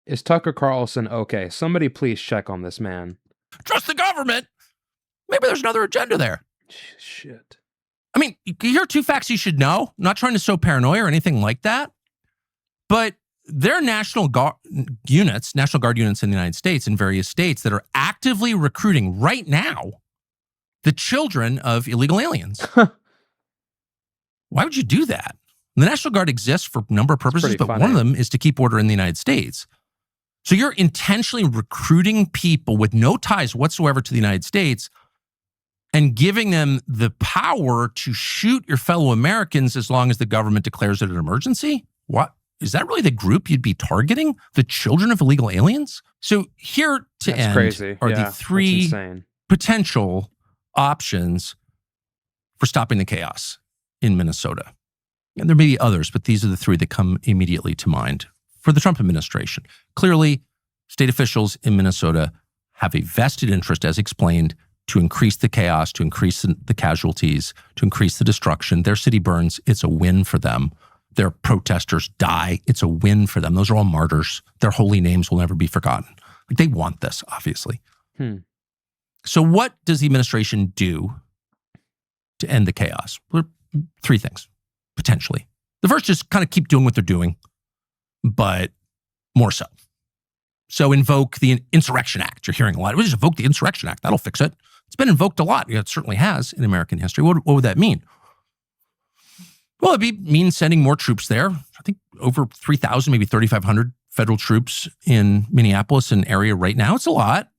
Is Tucker Carlson okay? Somebody please check on this man. Trust the government. Maybe there's another agenda there. Shit. I mean, here are two facts you should know. I'm not trying to sow paranoia or anything like that. But there are National Guard units in the United States, in various states, that are actively recruiting right now the children of illegal aliens. Why would you do that? The National Guard exists for a number of purposes, but one of them is to keep order in the United States. So you're intentionally recruiting people with no ties whatsoever to the United States and giving them the power to shoot your fellow Americans as long as the government declares it an emergency? What? Is that really the group you'd be targeting? The children of illegal aliens? So here to That's end crazy. are the three potential options for stopping the chaos in Minnesota. And there may be others, but these are the three that come immediately to mind for the Trump administration. Clearly, state officials in Minnesota have a vested interest, as explained, to increase the chaos, to increase the casualties, to increase the destruction. Their city burns. It's a win for them. Their protesters die. It's a win for them. Those are all martyrs. Their holy names will never be forgotten. Like, they want this, obviously. So what does the administration do to end the chaos? Well, three things, potentially. The first is kind of keep doing what they're doing, but more so. So invoke the Insurrection Act. You're hearing a lot. We just invoke the Insurrection Act. That'll fix it. It's been invoked a lot. It certainly has in American history. What would that mean? Well, it'd mean sending more troops there. I think over 3,000, maybe 3,500 federal troops in Minneapolis and area right now. It's a lot.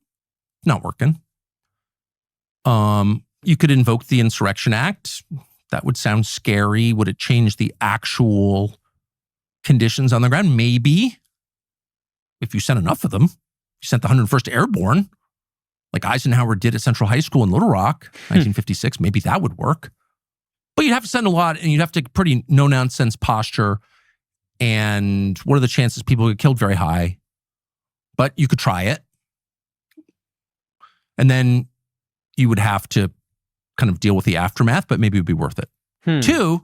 Not working. You could invoke the Insurrection Act. That would sound scary. Would it change the actual conditions on the ground? Maybe. If you sent enough of them. You sent the 101st Airborne, like Eisenhower did at Central High School in Little Rock, 1956. Maybe that would work. But you'd have to send a lot, and you'd have to pretty no-nonsense posture. And what are the chances people get killed? Very high. But you could try it. And then you would have to kind of deal with the aftermath, but maybe it would be worth it. 2,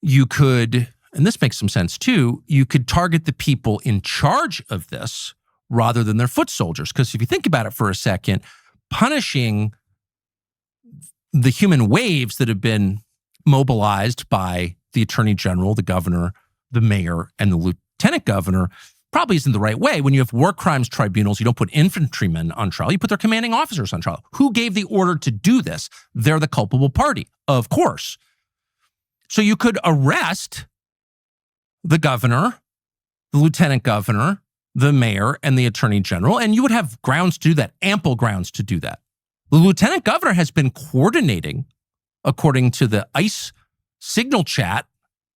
you could, and this makes some sense too, you could target the people in charge of this rather than their foot soldiers. Because if you think about it for a second, punishing the human waves that have been mobilized by the attorney general, the governor, the mayor, and the lieutenant governor probably isn't the right way. When you have war crimes tribunals, you don't put infantrymen on trial, you put their commanding officers on trial. Who gave the order to do this? They're the culpable party, of course. So you could arrest the governor, the lieutenant governor, the mayor, and the attorney general, and you would have grounds to do that, ample grounds to do that. The lieutenant governor has been coordinating, according to the ICE signal chat,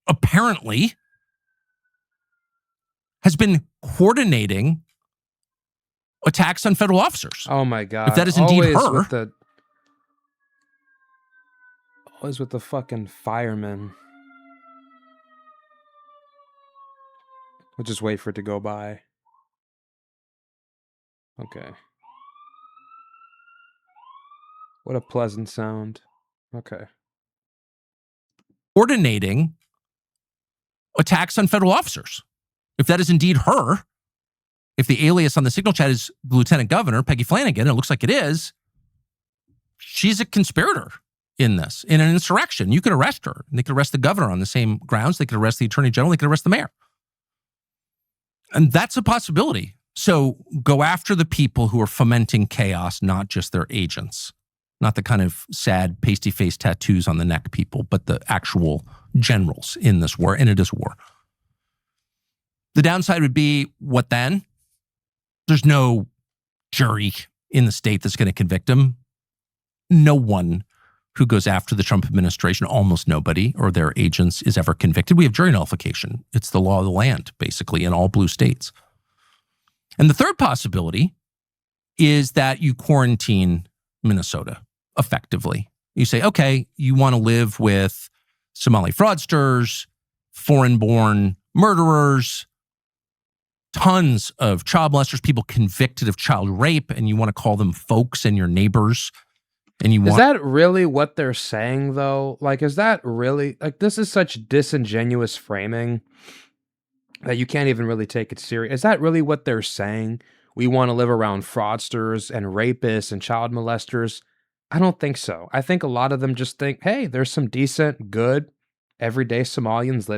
apparently, has been coordinating attacks on federal officers. Oh my God. If that is indeed her. Always with the fucking firemen. We'll just wait for it to go by. Okay. What a pleasant sound. Okay. Coordinating attacks on federal officers. If that is indeed her, if the alias on the signal chat is the lieutenant governor, Peggy Flanagan, and it looks like it is, she's a conspirator in this, in an insurrection. You could arrest her. They could arrest the governor on the same grounds. They could arrest the attorney general. They could arrest the mayor. And that's a possibility. So go after the people who are fomenting chaos, not just their agents, not the kind of sad pasty-faced tattoos on the neck people, but the actual generals in this war, and it is war. The downside would be, what then? There's no jury in the state that's going to convict him. No one who goes after the Trump administration, almost nobody, or their agents, is ever convicted. We have jury nullification. It's the law of the land, basically, in all blue states. And the third possibility is that you quarantine Minnesota effectively. You say, okay, you want to live with Somali fraudsters, foreign-born murderers, tons of child molesters, people convicted of child rape, and you want to call them folks and your neighbors. And you want— Is that really what they're saying, though? Like, is that really, like, this is such disingenuous framing that you can't even really take it serious. Is that really what they're saying? We want to live around fraudsters and rapists and child molesters? I don't think so. I think a lot of them just think, hey, there's some decent, good, everyday Somalians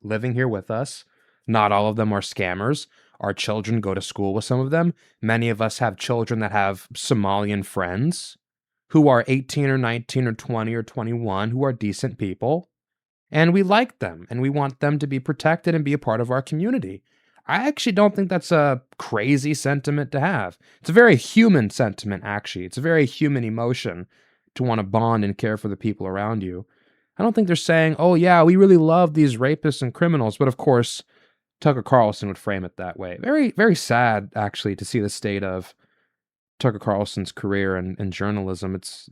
living here with us. Not all of them are scammers. Our children go to school with some of them. Many of us have children that have Somalian friends who are 18 or 19 or 20 or 21, who are decent people. And we like them, and we want them to be protected and be a part of our community. I actually don't think that's a crazy sentiment to have. It's a very human sentiment, actually. It's a very human emotion to want to bond and care for the people around you. I don't think they're saying, oh yeah, we really love these rapists and criminals, but of course, Tucker Carlson would frame it that way. Very, very sad, actually, to see the state of Tucker Carlson's career in journalism. It's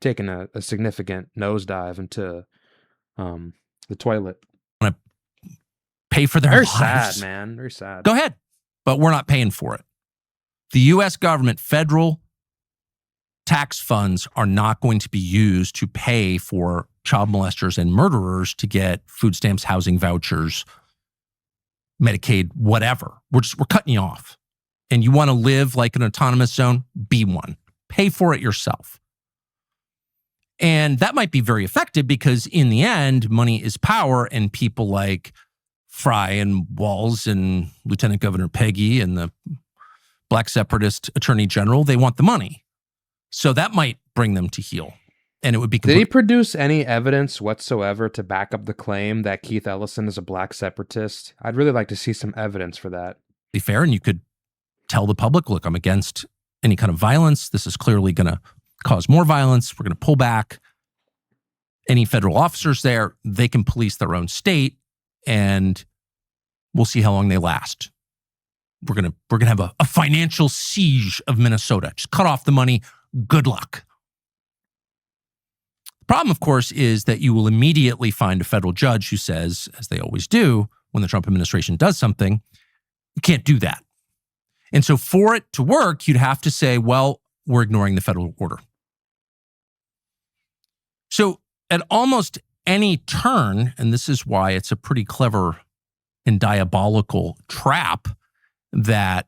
taken a significant nosedive into the toilet. Want to pay for their Very lives. sad, man. Very sad. Go ahead, but we're not paying for it. The U.S. government, federal tax funds are not going to be used to pay for child molesters and murderers to get food stamps, housing vouchers, Medicaid, whatever. We're cutting you off. And you want to live like an autonomous zone? Be one. Pay for it yourself. And that might be very effective because in the end, money is power, and people like Fry and Walz and Lieutenant Governor Peggy and the Black separatist attorney general, they want the money. So that might bring them to heel. And it would be— Did he produce any evidence whatsoever to back up the claim that Keith Ellison is a black separatist? I'd really like to see some evidence for that. Be fair, and you could tell the public, look, I'm against any kind of violence. This is clearly going to cause more violence. We're going to pull back any federal officers there. They can police their own state, and we'll see how long they last. We're going to have a financial siege of Minnesota. Just cut off the money. Good luck. The problem, of course, is that you will immediately find a federal judge who says, as they always do when the Trump administration does something, you can't do that. And so for it to work, you'd have to say, well, we're ignoring the federal order. So at almost any turn, and this is why it's a pretty clever and diabolical trap that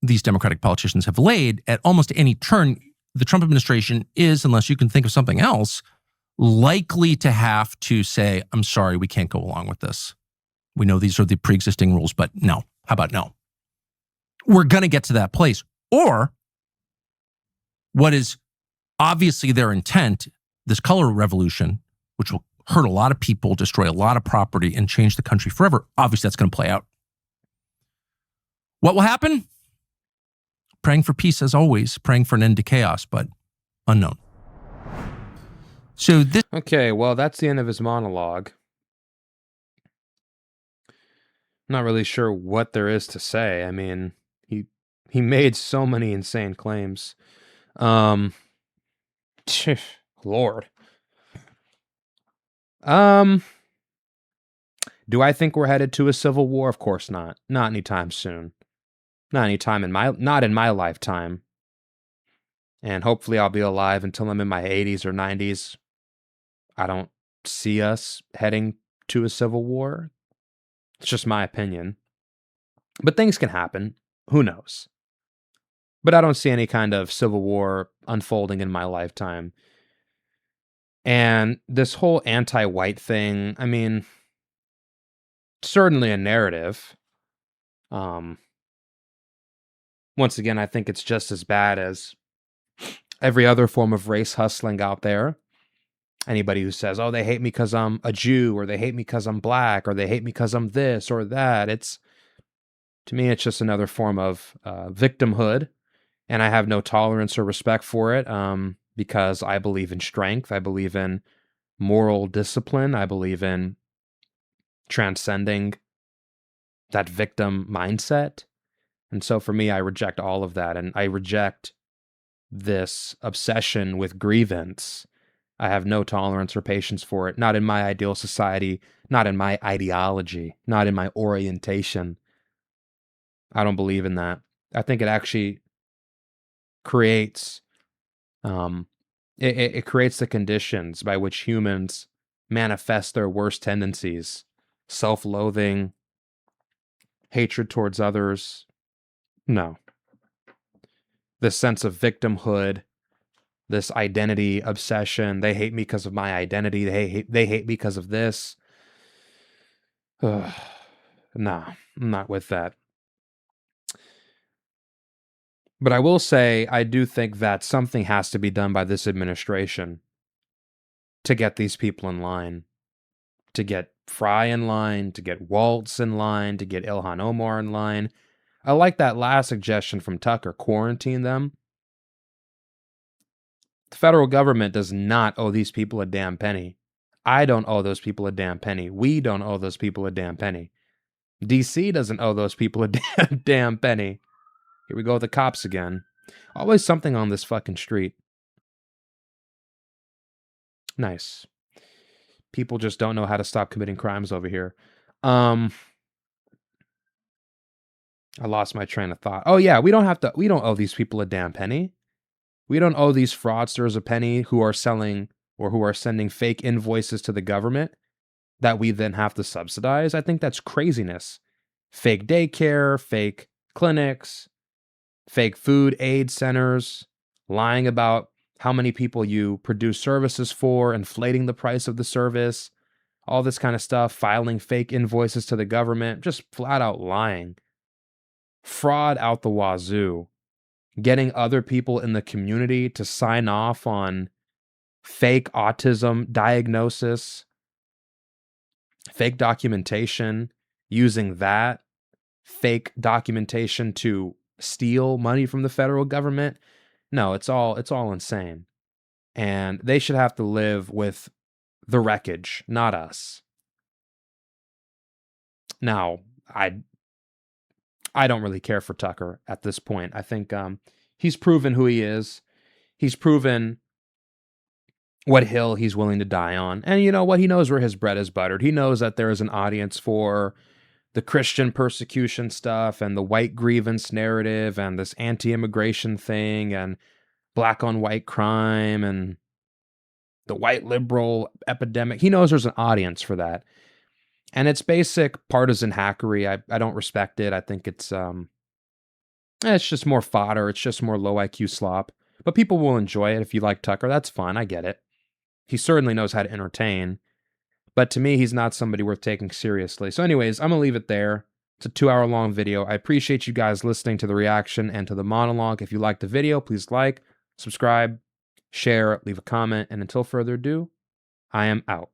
these Democratic politicians have laid, at almost any turn, the Trump administration is, unless you can think of something else, likely to have to say, I'm sorry, we can't go along with this. We know these are the pre-existing rules, but no. How about no? We're going to get to that place. Or what is obviously their intent, this color revolution, which will hurt a lot of people, destroy a lot of property, and change the country forever. Obviously, that's going to play out. What will happen? Praying for peace, as always, praying for an end to chaos, but unknown. So this. Okay, well, that's the end of his monologue. Not really sure what there is to say. I mean, he made so many insane claims. Lord. Do I think we're headed to a civil war? Of course not. Not anytime soon. Not in my lifetime. And hopefully I'll be alive until I'm in my 80s or 90s. I don't see us heading to a civil war. It's just my opinion. But things can happen. Who knows? But I don't see any kind of civil war unfolding in my lifetime. And this whole anti-white thing, I mean, certainly a narrative. Once again, I think it's just as bad as every other form of race hustling out there. Anybody who says, oh, they hate me because I'm a Jew, or they hate me because I'm black, or they hate me because I'm this or that. To me, it's just another form of victimhood. And I have no tolerance or respect for it because I believe in strength. I believe in moral discipline. I believe in transcending that victim mindset. And so for me, I reject all of that. And I reject this obsession with grievance. I have no tolerance or patience for it. Not in my ideal society, not in my ideology, not in my orientation. I don't believe in that. I think it actually creates it creates the conditions by which humans manifest their worst tendencies: self-loathing, hatred towards others. No. This sense of victimhood, this identity obsession. They hate me because of my identity. They hate me because of this. Nah, I'm not with that. But I will say, I do think that something has to be done by this administration to get these people in line, to get Fry in line, to get Waltz in line, to get Ilhan Omar in line. I like that last suggestion from Tucker, quarantine them. The federal government does not owe these people a damn penny. I don't owe those people a damn penny. We don't owe those people a damn penny. DC doesn't owe those people a damn penny. Here we go with the cops again. Always something on this fucking street. Nice. People just don't know how to stop committing crimes over here. I lost my train of thought. Oh yeah, we don't owe these people a damn penny. We don't owe these fraudsters a penny who are selling or who are sending fake invoices to the government that we then have to subsidize. I think that's craziness. Fake daycare, fake clinics, fake food aid centers, lying about how many people you produce services for, inflating the price of the service, all this kind of stuff, filing fake invoices to the government, just flat out lying. Fraud out the wazoo. Getting other people in the community to sign off on fake autism diagnosis, fake documentation, using that fake documentation to steal money from the federal government. No, it's all insane. And they should have to live with the wreckage, not us. Now, I don't really care for Tucker at this point. I think he's proven who he is. He's proven what hill he's willing to die on. And you know what? He knows where his bread is buttered. He knows that there is an audience for the Christian persecution stuff and the white grievance narrative and this anti-immigration thing and black on white crime and the white liberal epidemic. He knows there's an audience for that. And it's basic partisan hackery. I don't respect it. I think it's just more fodder. It's just more low IQ slop. But people will enjoy it if you like Tucker. That's fine. I get it. He certainly knows how to entertain. But to me, he's not somebody worth taking seriously. So anyways, I'm going to leave it there. It's a 2-hour long video. I appreciate you guys listening to the reaction and to the monologue. If you liked the video, please like, subscribe, share, leave a comment. And until further ado, I am out.